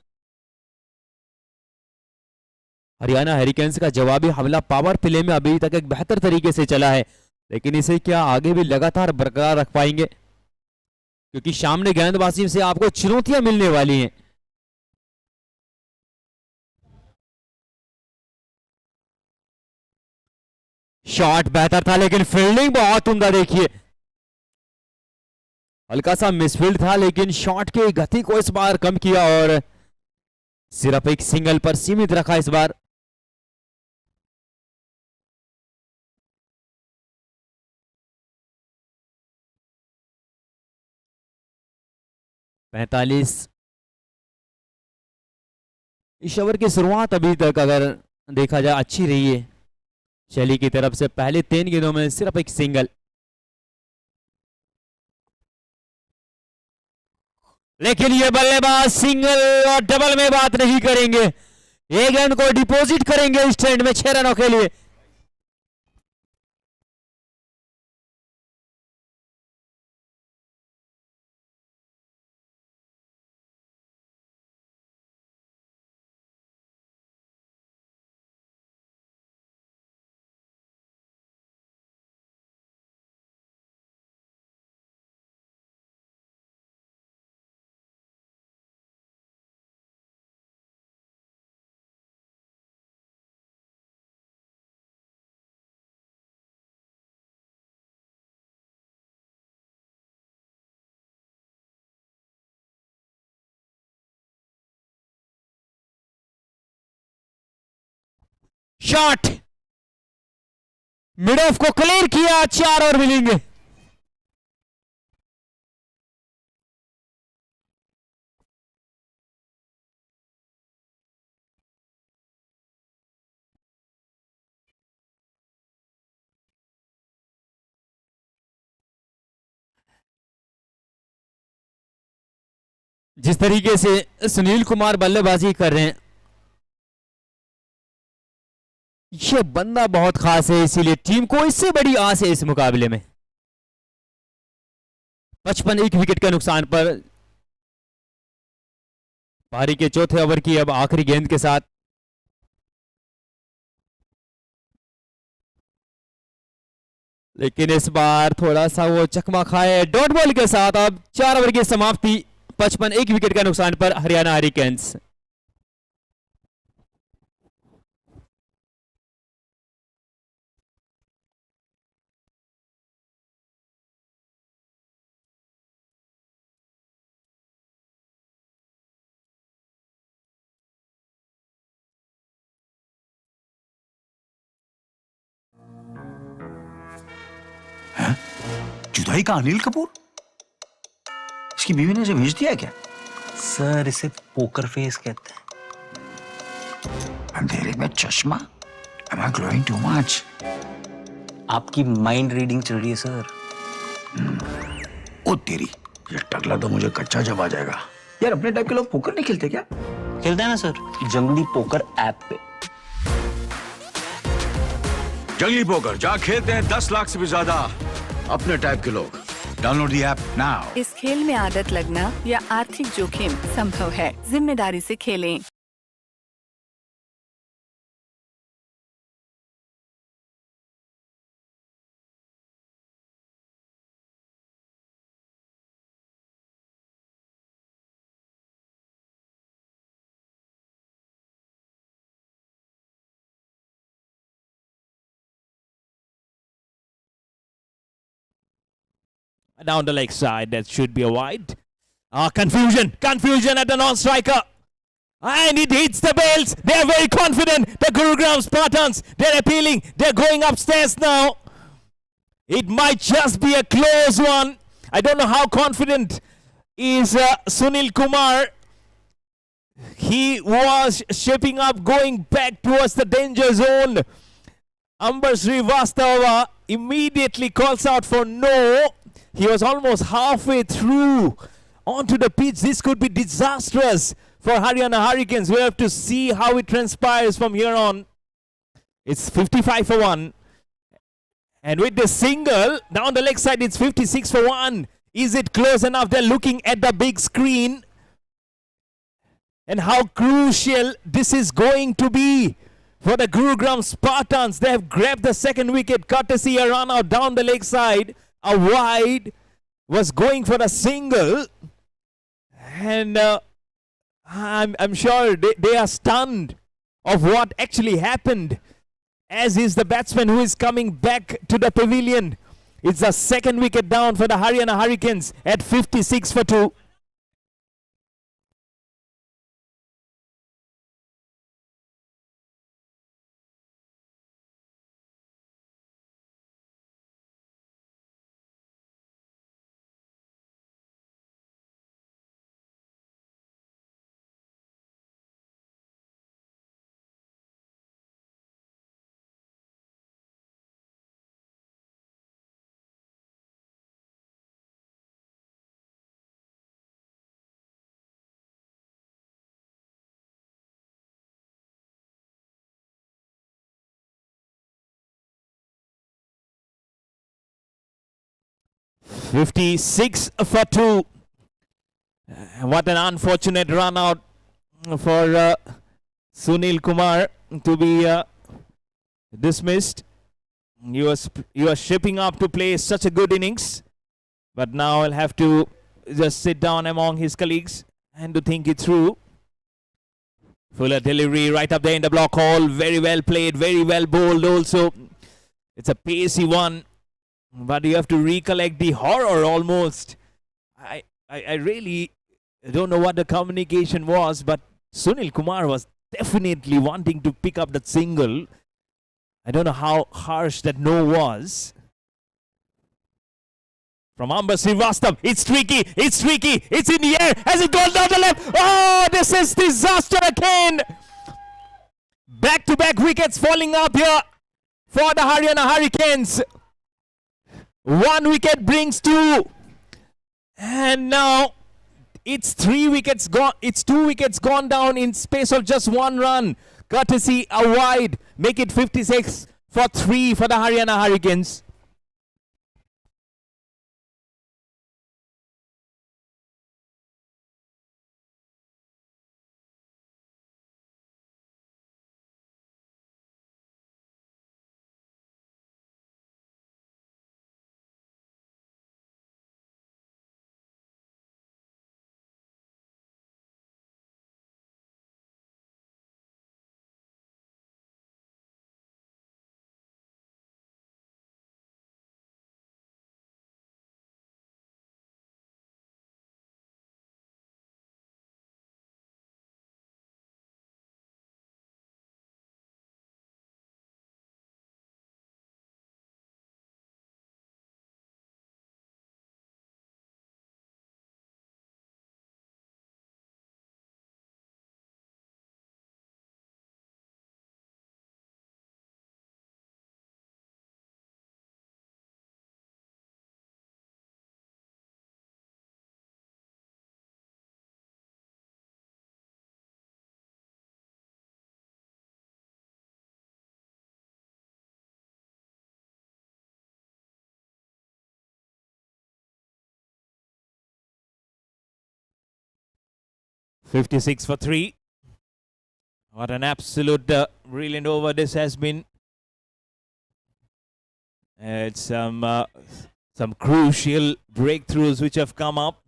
हरियाणा हैरिकेन्स का जवाबी हमला पावर प्ले में अभी तक एक बेहतर तरीके से चला है, लेकिन इसे क्या आगे भी लगातार बरकरार रख पाएंगे, क्योंकि सामने गेंदबाजी से आपको चुनौतियां मिलने वाली हैं। शॉट बेहतर था, लेकिन फील्डिंग बहुत उम्दा। देखिए हल्का सा मिसफील्ड था, लेकिन शॉट की गति को इस बार कम किया और सिर्फ एक सिंगल पर सीमित रखा इस बार। पैंतालीस इस ओवर की शुरुआत अभी तक अगर देखा जाए अच्छी रही है शैली की तरफ से। पहले 3 गेंदों में सिर्फ एक सिंगल, लेकिन ये बल्लेबाज सिंगल और डबल में बात नहीं करेंगे, एक गेंद को डिपॉजिट करेंगे स्टैंड में 6 रनों के लिए। शॉट मिड ऑफ को क्लियर किया, 4 और मिलेंगे। जिस तरीके से सुनील कुमार बल्लेबाजी कर रहे हैं, ये बंदा बहुत खास है, इसीलिए टीम को इससे बड़ी आस है इस मुकाबले में। 55 एक विकेट के नुकसान पर पारी के चौथे ओवर की अब आखिरी गेंद के साथ लेकिन इस बार थोड़ा सा वो चकमा खाए डॉट बॉल के साथ। अब 4 ओवर की समाप्ति, 55 एक विकेट का नुकसान पर हरियाणा हरिकेन्स। भाई का अनिल कपूर? इसकी बीवी ने इसे भेज दिया क्या? सर इसे पोकर फेस कहते हैं। अंधेरे में चश्मा? Am I glowing too much? आपकी माइंड रीडिंग चल रही है सर। ओ तेरी, ये टकला तो मुझे कच्चा जब आ जाएगा। यार अपने टाइप के लोग पोकर नहीं खेलते क्या? खेलते हैं ना सर, जंगली पोकर ऐप पे। जंगली पोकर जहाँ खेलते हैं 10 लाख से भी ज्यादा अपने टाइप के लोग। Download the app now. इस खेल में आदत लगना या आर्थिक जोखिम संभव है। जिम्मेदारी से खेलें। Down the leg side, that should be a wide. Confusion at the non-striker. And it hits the bells. They're very confident. The Gurugram Spartans, they're appealing. They're going upstairs now. It might just be a close one. I don't know how confident is Sunil Kumar. He was shaping up, going back towards the danger zone. Amber Srivastava immediately calls out for no. He was almost halfway through onto the pitch. This could be disastrous for Haryana Hurricanes. We'll have to see how it transpires from here on. It's 55 for 1. And with the single, down the leg side, it's 56 for 1. Is it close enough? They're looking at the big screen. And how crucial this is going to be for the Gurugram Spartans. They have grabbed the second wicket, courtesy a run out down the leg side. A wide was going for a single. And I'm sure they are stunned of what actually happened, as is the batsman who is coming back to the pavilion. It's the second wicket down for the Haryana Hurricanes at 56 for 2. "56 for 2. What an unfortunate run out for Sunil Kumar to be dismissed. You are shaping up to play such a good innings, but now I'll have to just sit down among his colleagues and to think it through. Fuller delivery right up there in the block hole. Very well played, very well bowled also. It's a pacey one, but you have to recollect the horror almost. I really don't know what the communication was, but Sunil Kumar was definitely wanting to pick up that single. I don't know how harsh that no was. From Amber Srivastav, it's tricky, it's in the air, has it gone down the left? Oh, this is disaster again! Back-to-back wickets falling up here for the Haryana Hurricanes. One wicket brings two. And now it's 3 wickets gone. It's 2 wickets gone down in space of just 1 run. Courtesy a wide. Make it 56 for 3 for the Haryana Hurricanes. 56 for 3. What an absolute brilliant over this has been. It's some crucial breakthroughs which have come up,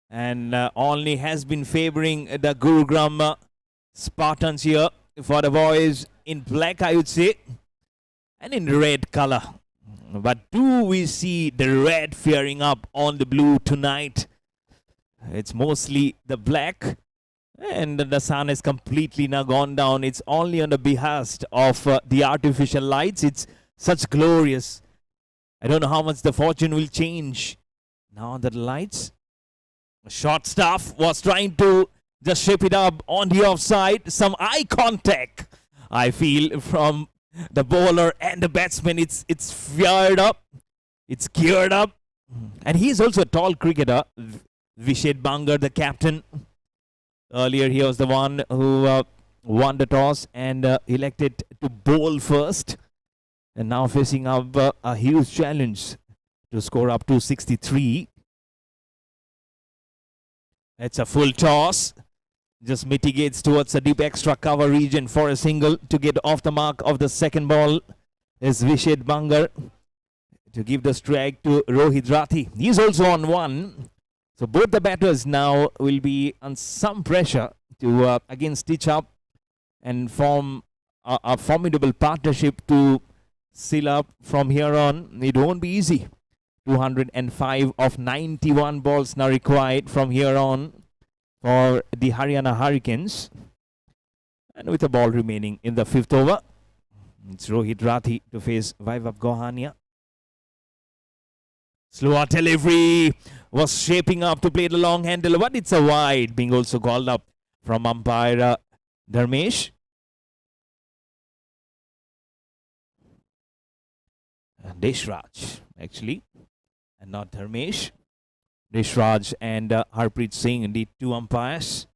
and only has been favoring the Gurugram Spartans here for the boys in black, I would say, and in red color. But do we see the red faring up on the blue tonight? It's mostly the black, and the sun has completely now gone down. It's only on the behest of the artificial lights. It's such glorious. I don't know how much the fortune will change now that the lights. Short staff was trying to just shape it up on the offside. Some eye contact, I feel, from the bowler and the batsman. It's fired up. It's geared up. And he's also a tall cricketer. Vished Bangar, the captain. Earlier he was the one who won the toss and elected to bowl first. And now facing up a huge challenge to score up to 63. It's a full toss. Just mitigates towards a deep extra cover region for a single to get off the mark of the second ball. Is Vished Bangar to give the strike to Rohit Rathi. He's also on one. So both the batters now will be on some pressure to again stitch up and form a formidable partnership to seal up from here on. It won't be easy. 205 of 91 balls now required from here on for the Haryana Hurricanes. And with a ball remaining in the fifth over, it's Rohit Rathi to face Vaibhav Gohania. Slower delivery, was shaping up to play the long handle, but it's a wide, being also called up from umpire Dharmesh. Deshraj, actually, and not Dharmesh. Deshraj and Harpreet Singh, the two umpires.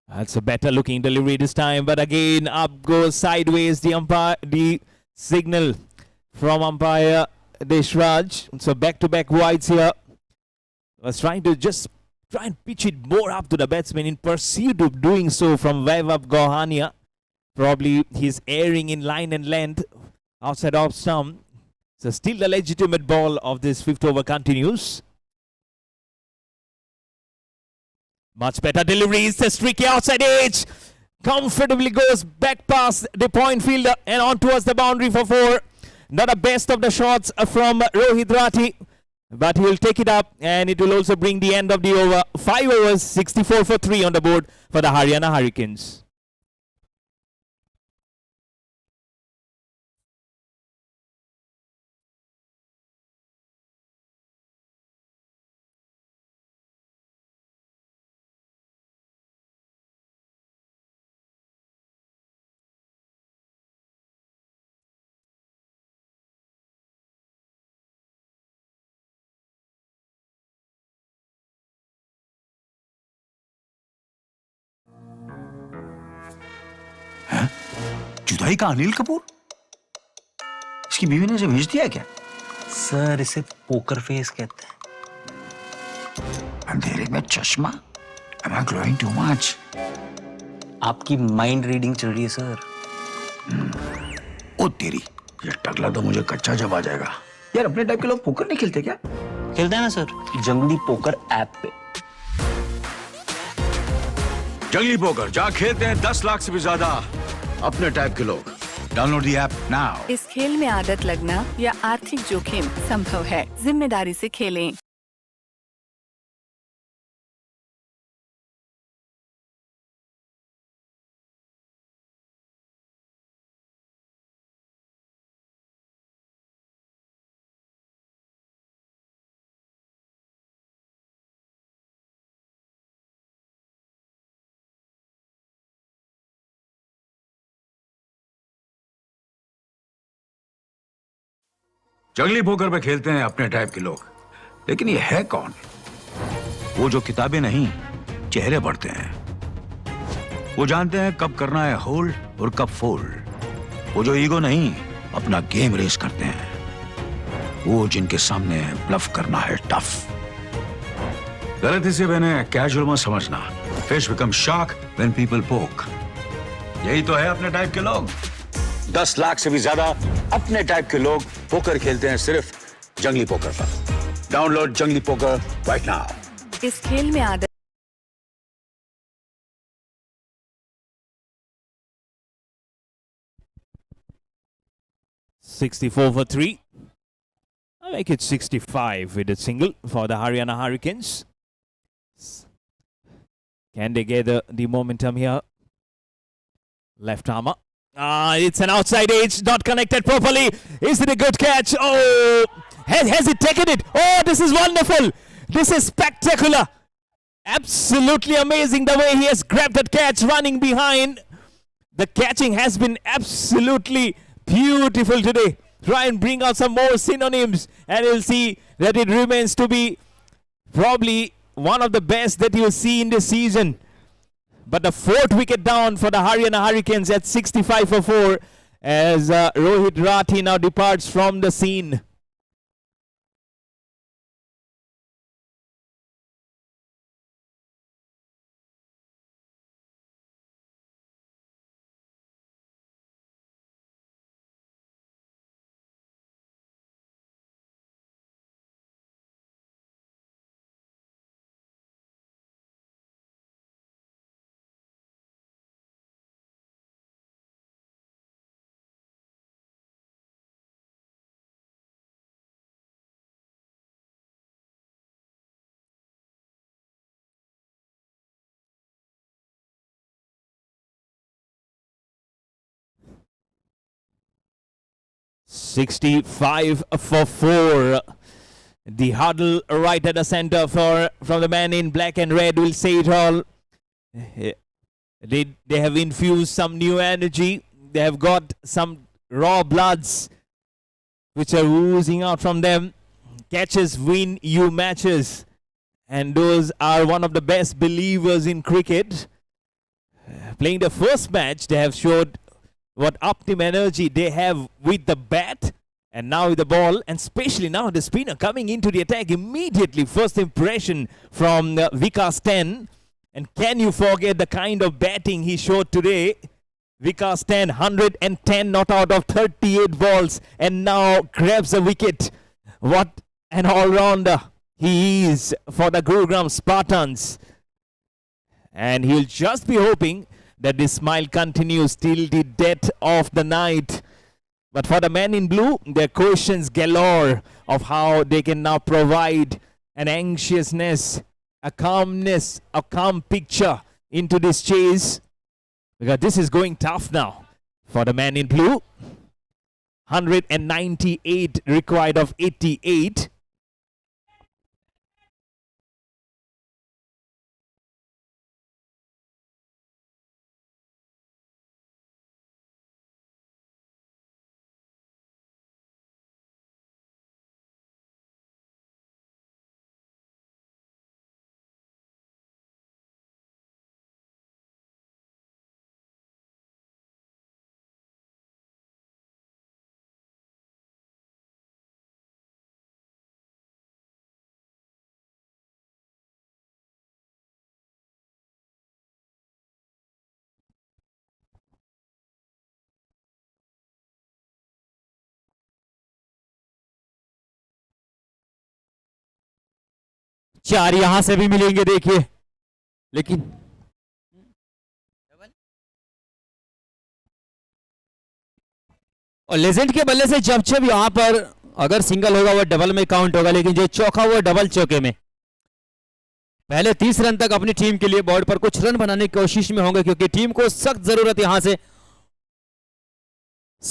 That's a better looking delivery this time, but again up goes sideways the signal from umpire Deshraj. So back-to-back wides here. Was trying to just try and pitch it more up to the batsman in pursuit of doing so from Vaibhav Gohania. Probably he's airing in line and length outside off stump. So still the legitimate ball of this fifth over continues. Much better deliveries. The streaky outside edge comfortably goes back past the point fielder and on towards the boundary for 4. Not the best of the shots from Rohit Rathi, but he will take it up and it will also bring the end of the over. 5 overs, 64 for 3 on the board for the Haryana Hurricanes. जुदाई का अनिल कपूर? इसकी बीवी ने इसे भेज दिया क्या? Sir इसे पोकर फेस कहते हैं. अंधेरे में चश्मा? Am I glowing too much? आपकी माइंड रीडिंग चल रही है सर. ओ तेरी, ये टकला तो मुझे कच्चा जब आ जाएगा. यार अपने टाइप के लोग पोकर नहीं खेलते क्या? खेलते हैं ना सर, जंगली पोकर ऐप पे. जंगली पोकर जहाँ खेलते हैं 10 लाख से भी ज्यादा अपने टाइप के लोग. Download the app now. इस खेल में आदत लगना या आर्थिक जोखिम संभव है. जिम्मेदारी से खेलें. जंगली पोकर पे खेलते हैं अपने टाइप के लोग, लेकिन ये है कौन? वो जो किताबें नहीं, चेहरे पढ़ते हैं. वो जानते हैं कब करना है होल्ड और कब फोल्ड. वो जो ईगो नहीं, अपना गेम रेस करते हैं. वो जिनके सामने ब्लफ करना है टफ. गलती से मैंने कैजुअल मत समझना. Fish become shark when people poke. यही तो है अपने टाइप के लोग. 10 लाख से भी ज्यादा अपने टाइप के लोग पोकर खेलते हैं सिर्फ जंगली पोकर पर. डाउनलोड जंगली पोकर राइट नाउ. इस खेल में आदत 64 for 3. I'll make it 65 with a single for the Haryana Hurricanes. Can they get the momentum here? Left armer. It's an outside edge, not connected properly. Is it a good catch? Oh, has he taken it? Oh, this is wonderful. This is spectacular. Absolutely amazing the way he has grabbed that catch running behind. The catching has been absolutely beautiful today. Try and bring out some more synonyms and you'll see that it remains to be probably one of the best that you'll see in this season. But the 4th wicket down for the Haryana Hurricanes at 65 for 4 as Rohit Rathi now departs from the scene. $65 for 4. The huddle right at the center from the man in black and red will say it all. They have infused some new energy. They have got some raw bloods which are oozing out from them. Catches win you matches. And those are one of the best believers in cricket. Playing the first match, they have showed what optimum energy they have with the bat and now with the ball, and especially now the spinner coming into the attack immediately. First impression from Vikas 10. And can you forget the kind of batting he showed today? Vikas 10, 110 not out of 38 balls and now grabs a wicket. What an all-rounder he is for the Gurugram Spartans. And he'll just be hoping that this smile continues till the death of the night. But for the men in blue, there are questions galore of how they can now provide an anxiousness, a calmness, a calm picture into this chase. Because this is going tough now for the man in blue. 198 required of 88. चार यहां से भी मिलेंगे देखिए, लेकिन और legend के बल्ले से जब जब यहां पर अगर सिंगल होगा वो डबल में काउंट होगा, लेकिन जो चौका वो डबल चौके में। पहले 30 रन तक अपनी टीम के लिए बोर्ड पर कुछ रन बनाने की कोशिश में होंगे क्योंकि टीम को सख्त जरूरत यहां से।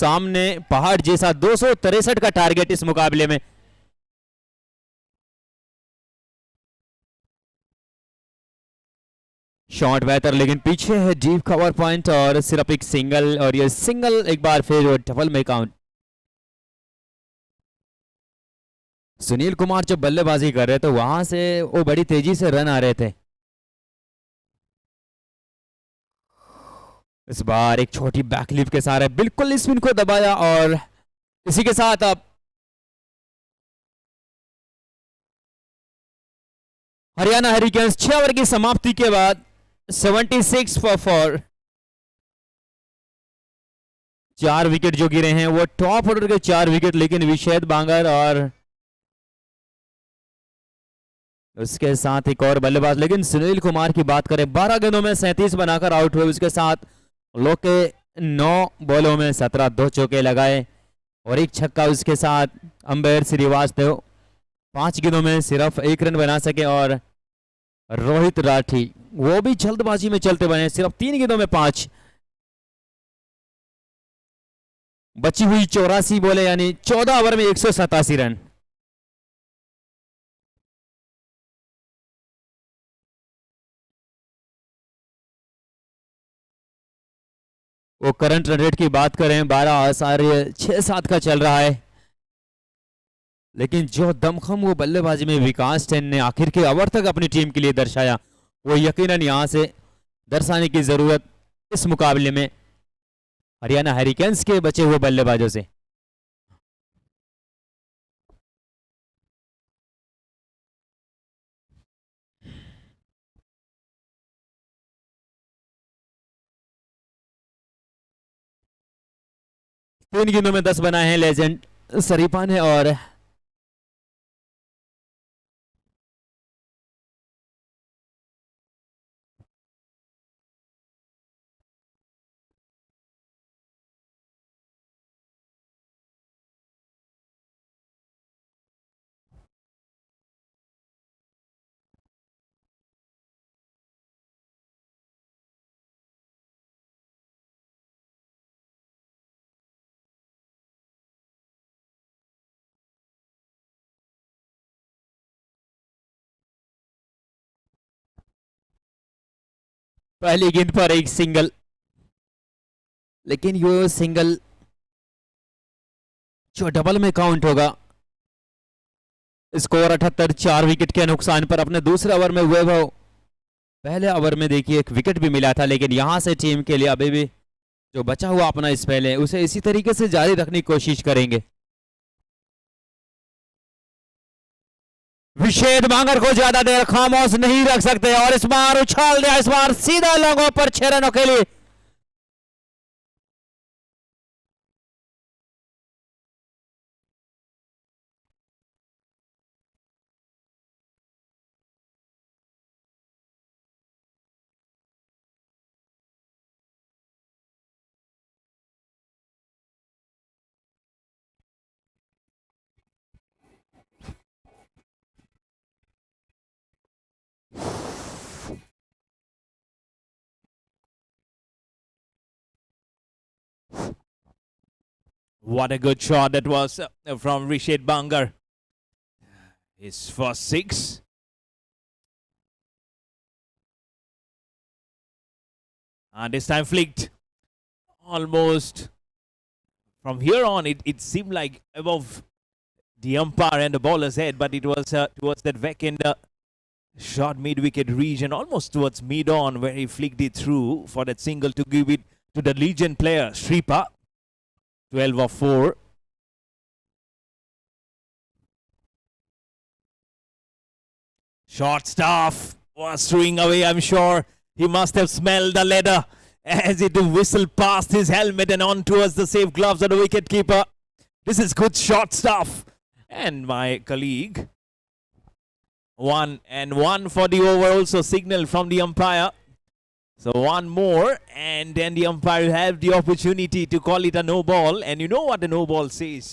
सामने पहाड़ जैसा 263 का टारगेट इस मुकाबले में। शॉट बेहतर लेकिन पीछे है डीप कवर पॉइंट और सिर्फ एक सिंगल, और ये सिंगल एक बार फिर डबल में काउंट। सुनील कुमार जब बल्लेबाजी कर रहे थे वहां से वो बड़ी तेजी से रन आ रहे थे। इस बार एक छोटी बैकलिप के सारे बिल्कुल स्पिन को दबाया और इसी के साथ अब हरियाणा हरिकेन्स 6 ओवर की समाप्ति के बाद 76 फॉर 4। 4 विकेट जो गिरे हैं वो टॉप ऑर्डर के 4 विकेट, लेकिन विशेद बांगर और उसके साथ एक और बल्लेबाज। लेकिन सुनील कुमार की बात करें, 12 गेंदों में 37 बनाकर आउट हुए। उसके साथ लोके 9 बॉलों में 17 2 चौके लगाए और एक छक्का। उसके साथ अंबेर श्रीवास्तव 5 गेंदों में सिर्फ 1 रन बना सके और रोहित राठी वो भी जल्दबाजी में चलते बने, सिर्फ 3 गेंदों में 5। बची हुई 84 बॉलें यानी 14 ओवर में 187 रन। वो करंट रन रेट की बात करें 12.67 का चल रहा है, लेकिन जो दमखम वो बल्लेबाजी में विकास टेन ने आखिर के ओवर तक अपनी टीम के लिए दर्शाया, वो यकीनन यहां से दर्शाने की जरूरत इस मुकाबले में हरियाणा हरिकेन्स के बचे हुए बल्लेबाजों से। तीन गेंदों में 10 बनाए हैं लेजेंड शरीफा ने और पहली गेंद पर एक सिंगल, लेकिन ये सिंगल जो डबल में काउंट होगा। स्कोर 78, 4 विकेट के नुकसान पर अपने दूसरे ओवर में वैभव पहले ओवर में देखिए एक विकेट भी मिला था, लेकिन यहां से टीम के लिए अभी भी जो बचा हुआ अपना स्पेल है उसे इसी तरीके से जारी रखने की कोशिश करेंगे। विशेद बांगर को ज्यादा देर खामोश नहीं रख सकते और इस बार उछाल दिया, इस बार सीधा लोगों पर 6 रनों के लिए। What a good shot that was from Rishad Bangar. His first 6. And this time flicked. Almost. From here on, it seemed like above the umpire and the bowler's head, but it was towards that vacant short mid-wicket region, almost towards mid-on, where he flicked it through for that single to give it to the legend player, Sripa. 12 of 4. Short stuff was throwing away. I'm sure he must have smelled the leather as it whistled past his helmet and on towards the safe gloves of the wicketkeeper. This is good short stuff. And my colleague, 1 and 1 for the over, also signal from the umpire. So one more, and then the umpire will have the opportunity to call it a no ball. And you know what the no ball says.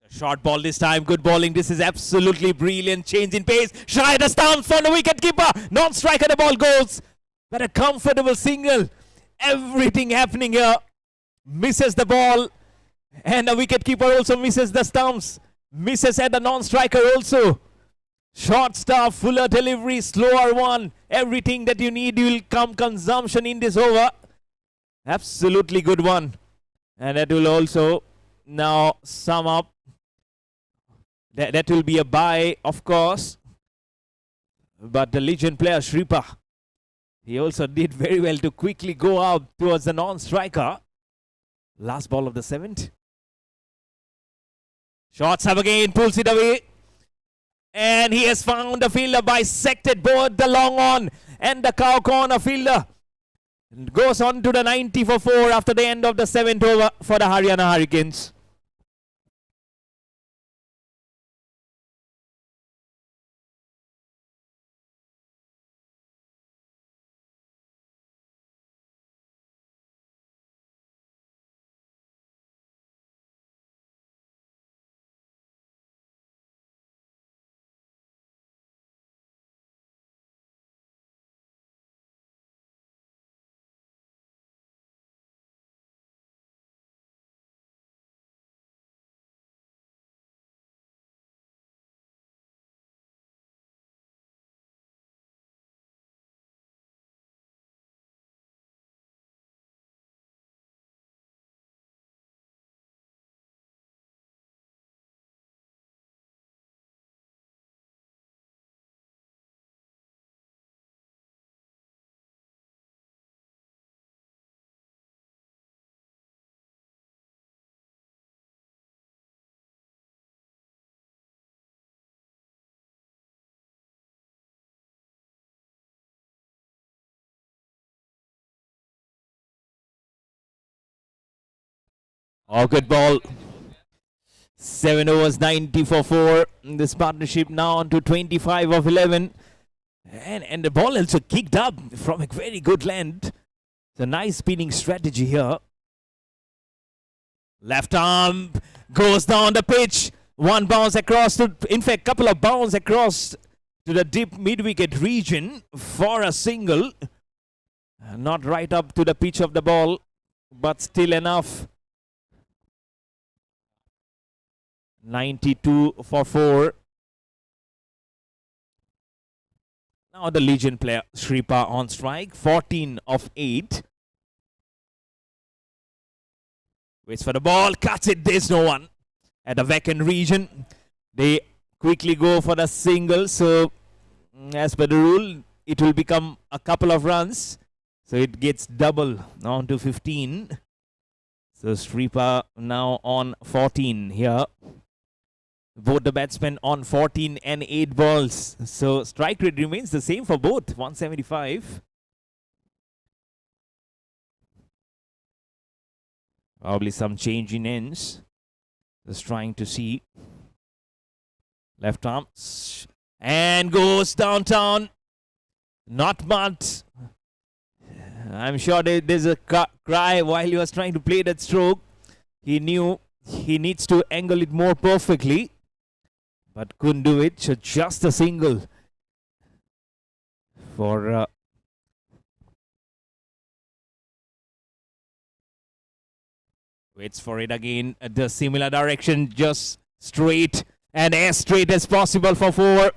A short ball this time, good bowling. This is absolutely brilliant. Change in pace. Shy the stance for the wicketkeeper. Non-striker, the ball goes. But a comfortable single. Everything happening here. Misses the ball. And the wicketkeeper also misses the stumps. Misses at the non-striker also. Short stuff, fuller delivery, slower one. Everything that you need will come consumption in this over. Absolutely good one. And that will also now sum up. That will be a bye, of course. But the legend player, Sripa, he also did very well to quickly go out towards the non-striker. Last ball of the 7th. Shots up again, pulls it away. And he has found the fielder, bisected both the long on and the cow corner fielder. Goes on to the 90 for 4 after the end of the 7th over for the Haryana Hurricanes. Oh, good ball. 7 overs, 90 for 4. This partnership now on to 25 of 11. And the ball also kicked up from a very good length. It's a nice spinning strategy here. Left arm goes down the pitch. One bounce across to, in fact, couple of bounce across to the deep mid-wicket region for a single. Not right up to the pitch of the ball, but still enough. 92 for 4. Now the Legion player Shripa on strike. 14 of 8. Waits for the ball. Cuts it. There's no one at the vacant region. They quickly go for the single. So as per the rule, it will become a couple of runs. So it gets double on to 15. So Shripa now on 14 here. Both the batsmen on 14 and 8 balls. So strike rate remains the same for both. 175. Probably some change in ends. Just trying to see. Left arm. And goes downtown. Not much. I'm sure there's a cry while he was trying to play that stroke. He knew he needs to angle it more perfectly, but couldn't do it. So just a single for waits for it again at the similar direction, just straight and as straight as possible for 4.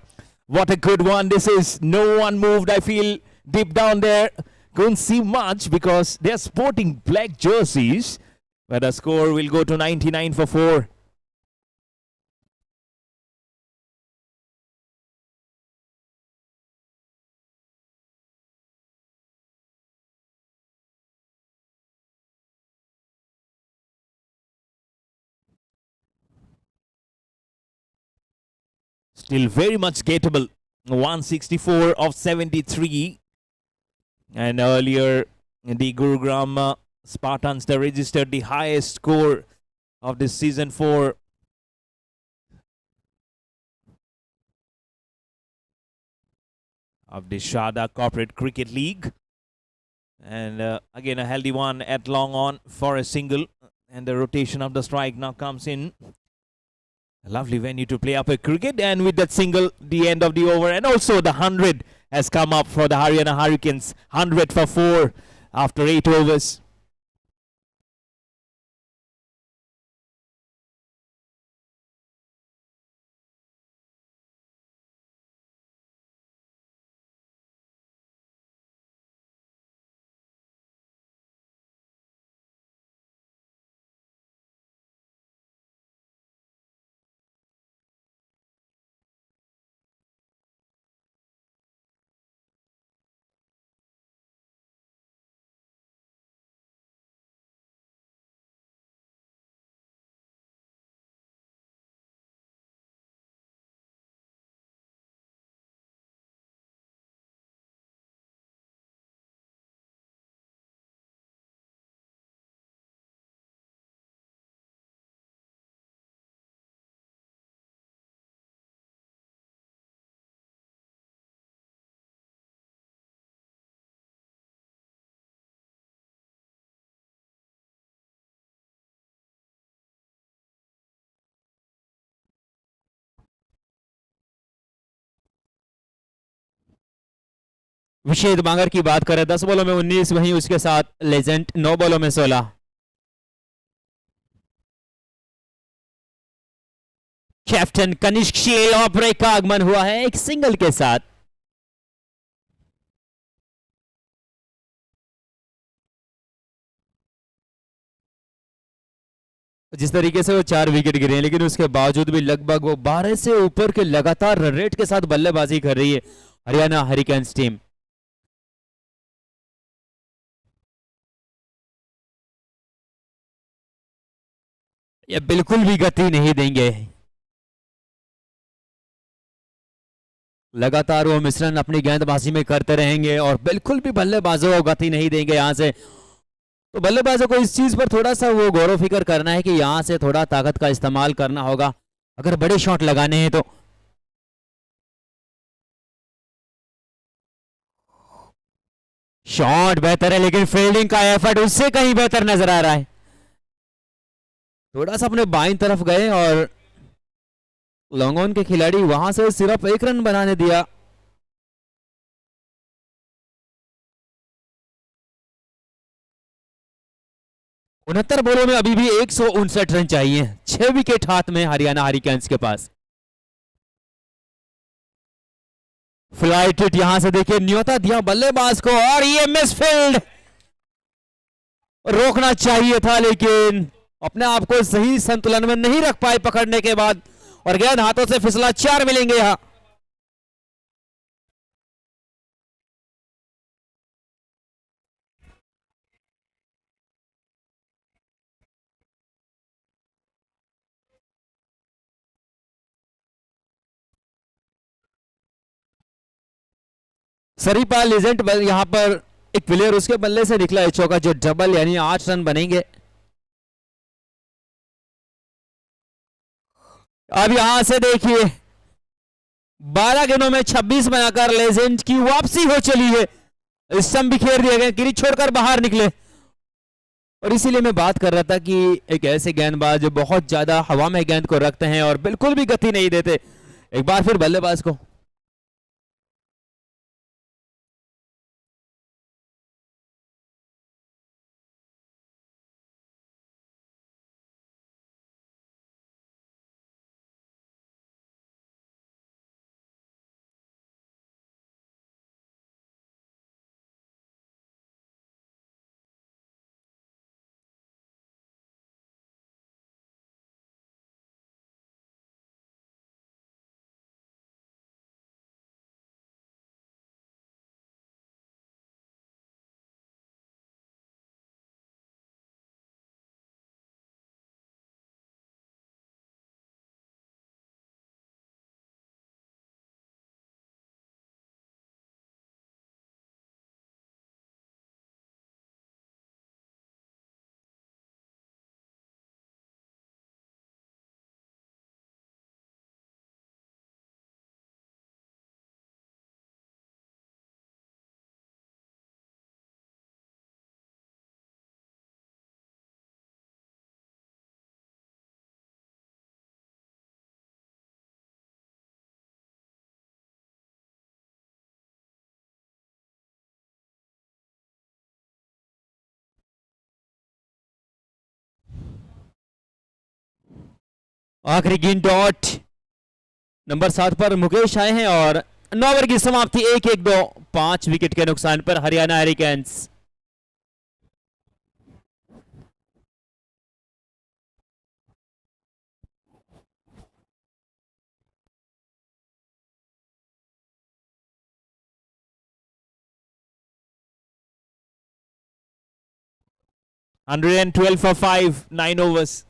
What a good one this is. No one moved, I feel, deep down there. Couldn't see much because they're sporting black jerseys, but the score will go to 99 for 4. Still very much gettable. 164 of 73. And earlier, the Gurugram Spartans, they registered the highest score of this season 4. Of the Sarda Corporate Cricket League. And again, a healthy one at long on for a single. And the rotation of the strike now comes in. A lovely venue to play up a cricket. And with that single, the end of the over. And also the 100 has come up for the Haryana Hurricanes. 100 for 4 after 8 overs. विशेष बांगर की बात करें 10 बॉलों में 19, वहीं उसके साथ legend 9 बॉलों में 16। कैप्टन कनिष्क शील और ब्रेक का आगमन हुआ है एक सिंगल के साथ। जिस तरीके से वो 4 विकेट गिरे हैं, लेकिन उसके बावजूद भी लगभग वो 12 से ऊपर के लगातार रन रेट के साथ बल्लेबाजी कर रही है हरियाणा हरिकेन्स टीम। ये बिल्कुल भी गति नहीं देंगे। लगातार वो मिश्रण अपनी गेंदबाजी में करते रहेंगे और बिल्कुल भी बल्लेबाजों को गति नहीं देंगे यहां से। तो बल्लेबाजों को इस चीज पर थोड़ा सा वो गौर फिक्र करना है कि यहां से थोड़ा ताकत का इस्तेमाल करना होगा अगर बड़े शॉट लगाने हैं तो। शॉट बेहतर है लेकिन फील्डिंग का एफर्ट उससे कहीं बेहतर नजर आ रहा है। थोड़ा सा अपने बाईं तरफ गए और लॉन्ग ऑन के खिलाड़ी वहां से सिर्फ 1 रन बनाने दिया। उनहत्तर बॉलों में अभी भी 159 रन चाहिए। 6 विकेट हाथ में हरियाणा हरिकेन्स के पास। फ्लाइट हिट यहां से देखिए न्योता दिया बल्लेबाज को और ये मिसफील्ड। रोकना चाहिए था लेकिन अपने आप को सही संतुलन में नहीं रख पाए पकड़ने के बाद और गेंद हाथों से फिसला। 4 मिलेंगे यहां। सरीपा लेजेंड यहां पर एक प्लेयर उसके बल्ले से निकला है चौका जो डबल यानी 8 रन बनेंगे। अब यहां से देखिए 12 गेंदों में 26 बनाकर लेजेंड की वापसी हो चली है। स्टंप बिखेर दिए गए, गिरी छोड़कर बाहर निकले और इसीलिए मैं बात कर रहा था कि एक ऐसे गेंदबाज जो बहुत ज्यादा हवा में गेंद को रखते हैं और बिल्कुल भी गति नहीं देते। एक बार फिर बल्लेबाज को आखिरी गेंद डॉट नंबर 7 पर मुकेश आए हैं और 9 ओवर की समाप्ति 1-1-2 5 विकेट के नुकसान पर Haryana hurricanes. $112 for 5, 9 overs.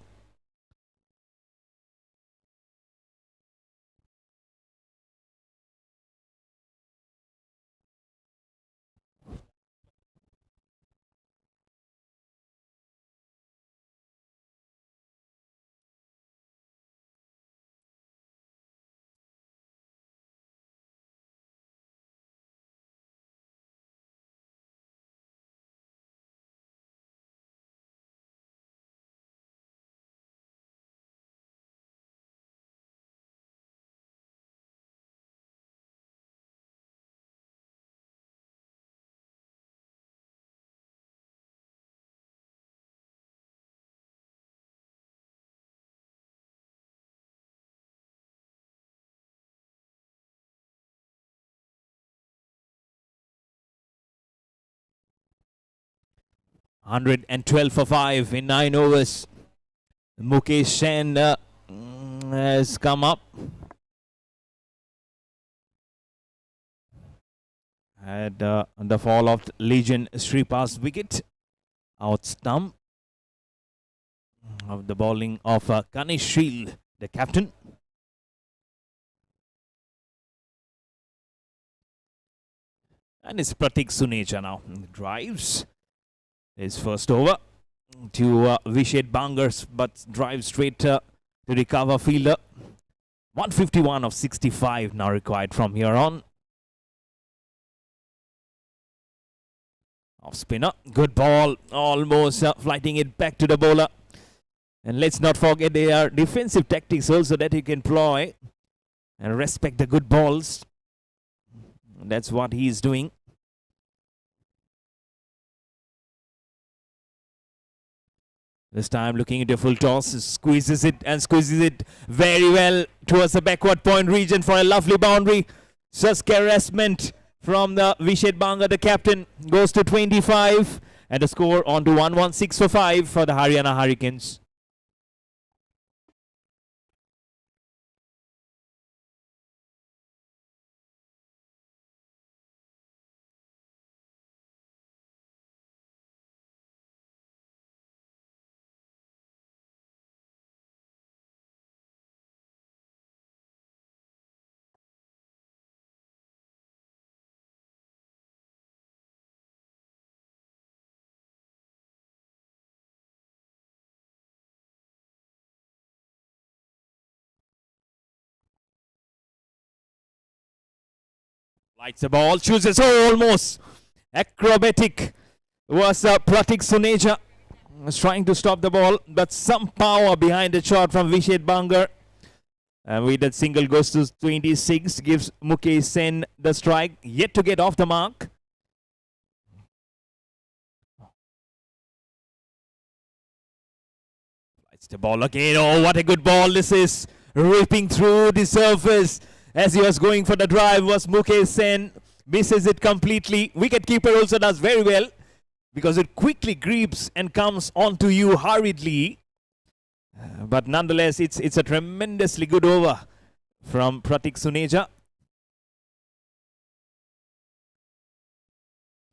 112 for 5 in 9 overs. Mukesh Sen has come up. Had the fall of legend Sripa's wicket. Out stump of the bowling of Kanish Shield, the captain. And it's Pratik Suneja now. Drives his first over to Vished Bangers, but drives straight to the cover fielder. 151 of 65 now required from here on. Off spinner, good ball, almost flighting it back to the bowler. And let's not forget there are defensive tactics also that you can employ and respect the good balls. That's what he's doing. This time looking into a full toss, squeezes it very well towards the backward point region for a lovely boundary. Just harassment from the Vished Banga, the captain, goes to 25 and the score on to 116 for 5 for the Haryana Hurricanes. Lights the ball, chooses almost acrobatic was Pratik Suneja. Was trying to stop the ball, but some power behind the shot from Vished Bangar. And with that single goes to 26, gives Mukesh Sen the strike, yet to get off the mark. Lights the ball again. Oh, what a good ball this is. Ripping through the surface. As he was going for the drive was Mukesh Sen. Misses it completely. Wicketkeeper also does very well because it quickly creeps and comes onto you hurriedly. But nonetheless, it's a tremendously good over from Pratik Suneja.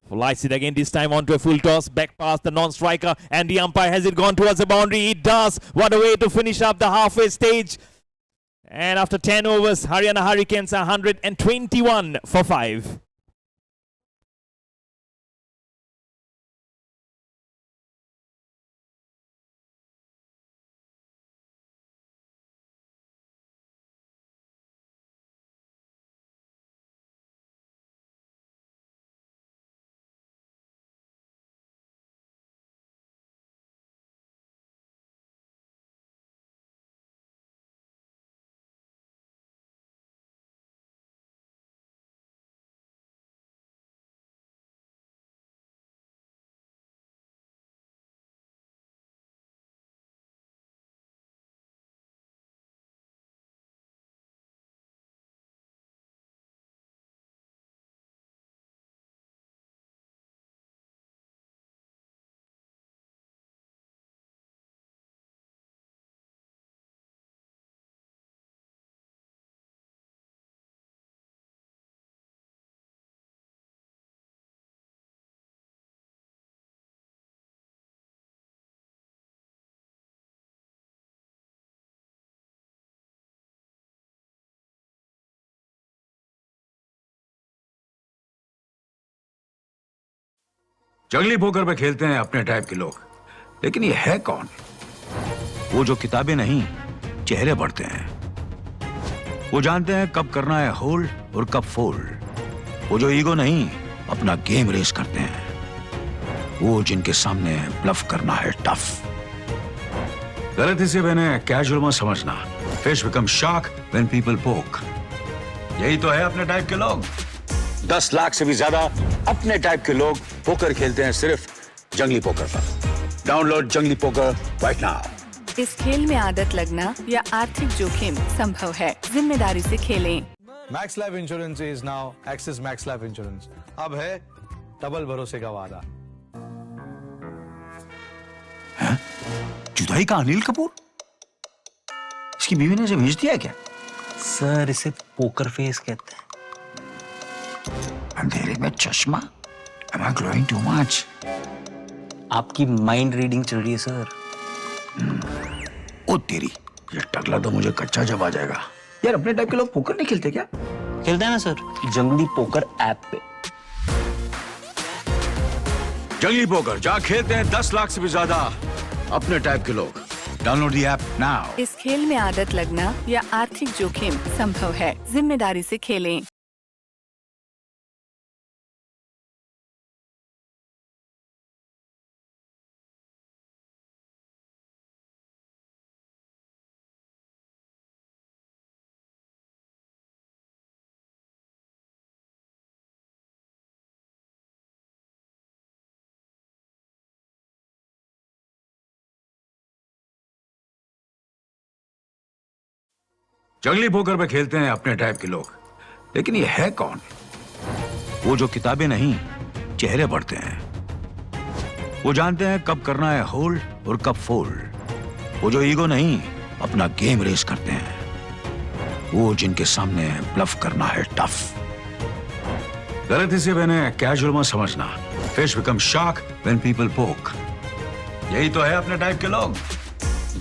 Flies it again, this time onto a full toss, back past the non-striker, and the umpire. Has it gone towards the boundary? It does. What a way to finish up the halfway stage. And after 10 overs, Haryana Hurricanes are 121 for 5. जंगली poker पे खेलते हैं अपने type के लोग, लेकिन ये है कौन? वो जो किताबें नहीं, चेहरे पढ़ते हैं। वो जानते हैं कब करना है होल्ड और कब फोल्ड। वो जो ईगो नहीं, अपना गेम रेस करते हैं। वो जिनके सामने ब्लफ करना है टफ। गलती से मैंने कैजुअल मत समझना। Fish become shark when people पोक। यही तो है अपने टाइप के लोग। 10 लाख से भी ज्यादा अपने टाइप के लोग पोकर खेलते हैं सिर्फ जंगली पोकर पर। डाउनलोड जंगली पोकर राइट नाउ। इस खेल में आदत लगना या आर्थिक जोखिम संभव है। जिम्मेदारी से खेलें। Max life insurance is now axis max life insurance. अब है डबल भरोसे का वादा। जुदाई का अनिल कपूर? इसकी बीवी ने इसे भेज दिया क्या? सर इसे पोकर फेस कहते हैं। अंधेरे में चश्मा? Am I glowing too much? आपकी माइंड रीडिंग चल रही है सर। ओ तेरी, ये टकला तो मुझे कच्चा जब आ जाएगा। यार अपने टाइप के लोग पोकर नहीं खेलते क्या? खेलते हैं ना सर, जंगली पोकर ऐप पे। जंगली पोकर जहाँ खेलते हैं 10 लाख से भी ज्यादा अपने टाइप के लोग। Download the app now. इस खेल में आदत लगना या आर्थिक जोखिम संभव है, जिम्मेदारी से खेलें। जंगली पोकर पे खेलते हैं अपने टाइप के लोग, लेकिन ये है कौन? वो जो किताबें नहीं, चेहरे पढ़ते हैं। वो जानते हैं कब करना है होल्ड और कब फोल्ड। वो जो ईगो नहीं, अपना गेम रेस करते हैं। वो जिनके सामने ब्लफ करना है टफ। गलती से मैंने कैजुअल मत समझना। Fish become shark when people पोक। यही तो है अपने टाइप के लोग।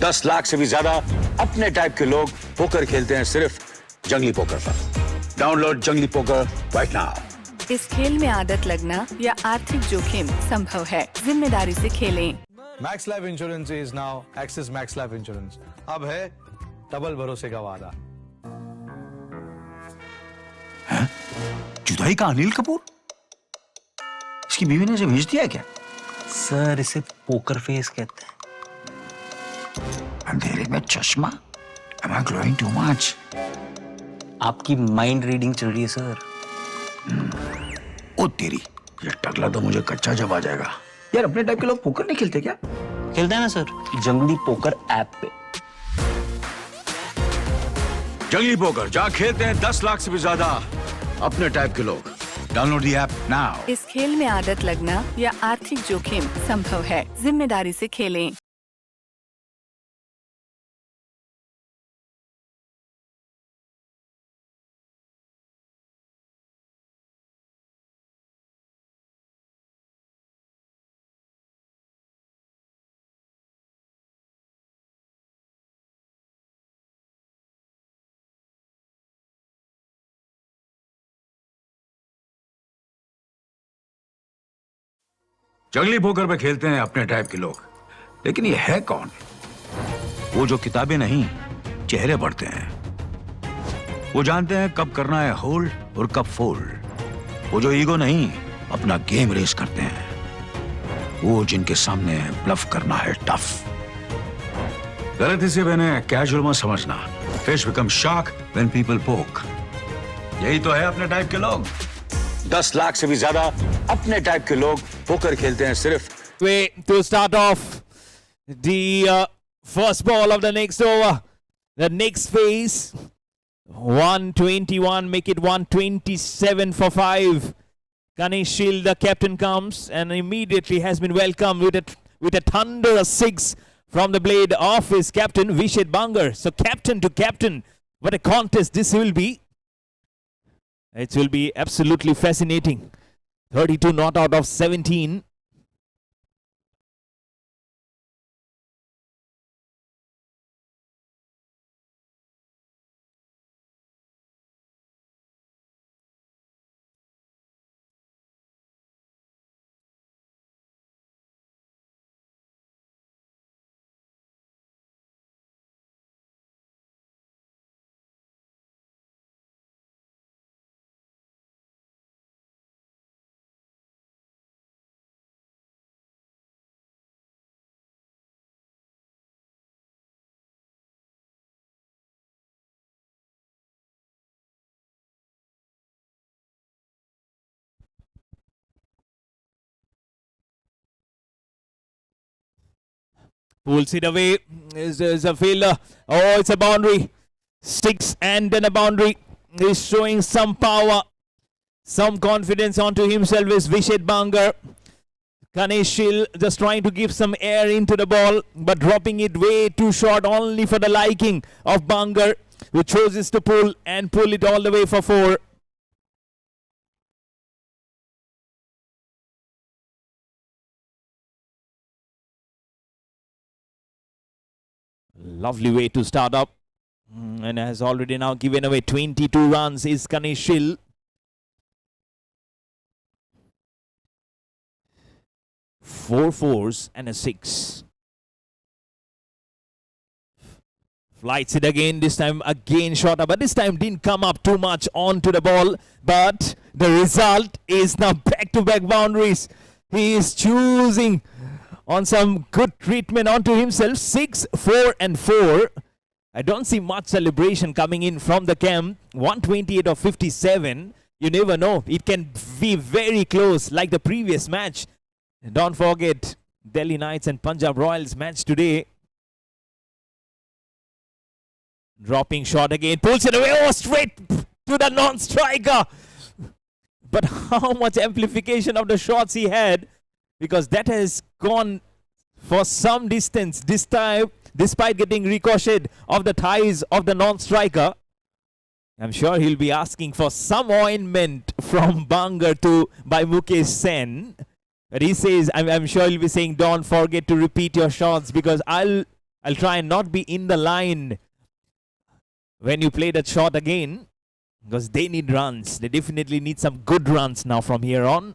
10 लाख से भी ज्यादा अपने टाइप के लोग पोकर खेलते हैं सिर्फ जंगली पोकर पर। डाउनलोड जंगली पोकर राइट नाउ। इस खेल में आदत लगना या आर्थिक जोखिम संभव है, जिम्मेदारी से खेलें। Max life insurance is now axis max life insurance. अब है डबल भरोसे का वादा। जुदाई का अनिल कपूर? इसकी बीवी ने इसे भेज दिया क्या? सर इसे पोकर फेस कहते हैं। अंधेरे में चश्मा? Am I glowing too much? आपकी माइंड रीडिंग चल रही है सर। ओ तेरी, ये टकला तो मुझे कच्चा जब आ जाएगा। यार अपने टाइप के लोग पोकर नहीं खेलते क्या? खेलते हैं ना सर, जंगली पोकर ऐप पे। जंगली पोकर जहाँ खेलते हैं 10 लाख से भी ज्यादा अपने टाइप के लोग। Download the app now. इस खेल में आदत लगना या आर्थिक जोखिम संभव है, जिम्मेदारी से खेलें। जंगली पोकर पे खेलते हैं अपने टाइप के लोग, लेकिन ये है कौन? वो जो किताबें नहीं, चेहरे पढ़ते हैं। वो जानते हैं कब करना है होल्ड और कब फोल्ड। वो जो ईगो नहीं, अपना गेम रेस करते हैं। वो जिनके सामने ब्लफ करना है टफ। गलती से मैंने कैजुअल मत समझना। Fish become shark when people पोक। यही तो है अपने टाइप के लोग। 10 लाख से भी ज्यादा अपने टाइप के लोग पोकर खेलते हैं सिर्फ। Way to start off the first ball of the next over. The next phase, 121, make it 127 for 5. Ganesh Shield, the captain, comes and immediately has been welcomed with a thunderous 6 from the blade of his captain, Vishet Bangar. So captain to captain, what a contest this will be. It will be absolutely fascinating. 32 not out of 17. Pulls it away. Is a fielder. Oh, it's a boundary. Sticks and then a boundary. He's showing some power, some confidence onto himself is Vishet Bangar. Kaneshil just trying to give some air into the ball, but dropping it way too short, only for the liking of Bangar, who chooses to pull it all the way for 4. Lovely way to start up. And has already now given away 22 runs is Kaneshil. Four fours and a 6. Flights it again, this time again shorter, but this time didn't come up too much onto the ball. But the result is now back-to-back boundaries. He is choosing on some good treatment onto himself. 6, 4 and 4. I don't see much celebration coming in from the camp. 128 of 57. You never know. It can be very close like the previous match. Don't forget Delhi Knights and Punjab Royals match today. Dropping shot again. Pulls it away. Oh, straight to the non-striker. But how much amplification of the shots he had. Because that has gone for some distance this time. Despite getting ricocheted of the thighs of the non-striker. I'm sure he'll be asking for some ointment from Bangar by Mukesh Sen. But he says, I'm sure he'll be saying, don't forget to repeat your shots, because I'll try and not be in the line when you play that shot again, because they need runs. They definitely need some good runs now from here on.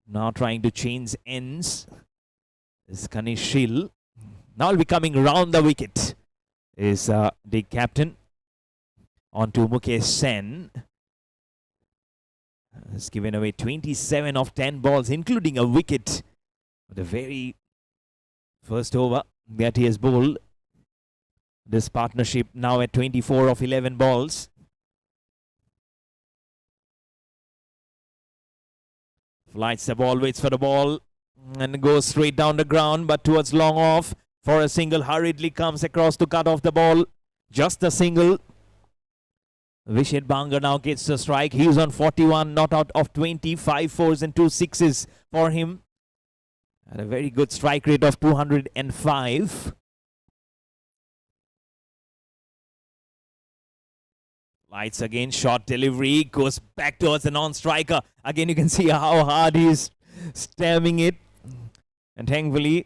Now trying to change ends is Kaneshil. Now will be coming round the wicket is the captain onto Mukesh Sen. Has given away 27 of 10 balls, including a wicket. The very first over that he has bowled. This partnership now at 24 of 11 balls. Flights the ball, waits for the ball, and goes straight down the ground, but towards long off. For a single, hurriedly comes across to cut off the ball. Just a single. Vishit Bangar now gets the strike. He's on 41, not out of 20. 5 fours and 2 sixes for him. At a very good strike rate of 205. Lights again, short delivery. Goes back towards the non-striker. Again, you can see how hard he's stabbing it. And thankfully,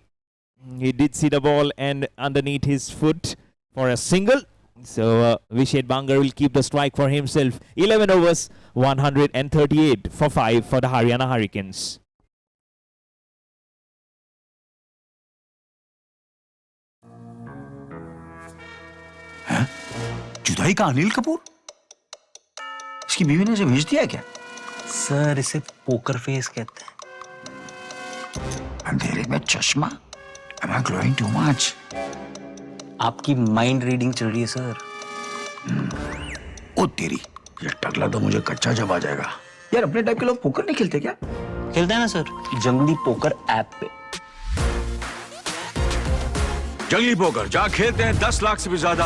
he did see the ball and underneath his foot for a single. So Vishit Bangar will keep the strike for himself. 11 overs, 138 for 5 for the Haryana Hurricanes. हैं? जुदाई का अनिल कपूर? इसकी बीवी ने इसे भेज दिया क्या? सर इसे पोकर फेस कहते हैं. अंधेरे में चश्मा? Am I glowing too much? आपकी माइंड रीडिंग चल रही है सर. ओ तेरी, ये टकला तो मुझे कच्चा जब आ जाएगा. यार अपने टाइप के लोग पोकर नहीं खेलते क्या? खेलते हैं ना सर, जंगली पोकर ऐप पे. जंगली पोकर जहाँ खेलते हैं 10 लाख से भी ज्यादा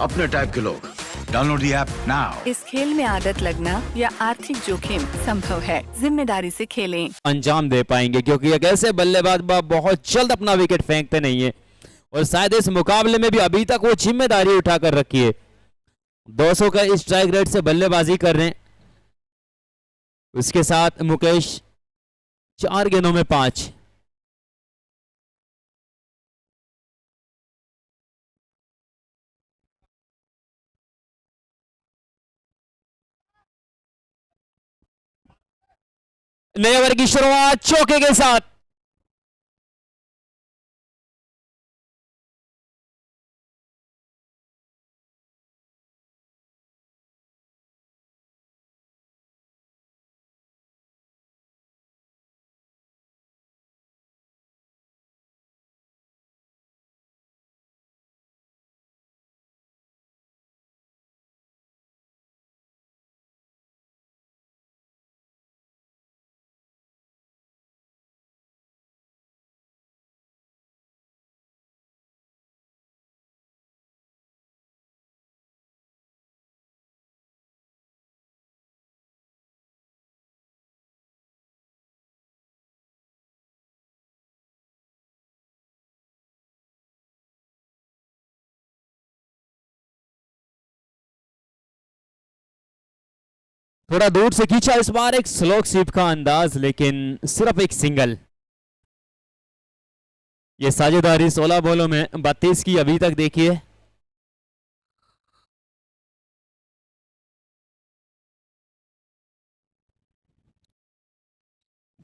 अपने टाइप के लोग. Download the app now. इस खेल में आदत लगना या आर्थिक जोखिम संभव है. जिम्मेदारी से खेलें. अंजाम दे पाएंगे, क्योंकि एक ऐसे बल्लेबाज बहुत जल्द अपना विकेट फेंकते नहीं है, और शायद इस मुकाबले में भी अभी तक वो जिम्मेदारी उठाकर रखी है. 200 का स्ट्राइक रेट से बल्लेबाजी कर रहे हैं. उसके साथ मुकेश 4 गेंदों में 5. नए ओवर की शुरुआत चौके के साथ. थोड़ा दूर से खींचा इस बार, एक स्लो स्वीप का अंदाज, लेकिन सिर्फ एक सिंगल। ये साझेदारी 16 बॉलों में 32 की अभी तक देखिए।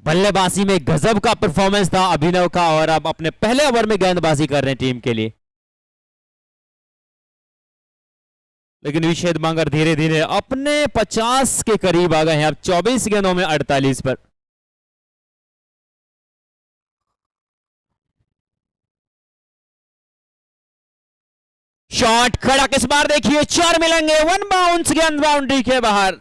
बल्लेबाजी में गजब का परफॉर्मेंस था अभिनव का, और अब अपने पहले ओवर में गेंदबाजी कर रहे हैं टीम के लिए। लेकिन विशेद बांगर धीरे धीरे अपने 50 के करीब आ गए हैं, अब 24 गेंदों में 48 पर। शॉट खड़ा किस बार देखिए, 4 मिलेंगे, 1 बाउंस, गेंद बाउंड्री के बाहर।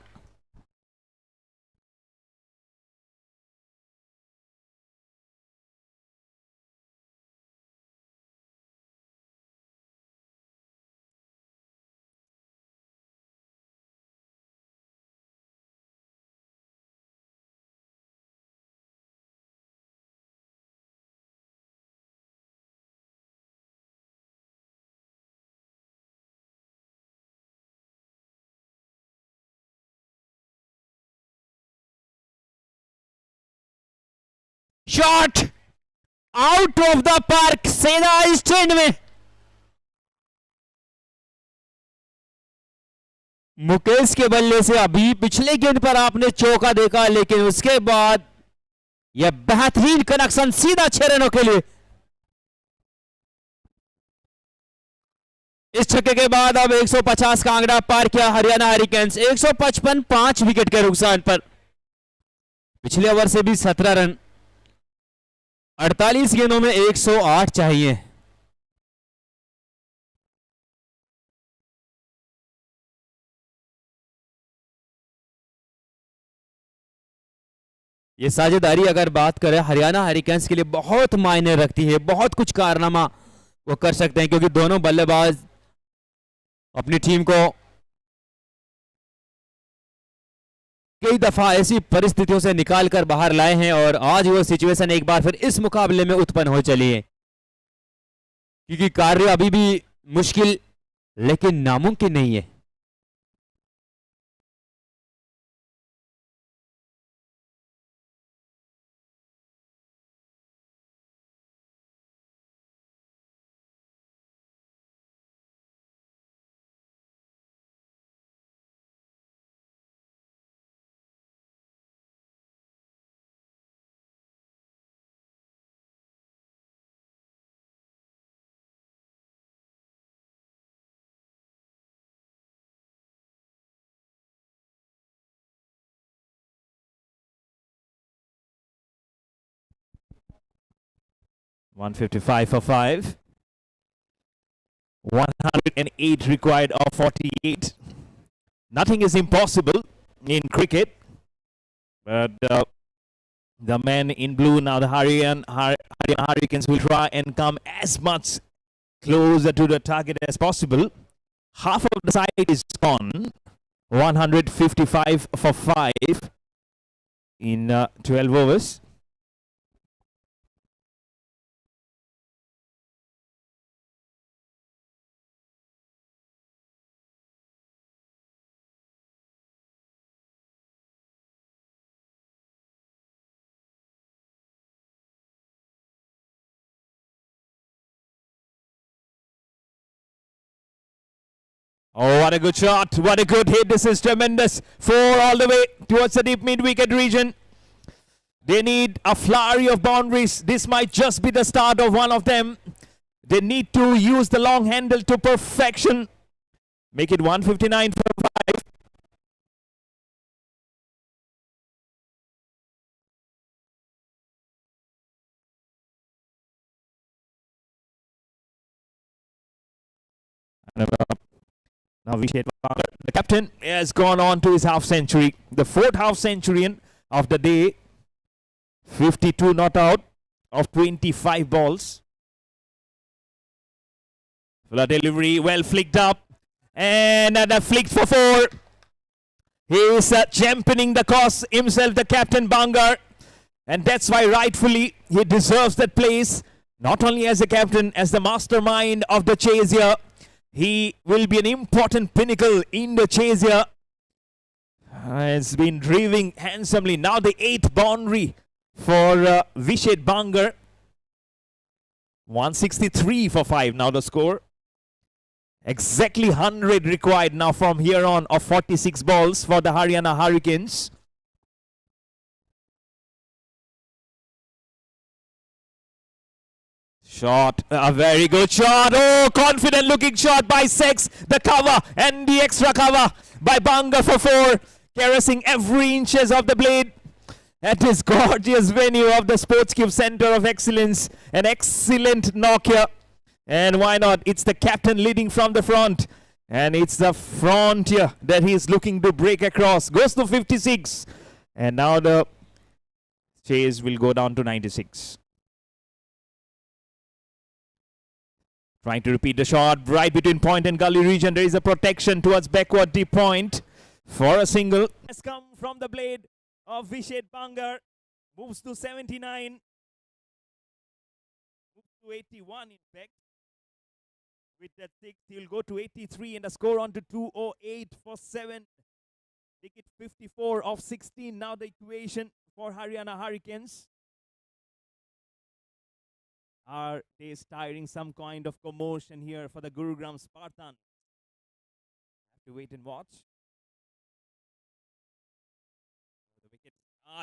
Shot out of the park, सीधा स्टैंड में। मुकेश के बल्ले से अभी पिछले गेंद पर आपने चौका देखा, लेकिन उसके बाद यह बेहतरीन कनेक्शन सीधा 6 रनों के लिए। इस छक्के के बाद अब 150 का आंकड़ा पार किया हरियाणा हरिकेन्स, 155 5 विकेट के नुकसान पर। पिछले ओवर से भी 17 रन, 48 गेंदों में 108 चाहिए। ये साझेदारी अगर बात करें हरियाणा हरिकेन्स के लिए बहुत मायने रखती है, बहुत कुछ कारनामा वो कर सकते हैं, क्योंकि दोनों बल्लेबाज अपनी टीम को कई दफा ऐसी परिस्थितियों से निकाल कर बाहर लाए हैं, और आज वो सिचुएशन एक बार फिर इस मुकाबले में उत्पन्न हो चली है। क्योंकि कार्य अभी भी मुश्किल लेकिन नामुमकिन नहीं है। $155 for 5. 108 required of 48. Nothing is impossible in cricket. But the men in blue now, the Haryana Hurricanes, will try and come as much closer to the target as possible. Half of the side is gone. 155 for 5 in 12 overs. Oh, what a good shot. What a good hit. This is tremendous. 4 all the way towards the deep mid-wicket region. They need a flurry of boundaries. This might just be the start of one of them. They need to use the long handle to perfection. Make it 159 for 5. Now the captain has gone on to his half century, the 4th half centurion of the day. 52 not out of 25 balls. The delivery well flicked up, and a flick for 4. He is championing the cause himself, the captain Bangar, and that's why rightfully he deserves that place, not only as a captain, as the mastermind of the chase here. He will be an important pinnacle in the chase here. It's been driving handsomely. Now the 8th boundary for Vishet Bangar. 163 for 5 now the score. Exactly 100 required now from here on of 46 balls for the Haryana Hurricanes. Shot, a very good shot. Oh, confident looking shot by Sex. The cover and the extra cover by Bangar for 4. Caressing every inches of the blade. At this gorgeous venue of the Sports Cube Center of Excellence. An excellent knock here. And why not? It's the captain leading from the front. And it's the frontier that he's looking to break across. Goes to 56. And now the chase will go down to 96. Trying to repeat the shot right between point and gully region. There is a protection towards backward deep point for a single. Has come from the blade of Vishet Bangar. Moves to 79. Moves to 81 in fact. With that 6, he'll go to 83 and the score on to 208 for 7. Take it 54 of 16. Now the equation for Haryana Hurricanes. Are they starting some kind of commotion here for the Gurugram Spartans? Have to wait and watch. The wicket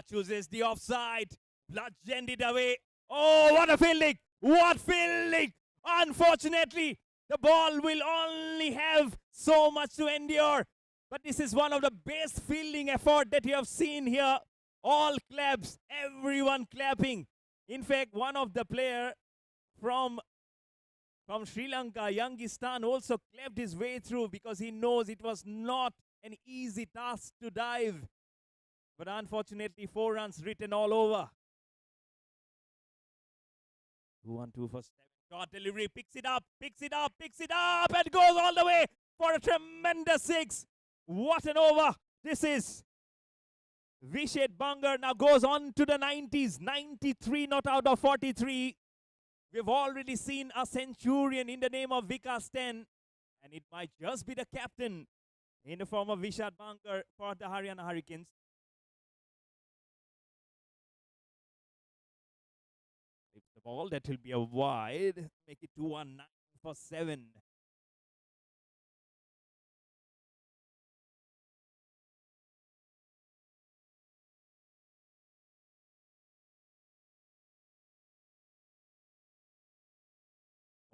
chooses the offside. Bludgeoned it away. Oh, what a fielding! What fielding! Unfortunately, the ball will only have so much to endure. But this is one of the best fielding effort that you have seen here. All claps, everyone clapping. In fact, one of the player from Sri Lanka, Yangistan, also clapped his way through because he knows it was not an easy task to dive. But unfortunately, 4 runs written all over. 2-1-2 for 7. Short delivery, picks it up, and goes all the way for a tremendous 6. What an over this is. Vishet Bangar now goes on to the 90s. 93 not out of 43. We've already seen a centurion in the name of Vikas 10. And it might just be the captain in the form of Vishet Bangar for the Haryana Hurricanes. It's the ball, that will be a wide. Make it 2-1-9 for 7.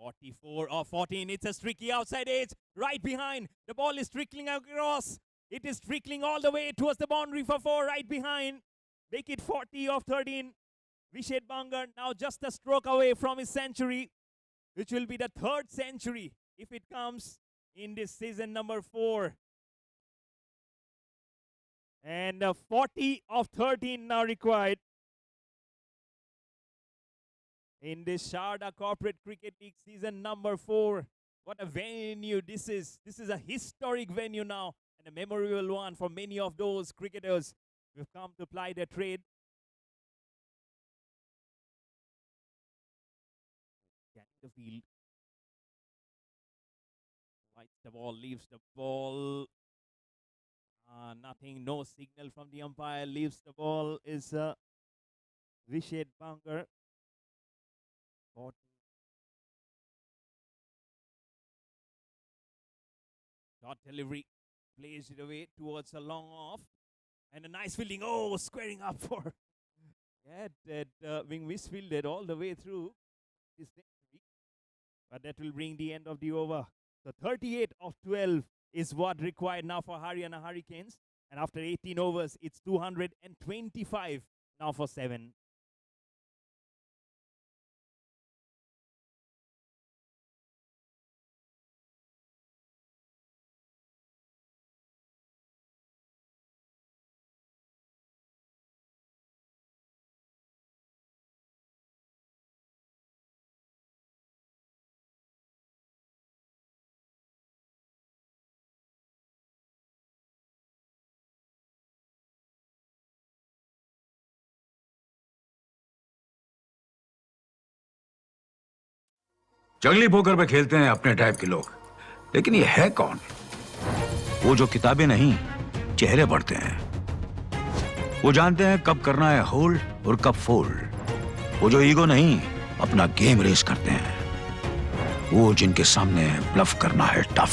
.44 or 14. It's a streaky outside edge. Right behind. The ball is trickling across. It is trickling all the way towards the boundary for 4. Right behind. Make it 40 of 13. Vishet Bangar now just a stroke away from his century, which will be the 3rd century if it comes in this season number 4. And 40 of 13 now required in this Sarda Corporate Cricket League season number 4. What a venue this is. This is a historic venue now and a memorable one for many of those cricketers who have come to ply their trade. Getting the field. Lights the ball, leaves the ball. Nothing, no signal from the umpire. Leaves the ball is Vishet Bangar. Short delivery, plays it away towards a long off, and a nice fielding. Oh, squaring up for that being misfielded all the way through this century. But that will bring the end of the over. So 38 of 12 is what required now for Haryana Hurricanes, and after 18 overs, it's 225 now for 7. जंगली poker पे खेलते हैं अपने type के लोग, लेकिन ये है कौन? वो जो किताबें नहीं, चेहरे बढ़ते हैं। वो जानते हैं कब करना है होल्ड और कब फोल्ड। वो जो ईगो नहीं, अपना गेम रेस करते हैं। वो जिनके सामने ब्लफ करना है टफ।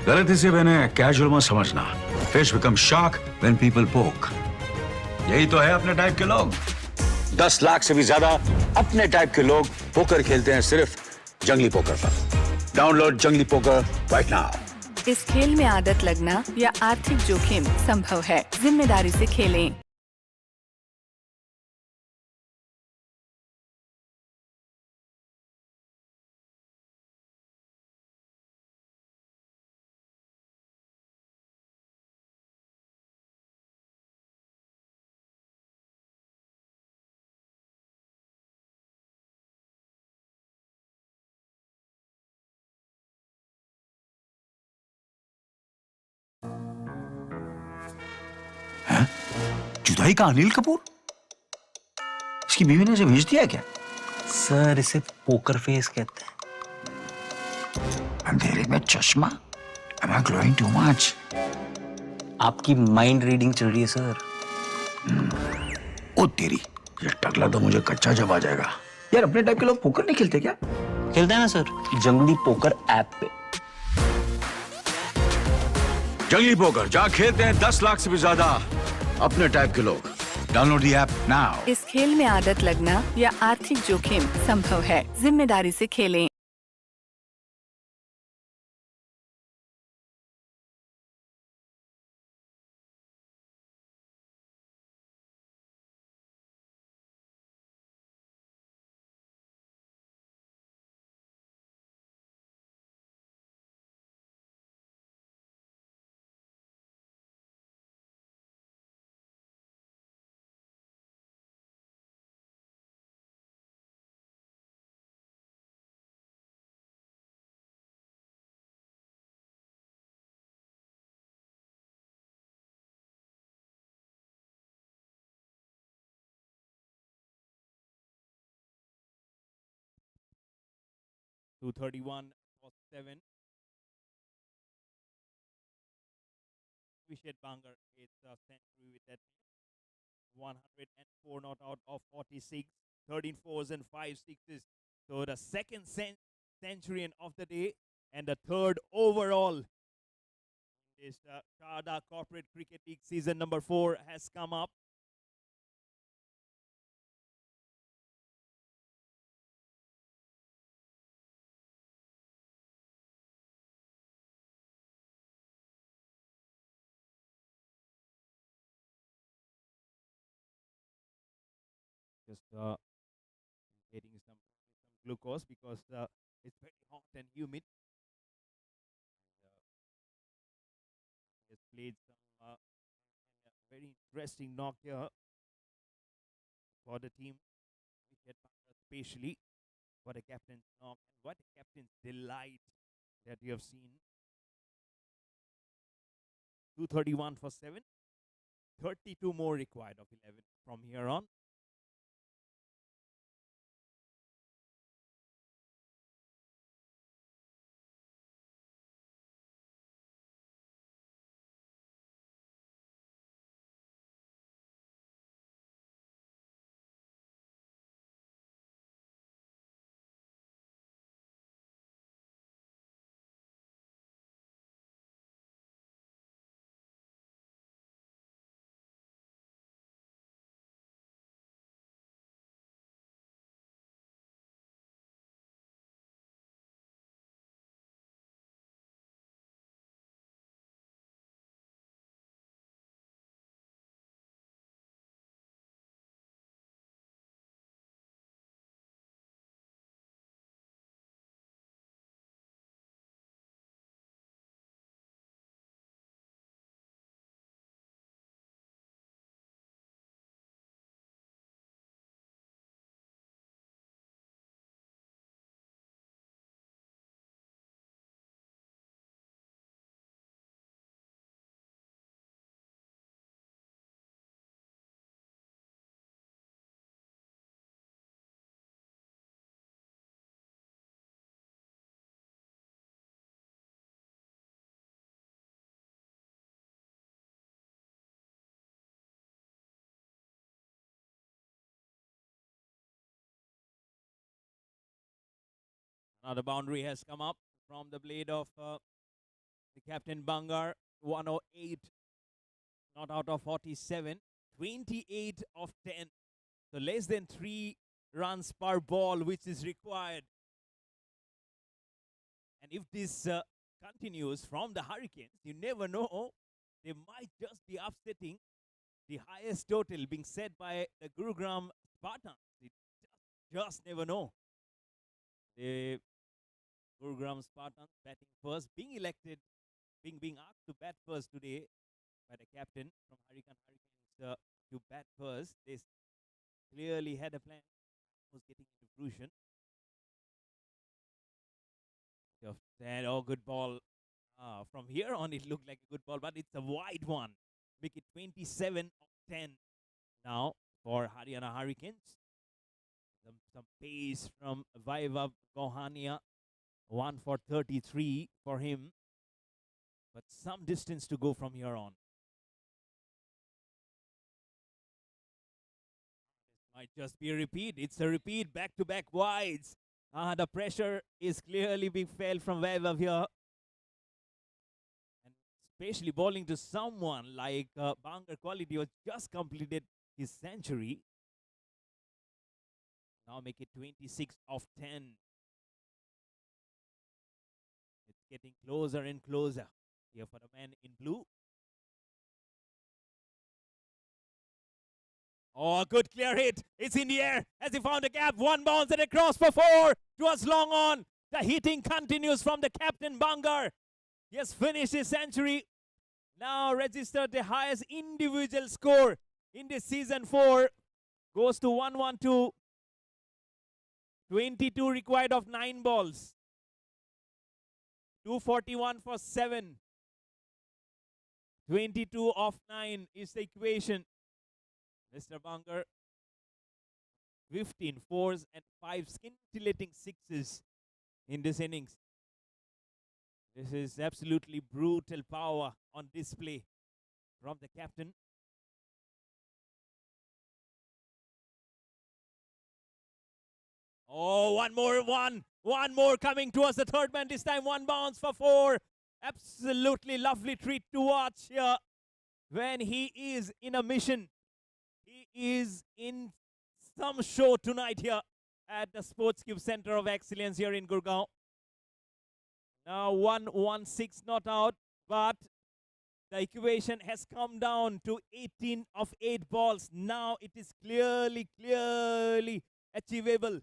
गलती से मैंने कैजुअल मत समझना। Fish become shark when people पोक। यही तो है अपने टाइप के लोग। 10 लाख से भी ज्यादा अपने टाइप के लोग पोकर खेलते हैं सिर्फ जंगली पोकर पर। डाउनलोड जंगली पोकर राइट नाउ। इस खेल में आदत लगना या आर्थिक जोखिम संभव है। जिम्मेदारी से खेलें। जुदाई का अनिल कपूर? इसकी बीवी ने इसे भेज दिया क्या? सर इसे पोकर फेस कहते हैं। अंधेरे में चश्मा? Am I glowing too much? आपकी माइंड रीडिंग चल रही है सर। ओ तेरी, ये टकला तो मुझे कच्चा जब जाएगा। यार अपने टाइप के लोग पोकर नहीं खेलते क्या? खेलते हैं ना सर, जंगली पोकर ऐप पे। जंगली पोकर जहाँ खेलते हैं 10 लाख से भी ज्यादा अपने टाइप के लोग। Download the app now. इस खेल में आदत लगना या आर्थिक जोखिम संभव है। जिम्मेदारी से खेलें। Two 31 for 7. Vishet Bangar is a century with that 104 not out of 46, 13 fours and 5 sixes. So the second centurion of the day and the third overall is the Sarda Corporate Cricket League season number 4 has come up. Just getting some glucose because it's very hot and humid. Just played some very interesting knock here for the team, especially what a captain's knock and what a captain's delight that you have seen. 231 for 7, 32 more required of 11 from here on. Now the boundary has come up from the blade of the captain Bangar. 108, not out of 47. 28 of 10. So less than 3 runs per ball, which is required. And if this continues from the Hurricanes, you never know. They might just be upsetting the highest total being set by the Gurugram Spartans. You just never know. The Gurugram Spartans batting first, being elected, being asked to bat first today by the captain from Haryana Hurricanes to bat first. They clearly had a plan. Was getting into fruition. And oh, good ball. From here on, it looked like a good ball, but it's a wide one. Make it 27 of 10 now for Haryana Hurricanes. Some pace from Vaibhav Gohania. 1 for 33 for him. But some distance to go from here on. Might just be a repeat. It's a repeat. Back-to-back wides. The pressure is clearly being felt from Vaibhav here. And especially bowling to someone like Bangar Quality, who just completed his century. Now make it 26 of 10. It's getting closer and closer here for the man in blue. Oh, good clear hit. It's in the air as he found a gap. One bounce and across for 4. Towards long on. The hitting continues from the captain Bangar. He has finished his century. Now registered the highest individual score in this season 4. Goes to 112. 22 required of 9 balls. 241 for 7. 22 of 9 is the equation. Mr. Bangar, 15 fours and 5 scintillating sixes in this innings. This is absolutely brutal power on display from the captain. Oh, one more coming towards the third man. This time 1 bounce for 4. Absolutely lovely treat to watch here when he is in a mission. He is in some show tonight here at the Sports Cube Center of Excellence here in Gurgaon. Now 116 not out, but the equation has come down to 18 of 8 balls. Now it is clearly achievable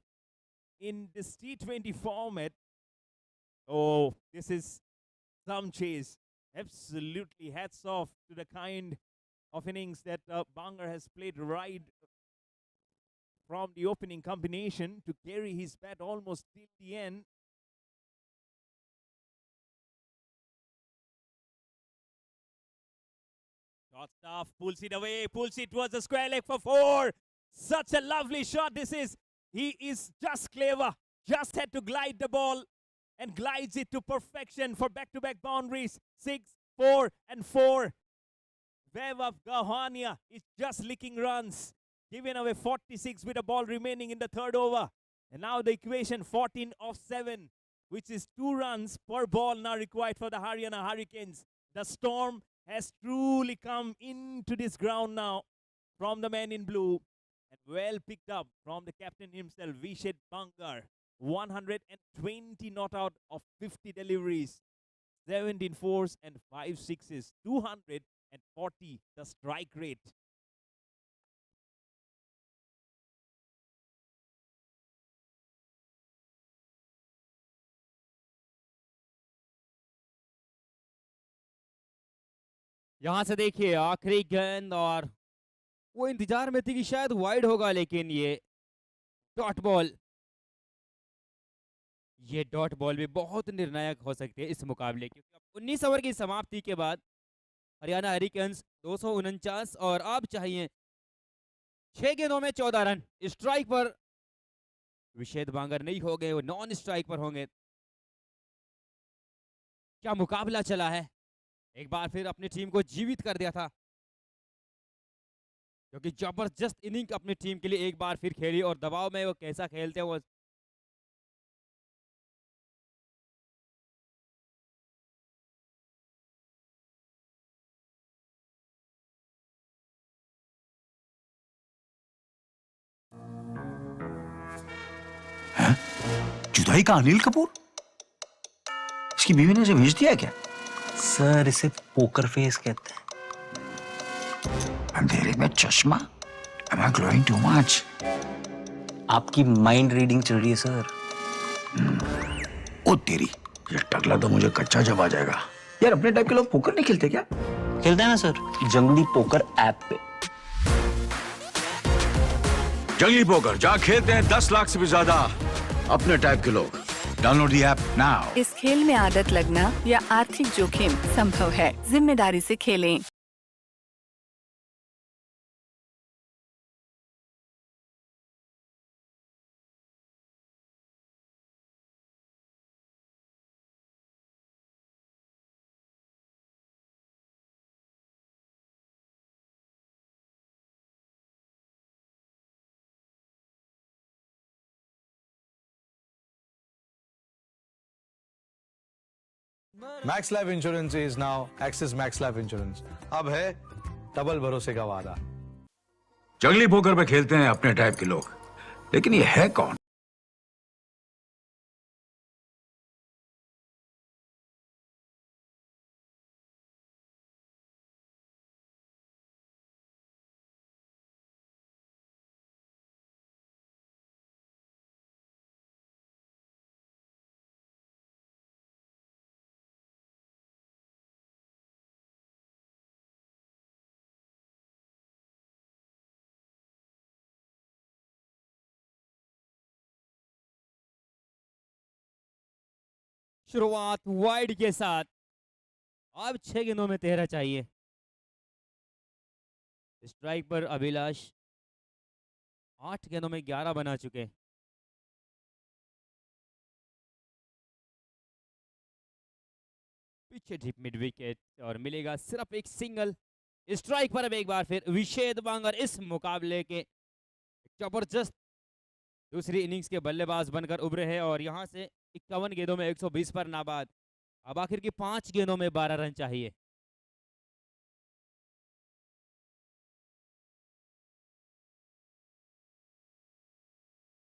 in this T20 format. Oh, this is some chase. Absolutely hats off to the kind of innings that Bangar has played right from the opening combination to carry his bat almost till the end. Short stuff, pulls it away, pulls it towards the square leg for 4. Such a lovely shot this is. He is just clever. Just had to glide the ball and glides it to perfection for back-to-back boundaries. 6, 4 and 4. Vaibhav Gohania is just licking runs. Giving away 46 with a ball remaining in the third over. And now the equation 14 of 7, which is 2 runs per ball now required for the Haryana Hurricanes. The storm has truly come into this ground now from the man in blue. And well picked up from the captain himself, Vished Bangar. 120 not out of 50 deliveries. 17 fours and 5 sixes. 240 the strike rate. यहां से देखिए आखिरी गेंद और वो इंतजार में थी कि शायद वाइड होगा, लेकिन ये डॉट बॉल भी बहुत निर्णायक हो सकती है इस मुकाबले, क्योंकि अब 19 ओवर की समाप्ति के बाद हरियाणा हरिकेन्स 249 और अब चाहिए 6 गेंदों में 14 रन। स्ट्राइक पर विशेद बांगर नहीं हो गए, वो नॉन स्ट्राइक पर होंगे। क्या मुकाबला चला है, एक बार फिर अपनी टीम को जीवित कर दिया था, क्योंकि जबरदस्त इनिंग अपनी टीम के लिए एक बार फिर खेली और दबाव में वो कैसा खेलते हैं वो भाई का अनिल कपूर? इसकी बीवी ने इसे भेज दिया है क्या? सर इसे पोकर फेस कहते हैं। अंधेरे में चश्मा? Am I glowing too much? आपकी माइंड रीडिंग चल रही है सर। ओ तेरी, ये टकला तो मुझे कच्चा जब आ जाएगा। यार अपने टाइप के लोग पोकर नहीं खेलते क्या? खेलते हैं ना सर, जंगली पोकर ऐप पे। जंगली पोकर जहाँ खेलते हैं 10 लाख से भी ज्यादा अपने टाइप के लोग। Download the app now. इस खेल में आदत लगना या आर्थिक जोखिम संभव है। जिम्मेदारी से खेलें। Max life insurance is now axis max life insurance. अब है डबल भरोसे का वादा। जंगली पोकर पे खेलते हैं अपने टाइप के लोग, लेकिन ये है कौन? शुरुआत वाइड के साथ। अब 6 गेंदों में 13 चाहिए। स्ट्राइक पर अभिलाष 8 गेंदों में 11 बना चुके। पीछे डीप मिड विकेट और मिलेगा सिर्फ एक सिंगल। स्ट्राइक पर अब एक बार फिर विशेद बांगर इस मुकाबले के जबरदस्त दूसरी इनिंग्स के बल्लेबाज बनकर उभरे हैं और यहां से 51 गेंदों में 120 पर नाबाद। अब आखिर की 5 गेंदों में 12 रन चाहिए।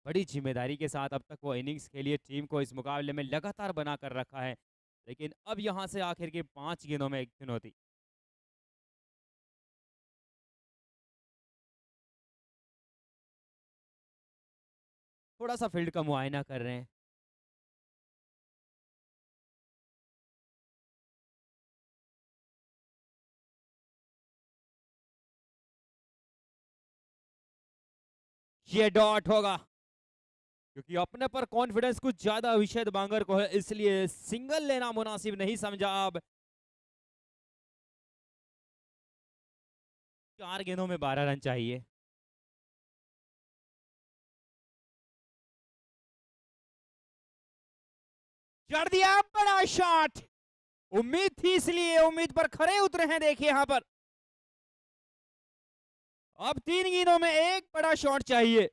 बड़ी जिम्मेदारी के साथ अब तक वो इनिंग्स के लिए टीम को इस मुकाबले में लगातार बना कर रखा है, लेकिन अब यहां से आखिर के 5 गेंदों में एक चुनौती। थोड़ा सा फील्ड का मुआयना कर रहे हैं। ये डॉट होगा क्योंकि अपने पर कॉन्फिडेंस कुछ ज्यादा विशेद बांगर को है, इसलिए सिंगल लेना मुनासिब नहीं समझा। अब 4 गेंदों में 12 रन चाहिए। चढ़ दिया बड़ा शॉट। उम्मीद थी इसलिए उम्मीद पर खरे उतरे हैं। देखिए यहां पर अब 3 गेंदों में एक बड़ा शॉट चाहिए।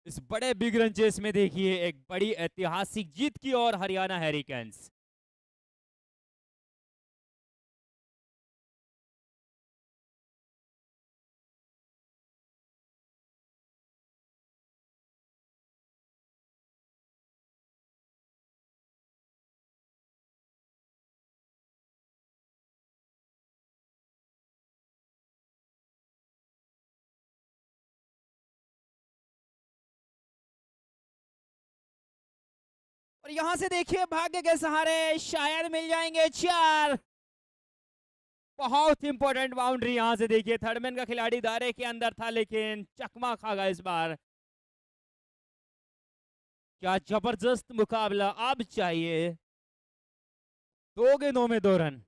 इस बड़े बिग रन चेस में देखिए एक बड़ी ऐतिहासिक जीत की ओर हरियाणा हैरिकेन्स। और यहां से देखिए भाग्य के सहारे शायद मिल जाएंगे 4। बहुत इंपॉर्टेंट बाउंड्री। यहां से देखिए थर्डमैन का खिलाड़ी दायरे के अंदर था लेकिन चकमा खा गया इस बार। क्या जबरदस्त मुकाबला। अब चाहिए 2 गेंदों में 2 रन।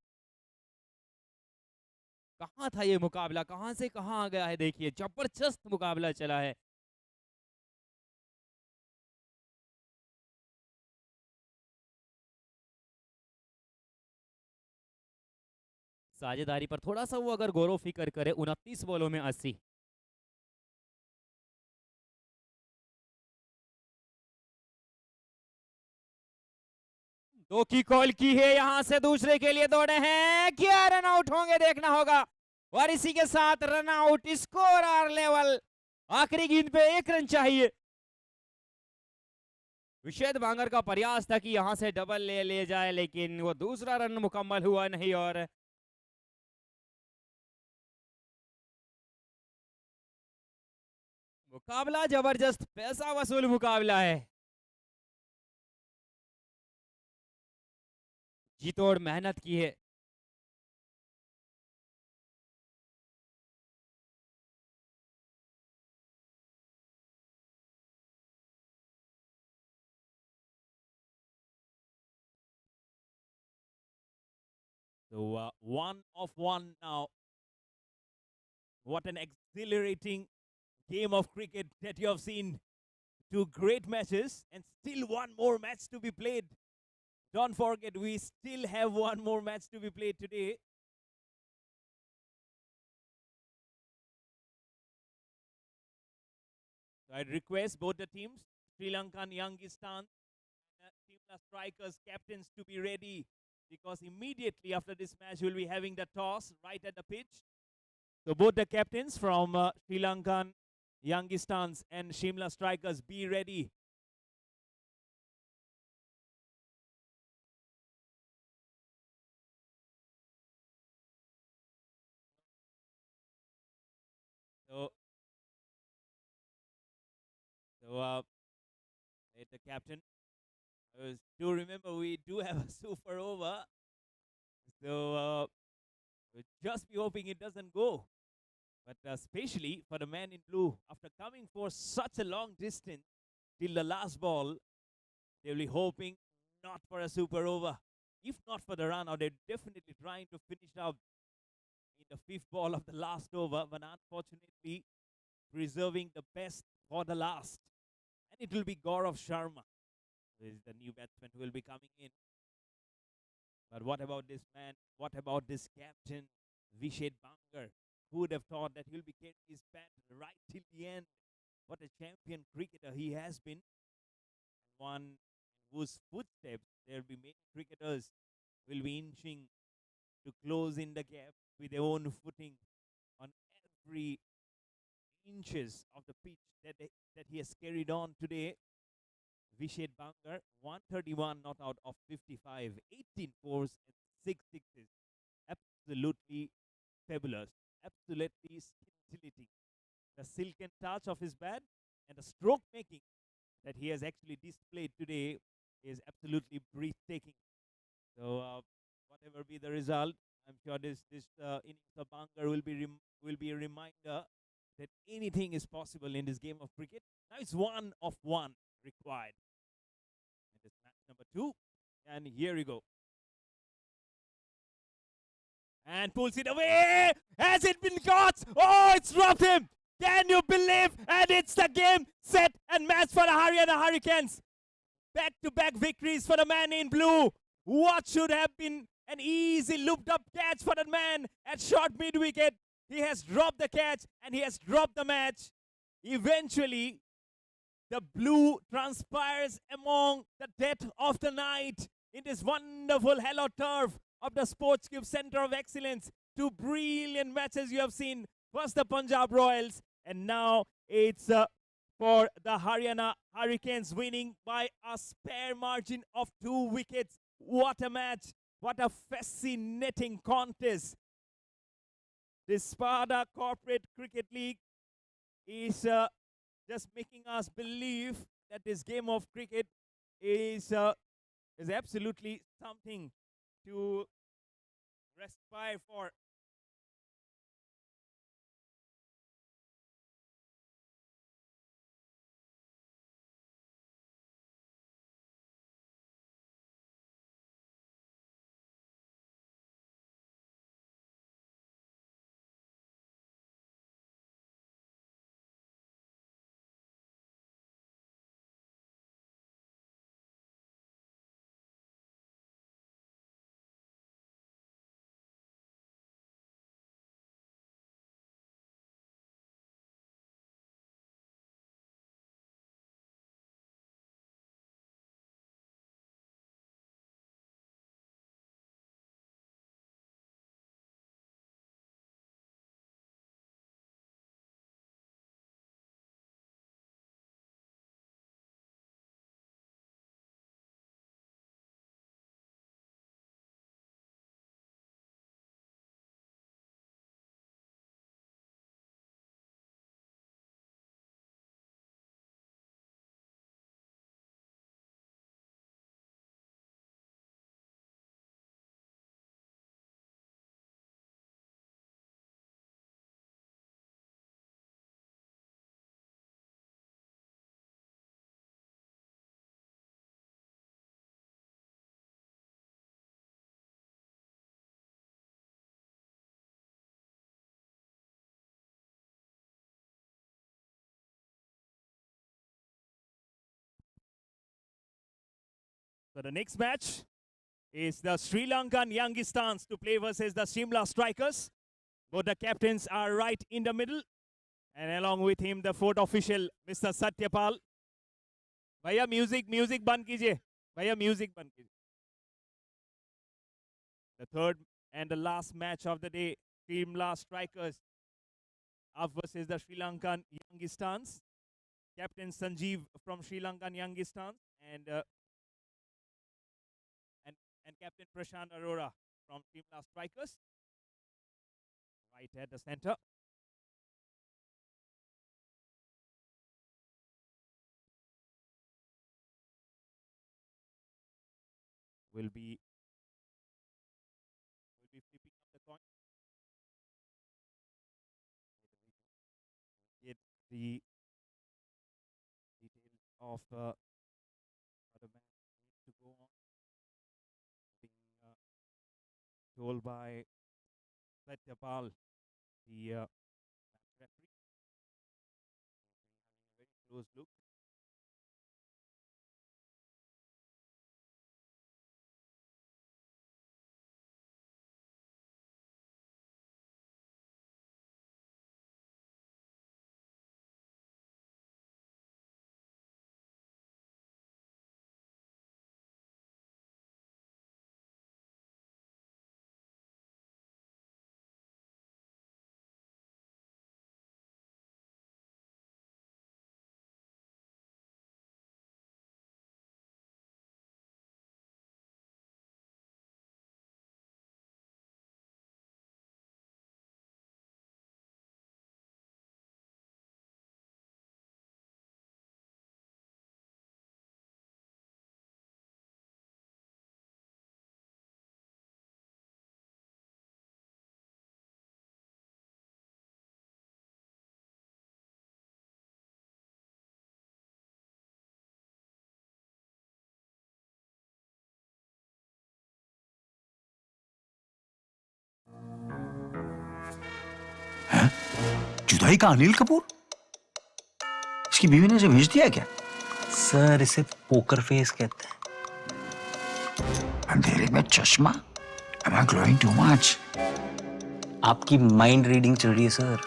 कहां था ये मुकाबला, कहां से कहां आ गया है। देखिए जबरदस्त मुकाबला चला है। साझेदारी पर थोड़ा सा वो अगर गौर फिक्र करे, 29 बॉलों में 80। दो की कॉल की है, यहां से दूसरे के लिए दौड़े हैं, क्या रन आउट होंगे देखना होगा। और इसी के साथ run out, score are level, आखिरी गेंद पे 1 रन चाहिए। विशेद बांगर का प्रयास था कि यहां से डबल ले जाए, लेकिन वो दूसरा रन मुकम्मल हुआ नहीं। और मुकाबला जबरदस्त, पैसा वसूल मुकाबला है। जी तोड़ मेहनत की है। So 1 of 1 now. What an exhilarating game of cricket that you have seen. Two great matches and still one more match to be played. Don't forget, we still have one more match to be played today. So I'd request both the teams, Sri Lankan Youngsters, Simla Strikers captains to be ready, because immediately after this match we'll be having the toss right at the pitch. So both the captains from Sri Lankan Youngsters and Shimla Strikers, be ready. So, let the captain. Do remember, we do have a super over. So we'll just be hoping it doesn't go. But especially for the man in blue, after coming for such a long distance till the last ball, they'll be hoping not for a super over. If not for the run out, they're definitely trying to finish up in the 5th ball of the last over, but unfortunately preserving the best for the last. And it will be Gaurav Sharma, who is the new batsman who will be coming in. But what about this man? What about this captain, Vished Bangar? Who would have thought that he'll be carrying his bat right till the end? What a champion cricketer he has been. One whose footsteps there will be many cricketers will be inching to close in the gap with their own footing on every inches of the pitch that he has carried on today. Vished Bangar, 131 not out of 55, 18 fours and 6 sixes. Absolutely fabulous. Absolutely scintillating. The silken touch of his bat and the stroke making that he has actually displayed today is absolutely breathtaking. So whatever be the result, I'm sure this innings of Bangar will be a reminder that anything is possible in this game of cricket. Now it's 1 of 1 required. And it's match number 2. And here we go. And pulls it away. Has it been caught? Oh, it's dropped him. Can you believe? And it's the game, set, and match for the Haryana Hurricanes. Back-to-back victories for the man in blue. What should have been an easy looped-up catch for that man at short mid-wicket. He has dropped the catch and he has dropped the match. Eventually, the blue transpires among the dead of the night in this wonderful hello turf of the Sports Cube Center of Excellence. 2 brilliant matches you have seen. First the Punjab Royals, and now it's for the Haryana Hurricanes winning by a spare margin of 2 wickets. What a match. What a fascinating contest. This Sarda Corporate Cricket League is just making us believe that this game of cricket is absolutely something to aspire for. So the next match is the Sri Lankan Youngstars to play versus the Shimla Strikers. Both the captains are right in the middle, and along with him the fourth official, Mr. Satyapal. Bhaiya music band कीजिए. Bhaiya music band कीजिए. The third and the last match of the day, Shimla Strikers up versus the Sri Lankan Youngstars. Captain Sanjeev from Sri Lankan Youngstars and Captain Prashant Arora from Shimla Strikers. Right at the center. Will be flipping up the coin. Get the details of how the match needs to go on. Being told by Satyapal, the match referee. Having a very close look. जुदाई का अनिल कपूर? इसकी बीवी ने इसे भेज दिया क्या? Sir इसे पोकर फेस कहते हैं. अंधेरे में चश्मा? Am I glowing too much? आपकी माइंड रीडिंग चल रही है सर.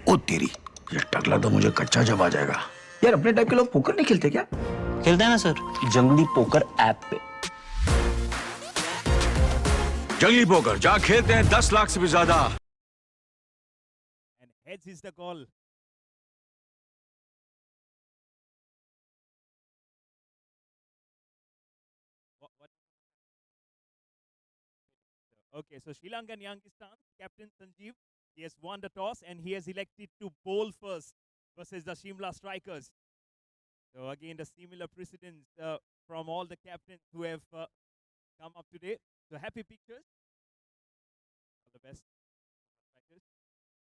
ओ तेरी, ये टकला तो मुझे कच्चा जब आ जाएगा. यार अपने टाइप के लोग पोकर नहीं खेलते क्या? खेलते हैं ना सर, जंगली पोकर ऐप पे. जंगली पोकर जहाँ खेलते हैं 10 लाख से भी ज्यादा. And heads is the call. What? Okay, so Sri Lankan Youngstars, Captain Sanjeev, he has won the toss and he has elected to bowl first versus the Shimla Strikers. So again, the similar precedents from all the captains who have come up today. So happy pictures. All the best.